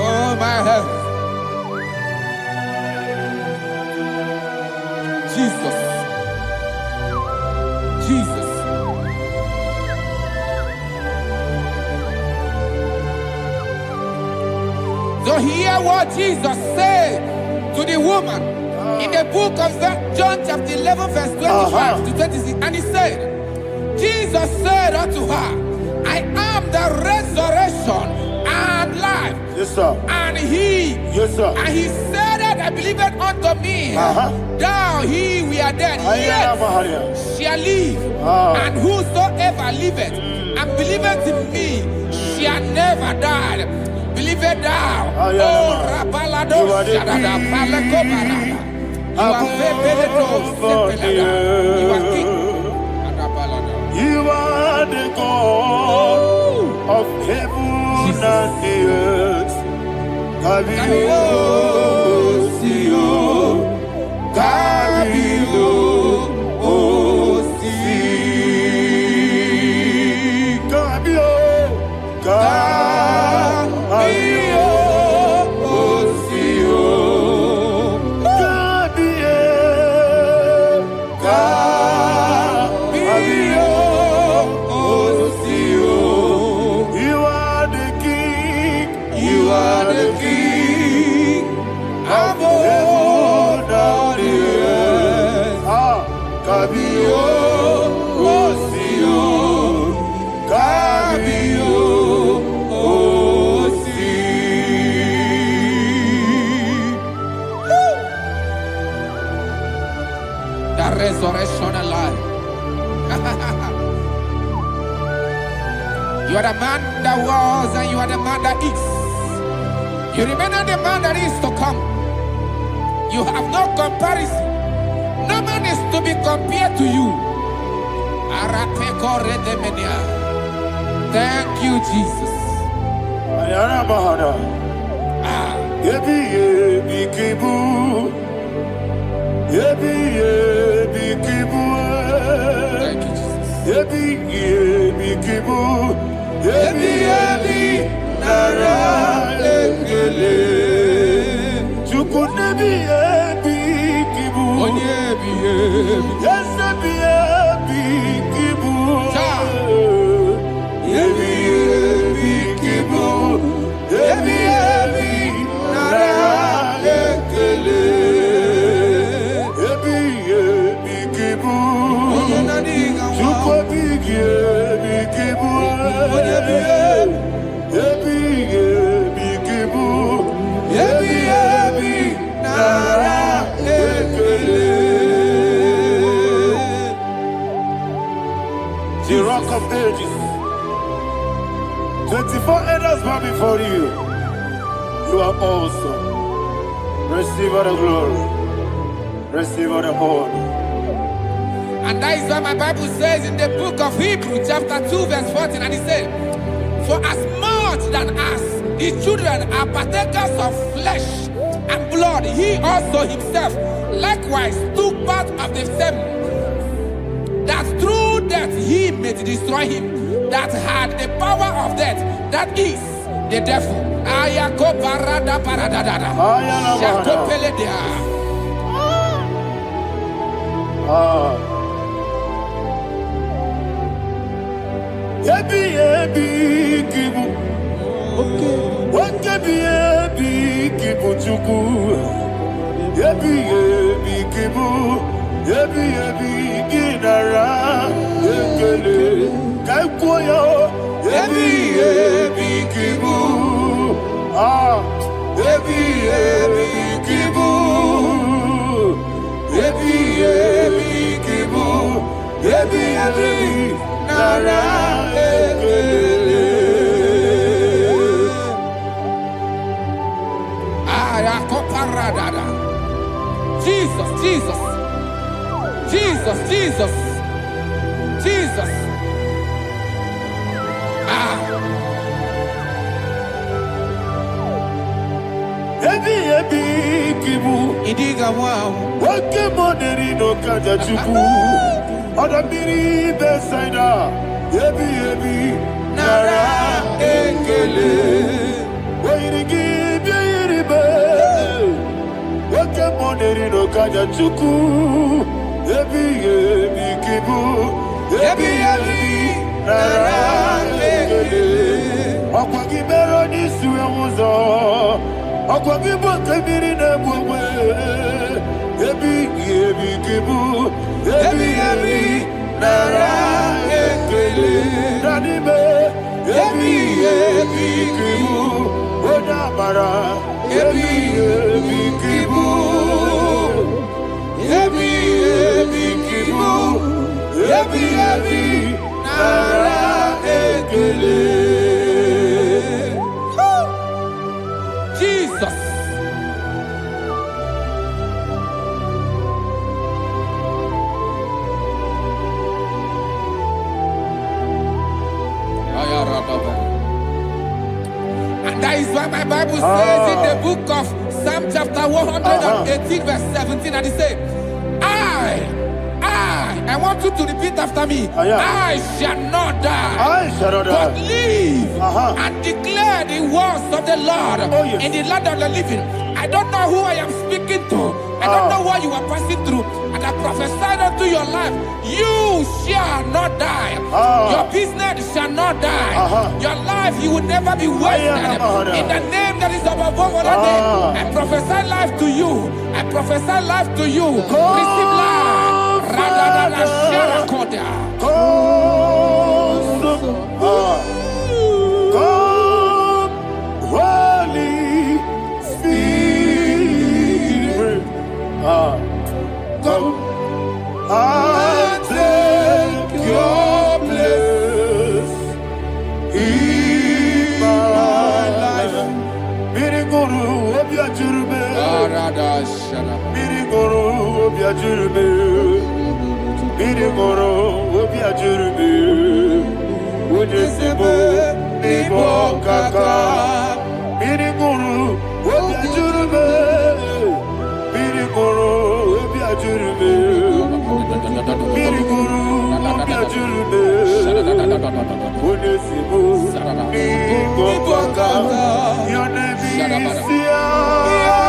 Oh, my heaven. Jesus. Jesus. So hear what Jesus said to the woman in the book of John chapter 11 verse 25 to 26. And he said, Jesus said unto her, I am the resurrection and life. Yes, sir. And he, yes, sir. And he said that I believe it unto me. Thou he we are dead, yet shall live. And whosoever liveth and believeth in me shall never die. Believe it thou. Oh, Rabalado Shadada Palakobarada. You are You are king. You are the God of heaven and the earth. Kabio, Sio, Kabio, Osi, Kabio, Kabio, Osio, Kabio, Kabio, Osio. You are the king. You are the king of heaven and the earth. Kabio, Osio, Kabio, Osi. The resurrection and life. You are the man that was and you are the man that is. You remain the man that is to come. You have no comparison. No man is to be compared to you. Thank you, Jesus. Yebi yebi kibu, yebi yebi kibu, Thank you, Jesus. yebi yebi kibu, yebi yebi nara ekele. Chuku nebi yebi kibu, Onyebi, yebi. yes nebi yebi kibu, yebi yebi kibu, yebi yebi nara ekele. Yebi yebi kibu, chuko bigi yebi kibu, yebi yebi kibu, yebi yebi nara ekele. The Rock of Ages. 24 elders bow before you. You are awesome. Receive all the glory. Receive all the honor. And that is what my Bible says in the book of Hebrews chapter 2 verse 14. And it said, for as much than as the children are partakers of flesh and blood, he also himself likewise took part of the same, that through death he may destroy him that had the power of death, that is the devil. Ayako parada paradadada. Shakopeledea. Yebi yebi kibu, wakebi yebi kibu chuku. Yebi yebi kibu, yebi yebi ginara ekele. Kaikoyo, yebi yebi kibu, yebi yebi kibu, yebi yebi kibu, yebi yebi nara ekele. Ayakoparadada. Jesus, Jesus, Jesus, Jesus, Jesus. Yebi yebi kibu, Idiga wow. wake moneri no kaja chuku. Odamiri besaida, yebi yebi nara ekele. Wairigi biiribe, wake moneri no kaja chuku. Yebi yebi kibu, yebi yebi nara ekele. Okwagi bero ni suwe muzo. Akwagibo kebiri na bwewe. Ebi kibu. Ebi nara ekele. Nadibe. Ebi kibu. Odabara. Ebi kibu. Ebi kibu. Ebi nara ekele. Jesus. And that is why my Bible says in the book of Psalm chapter 118 verse 17, and it says, I want you to repeat after me. I shall not die, but live and declare the words of the Lord in the land of the living. I don't know who I am speaking to. I don't know what you are passing through. And I prophesy unto your life, you shall not die. Your business shall not die. Your life, you will never be wasted. In the name that is above all other name, I prophesy life to you. I prophesy life to you. Receive life. Radadada Sharakoda. Come, Holy Spirit. Come and take your place in my life. Miriguru obiajurube. Miriguru obiajurube. Miriguru obiajurube. Ujesibo ibo kaka. Miriguru obiajurube. Miriguru obiajurube. Miriguru obiajurube. Ujesibo ibo kaka. Your name is Yahweh.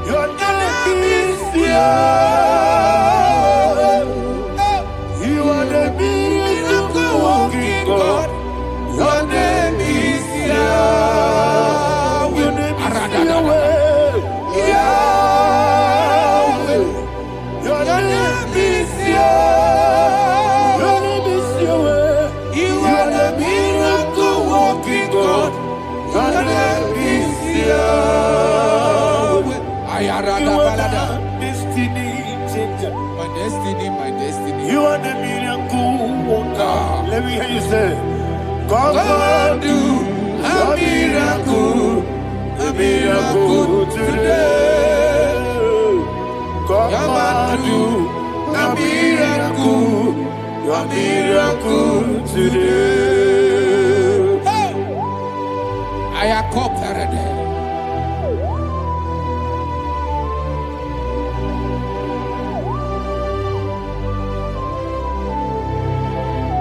Your name is Yahweh. You are the miracle working God. Your name is Yahweh. Your name is Yahweh. Yahweh. Your name is Yahweh. Your name is Yahweh. You are the miracle working God. Your name is Yahweh. You are the destiny changer. My destiny. You are the miracle worker. Let me hear you say, come and do a miracle today. Come and do a miracle today. I am cooperative.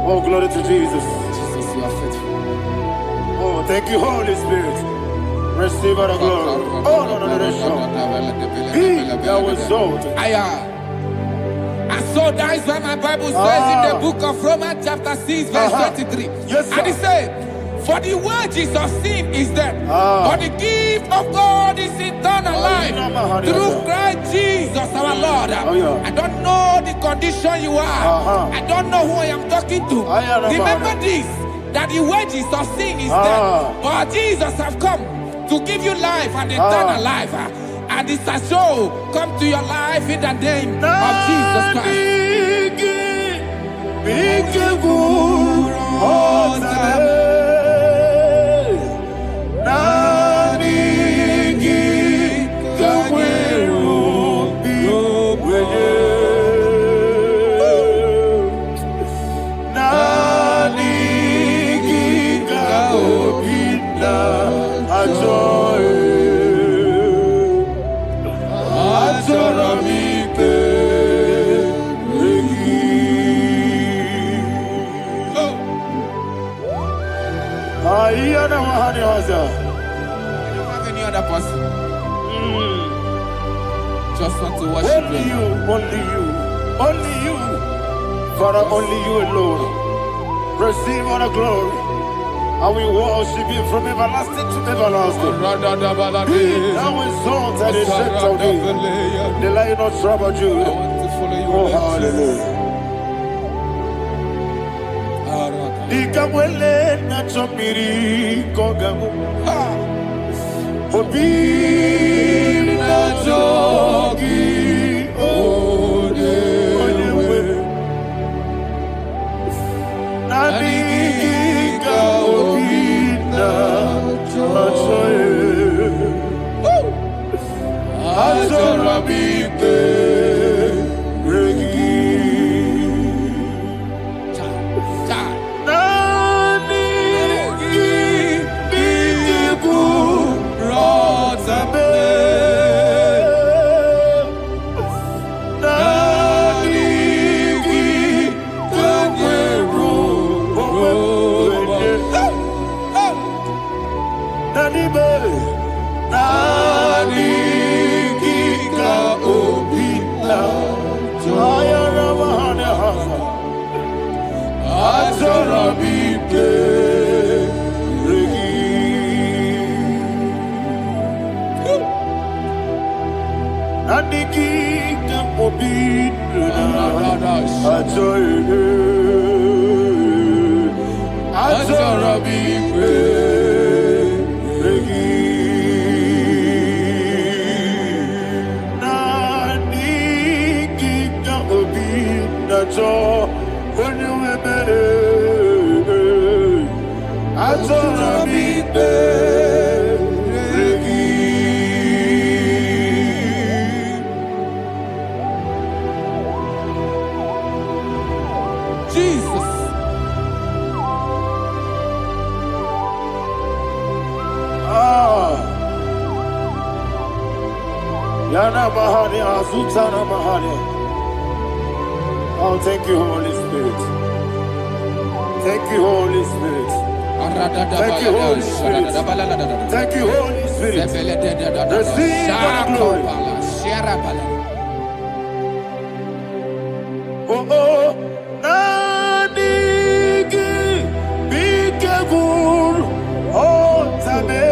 Oh, glory to Jesus. Jesus, you are faithful. Oh, thank you, Holy Spirit. Receive our glory. Oh, no. Be thou exalted. And so that is why my Bible says in the book of Romans chapter 6 verse 23. Yes, sir. And it says, for the wages of sin is death, but the gift of God is eternal life through Christ Jesus our Lord. I don't know the condition you are. I don't know who I am talking to. Remember this, that the wages of sin is death, but Jesus have come to give you life and eternal life. And this shall so come to your life in the name of Jesus Christ. You don't have any other person. Just want to worship only you, only you. Father, only you alone. Receive all the glory. I will worship you from everlasting to everlasting. Be thou exalted and set of thee. The Lion of Tribe of Judah. Oh, hallelujah. Ikamwele na chomiri kogamu. Obi na jogi ode. Nabika obi na choye. Azorabike regi. Oh, thank you, Holy Spirit. Thank you, Holy Spirit. Thank you, Holy Spirit. Thank you, Holy Spirit. Receive the glory. Oh, oh, Nadigi, Bigagul, oh, Tame.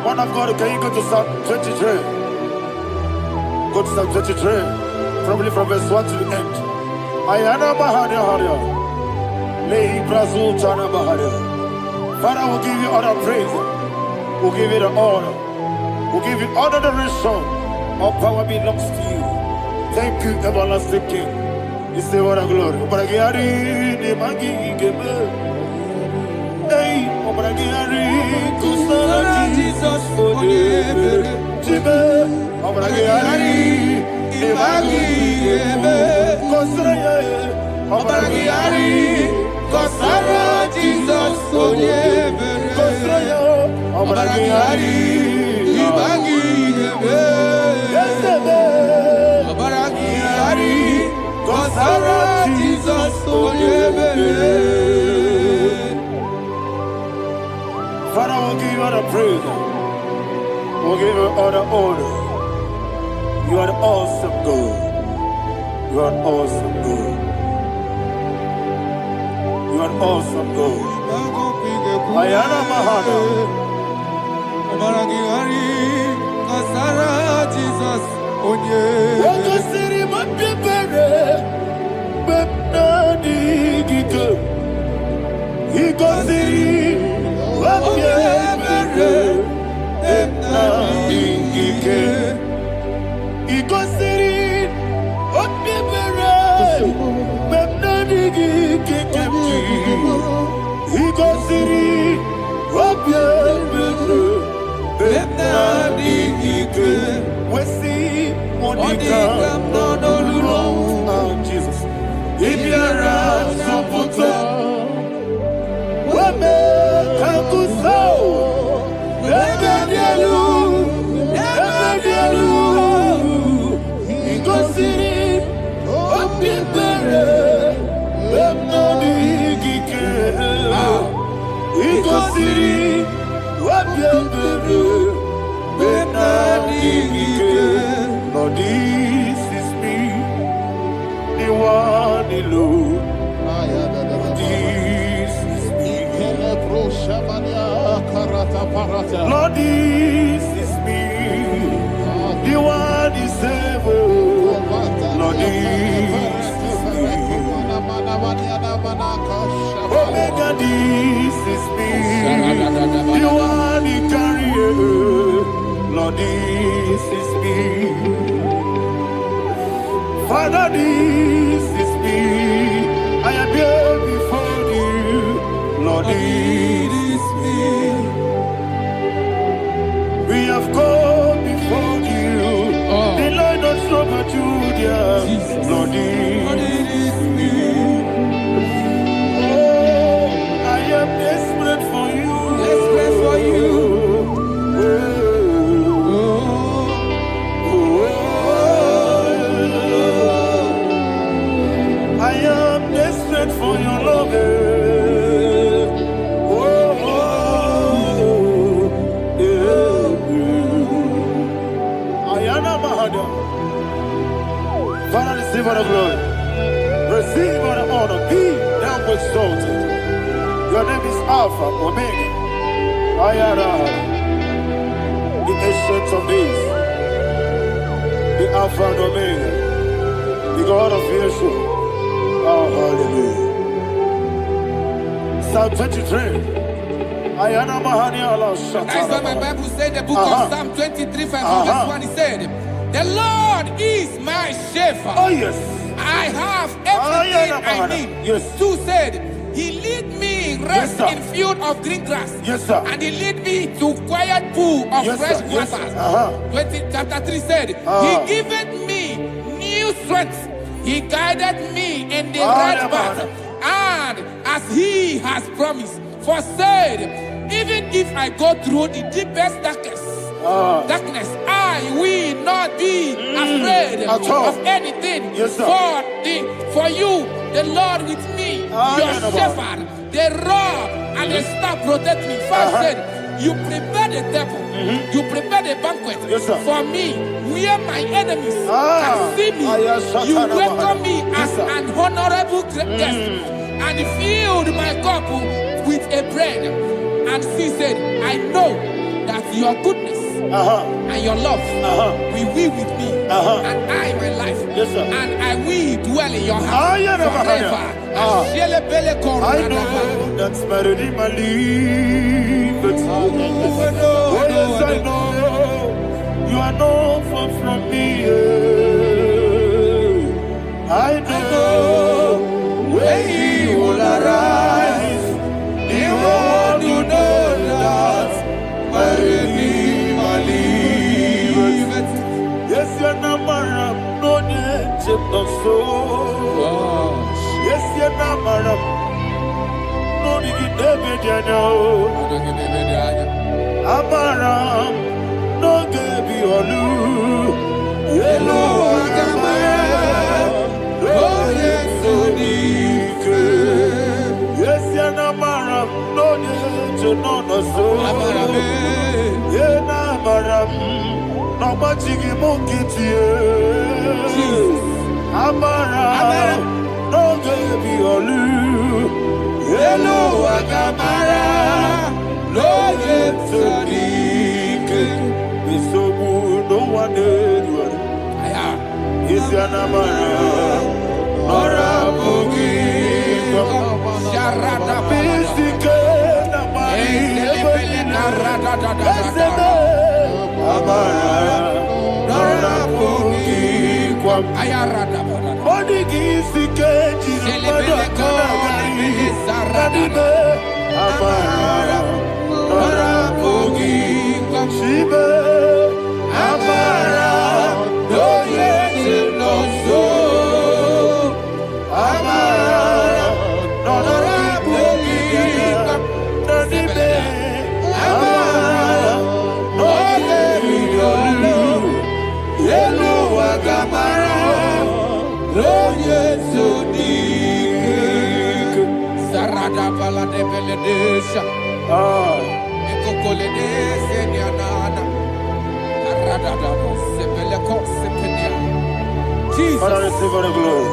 Man of God, can you go to Psalm 23? Go to Psalm 23, probably from verse 1 to the end. Ayana Mahania Haria. Lay Brazil Chana Mahania. Father, we'll give you all the praise. We'll give you the honor. We'll give you all the adoration. All power belongs to you. Thank you, everlasting King. You say what a glory. Hey, Obragiari, Kusara Jesus, Onyebere, Jibe, Obragiari, Ibagi, Kusara, Obragiari, Kusara Jesus, Onyebere, Kusara, Obragiari, Ibagi, Obragiari, Kusara Jesus, Onyebere. Father, we'll give you all the praise. We'll give you all the honor. You are the awesome God. You are an awesome God. You are an awesome God. Ayana Mahana. Jesus. Waka siri mapipere. Bepna digito. Iko siri. Wapyemere. Bepna digike. Iko siri. Wapyemere. Bepna digike. Iko siri. Wapyemere. Bepna digike. Wesi Monica. Oh, Jesus. Ibiara Soputo. Wame Kakuso. Ebedielu. Igosiri. Opipere. Bemnabigike. Igosiri. Opipere. Lord, this is me, the one alone. This is me. Lord, this is me, the one is able. Lord, this is me. Omega, this is me, the one he carries. Lord, this is me. Father, this is me. I am here before you. Lord, this is me. We have come before you. The Lord of Super Judah. Lord, this is me. Oh, I am desperate for you. Desperate for you. For your love, Ayana Mahada. Father, receive all the glory, receive all the honor. Be thou exalted. Your name is Alpha, Omega. Ayana, the ancient of days, the Alpha and Omega, the God of Yeshua. Oh, hallelujah. Psalm 23. Ayana Mahania Allah Shatters. That's what my Bible said, the book of Psalm 23, verse 1. He said, the Lord is my shepherd. Oh, yes. I have everything I need. Yes. 2 said, he lead me rest in field of green grass. Yes, sir. And he lead me to quiet pool of fresh waters. 20, chapter 3 said, he giveth me new strength. He guided me in the right path, and as he has promised, for said, even if I go through the deepest darkness, I will not be afraid of anything. Yes, for you, the Lord with me, your shepherd, the rod and the staff protect me. First said, you prepare the table, you prepare the banquet for me, where my enemies can see me. You welcome me as an honorable guest, and filled my cup with a bread. And she said, I know that your goodness and your love will be with me, and I, my life, and I will dwell in your house forever. I know that's better than my life. Oh, yes, I know you are not far from me. I know when he will arise, he will know. chip no so. Yes, you're not madam. No, you get David, you know. Amaram, no, Gaby, or Lou. Yellow, oh, yes, so deep. Yes, you're not madam. No, you know, no, so. Yeah, not madam. No, but you give monkey to you. Amaram, no, Gaby, or Lou. Hello, Agamara, no yet so deep. It's so good, no one did. Is your Namara, or a boogie? Sharada, Pistica, Amara, or a boogie. Ayarada, Body is the cage, Amara, Orapogi, Shiba, Amara, no yet no so, Amara, Orapogi, Nadibe, Amara, no yet no Yellow Agamara, no yet so deep. Sarada Bala de Beledesha, Ecocole Seniana, Arada, Sepeleco, Sepenia. Jesus, Father, receive the glory.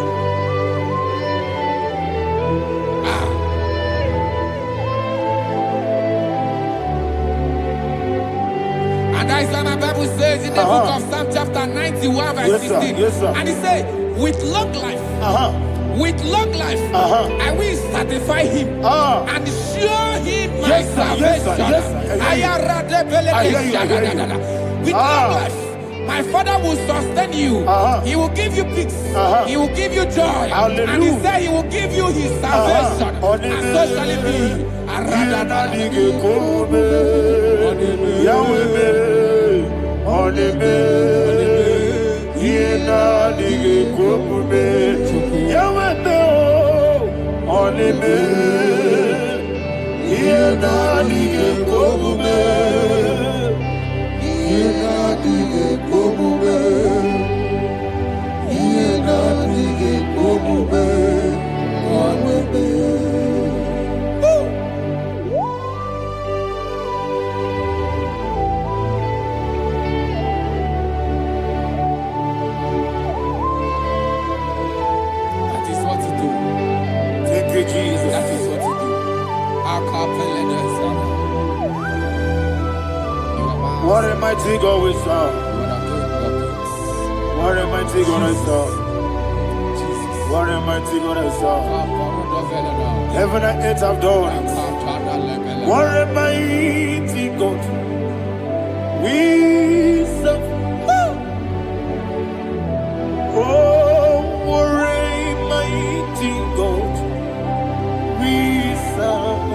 And that is what my Bible says in the book of Psalm chapter 91, verse 16. Yes, sir. And it says, with long life, with long life, I will satisfy him and show him my salvation. With long life, my Father will sustain you. He will give you peace. He will give you joy. Hallelujah. And he said he will give you his salvation. And so shall it be. Jesus. That is what you do. What a mighty God we serve. What a mighty God I serve. What a mighty God I serve. Heaven and earth have done it. What a mighty God we serve. Oh, what a mighty God we serve.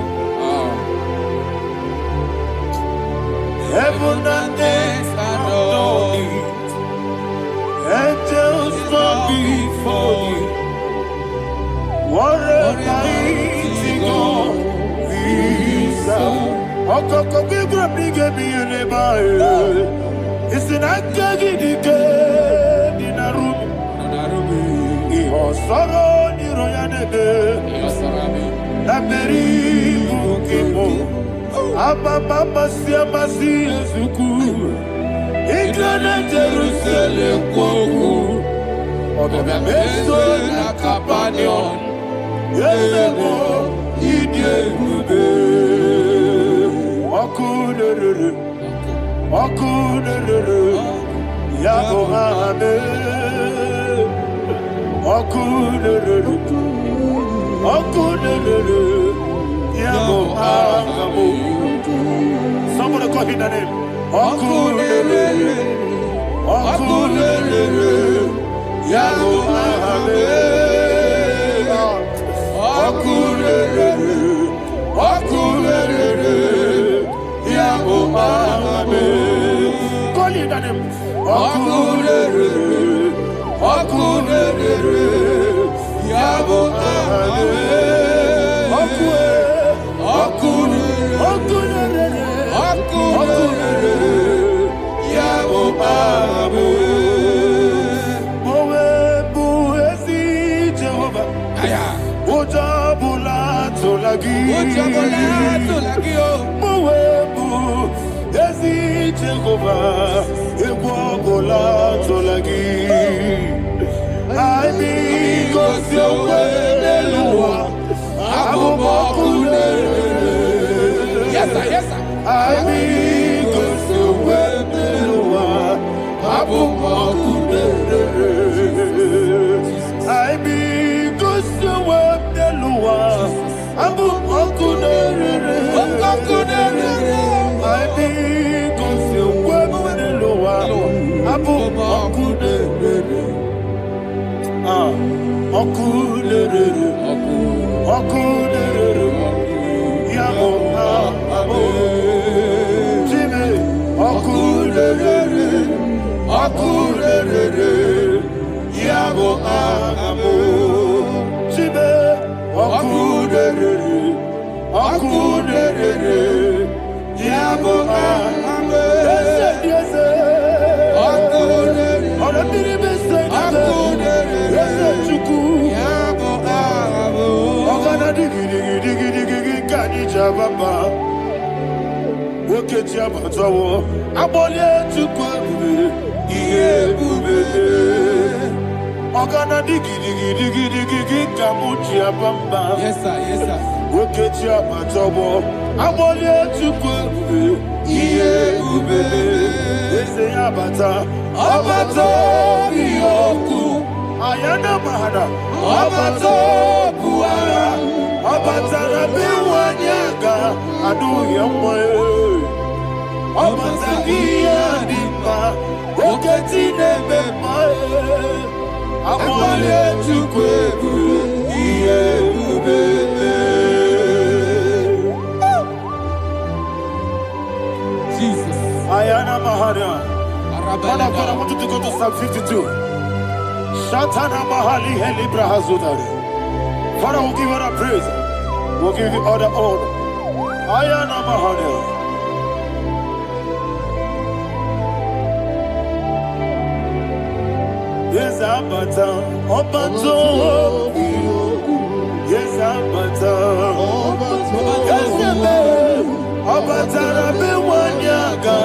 Heaven and earth adore it. Angels bow before you. What a mighty God we serve. Okoko bibra bige bi eleba. Isi na kagi dike di na rubi. Iho soro ni royanebe. Na beri bukipo. Ababa siamasi ezuku. Igrana Jerusalem kwoku. Obebe meso na kapanion. Yesebo idie gube. Wakunerere. Wakunerere. Yago hame. Wakunerere. Wakunerere. Yago hame. Somebody call him the name. Wakunerere. Wakunerere. Yago hame. Wakunerere. Wakunerere. Yago hame. Call him the name. Wakunerere. Okunere, Yabo Abe. Yes, sir. Yes, sir. Yes, sir. Yes, sir. Ayana mahada, abato buara, abatara biwanyaga, adu yamwe, abatagia dimba, oketi nebe mae, amale chukwebu, iye ubebe. Jesus. Ayana mahada. Man of God, I want you to go to Psalm 52. Shatana Mahali Helibra Hazudari. Father, we'll give you the praise. We'll give you all the honor. Ayana Mahali. Yes, Abata. Obato. Yes, Abata. Yes, Abata. Rabe Wanyaga.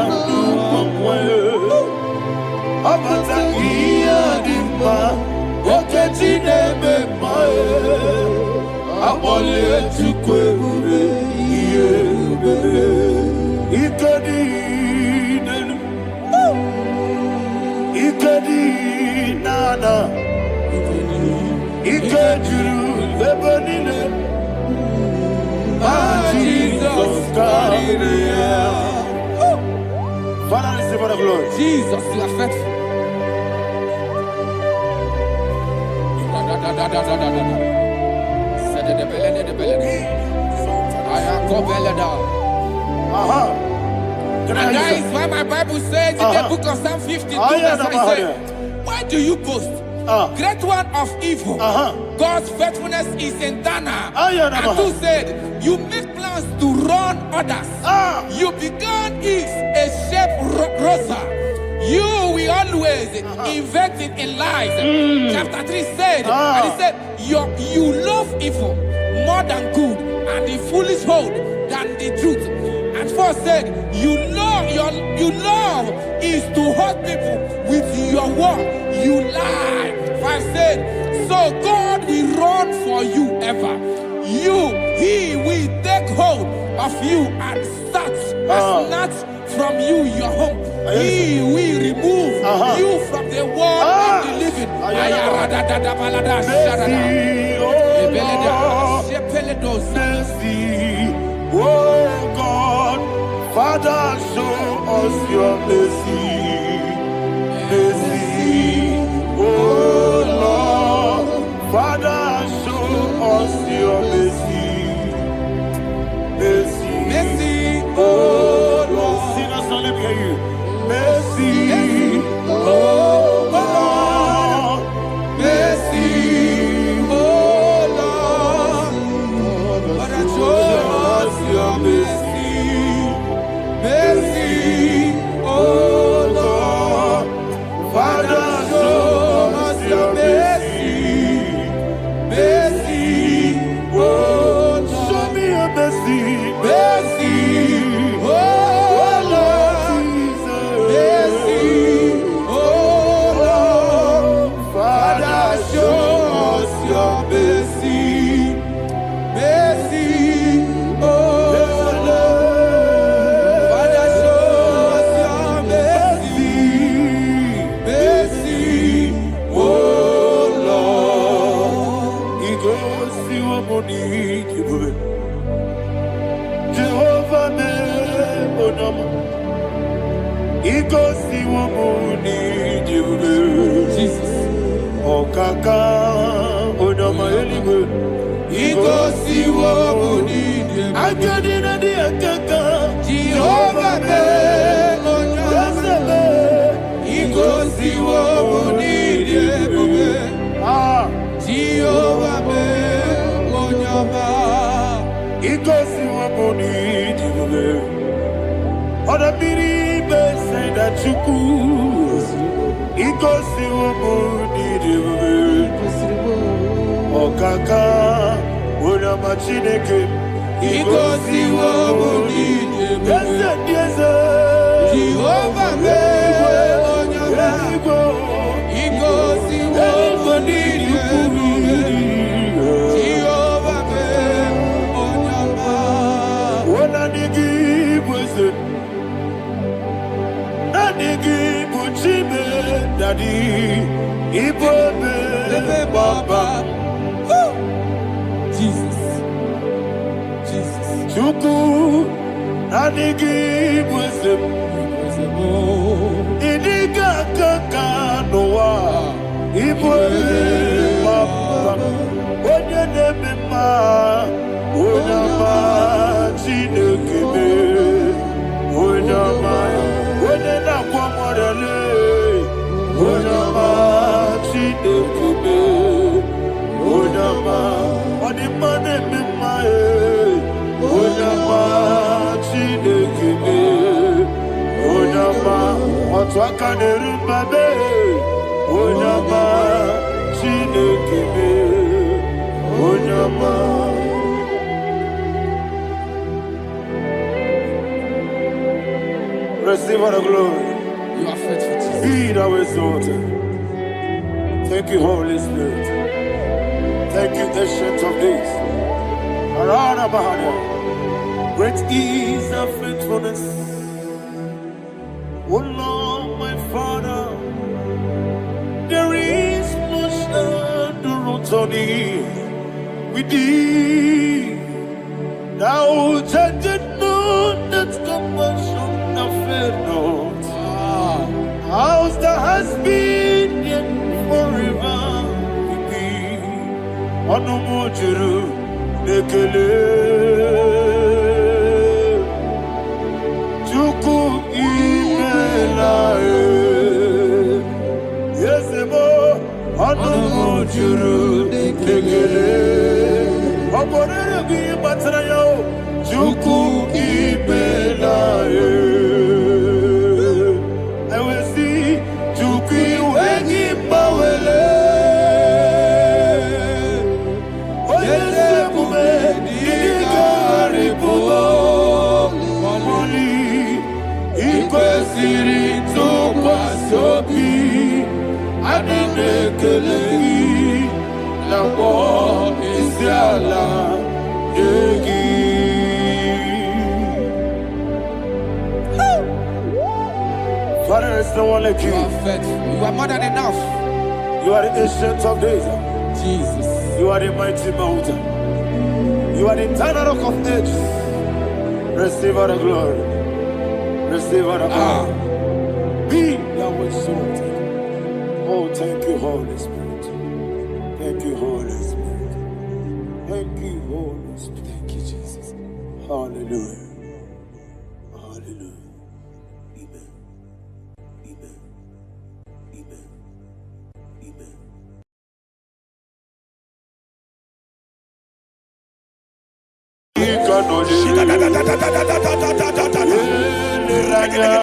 Abata iya dimba, oketi nebe mae, abole chukwe ube iye ube, ikadi nenu, ikadi nana, ikadiru lebanine, Jesus Christ. Father, receive the glory. Jesus, you are faithful. And that is why my Bible says in the book of Psalm 52, verse 9, why do you boast? Great one of evil. God's faithfulness is eternal. And who said, you make plans to run others. You began is a shape rosa. You will always invent it in lies. Chapter 3 said, and he said, you love evil more than good, and the foolish hold than the truth. And 4 said, you love is to hurt people with your word. You lie. 5 said, so God will run for you ever. He will take hold of you and snatch from you your home. He will remove you from the world of the living. Oh God, Father, show us your mercy. Mercy, oh Lord, Father, show us your mercy. Mercy, Mercy, oh Lord, sinners only hear you. Mercy, oh Lord, Chukwu igosi ụmụnne ọkaka onye ọma Chineke igosi ụmụnne eze ndị eze Jehova mee onye ọma igosi ụmụnne Jehova mee onye ọma onye gị bụ eze Nagi buchime dadi ibobe baba Jesus Chuku nagi buzem Idiga kaka noa ibobe baba Onye nebe ma Onyama Chinekebe Onyama Onye na-akwa mọrele onye ọma Chineke onye ọma ọ dị mma na-eme mma onye ọma Chineke onye ọma otu aka na-eru mbabe onye ọma Chineke onye ọma receive all the glory. You are faithful, Jesus. Be thou exalted. Thank you, Holy Spirit. Thank you, Ancient of Days. Arana Bahana. Great is thy faithfulness. O Lord, my Father, there is no shadow on thee. With thee, thou judgest not that compassion not fail not. House that has been yet forever with thee. Onomojuru nekele. Chuku imela Yesemo onomojuru nekele. Oborere gi batara yo. Chuku imela Father, there's no one like you. You are faithful. You are more than enough. You are the Ancient of Days. Jesus. You are the mighty mountain. You are the eternal rock of ages. Receive all the glory. Receive all the honor. Be thou exalted. Oh, thank you, Holy Spirit. Thank you, Holy Spirit. Thank you, Holy Spirit. Thank you, Jesus. Hallelujah. Hallelujah. Amen. Amen. Amen. Amen.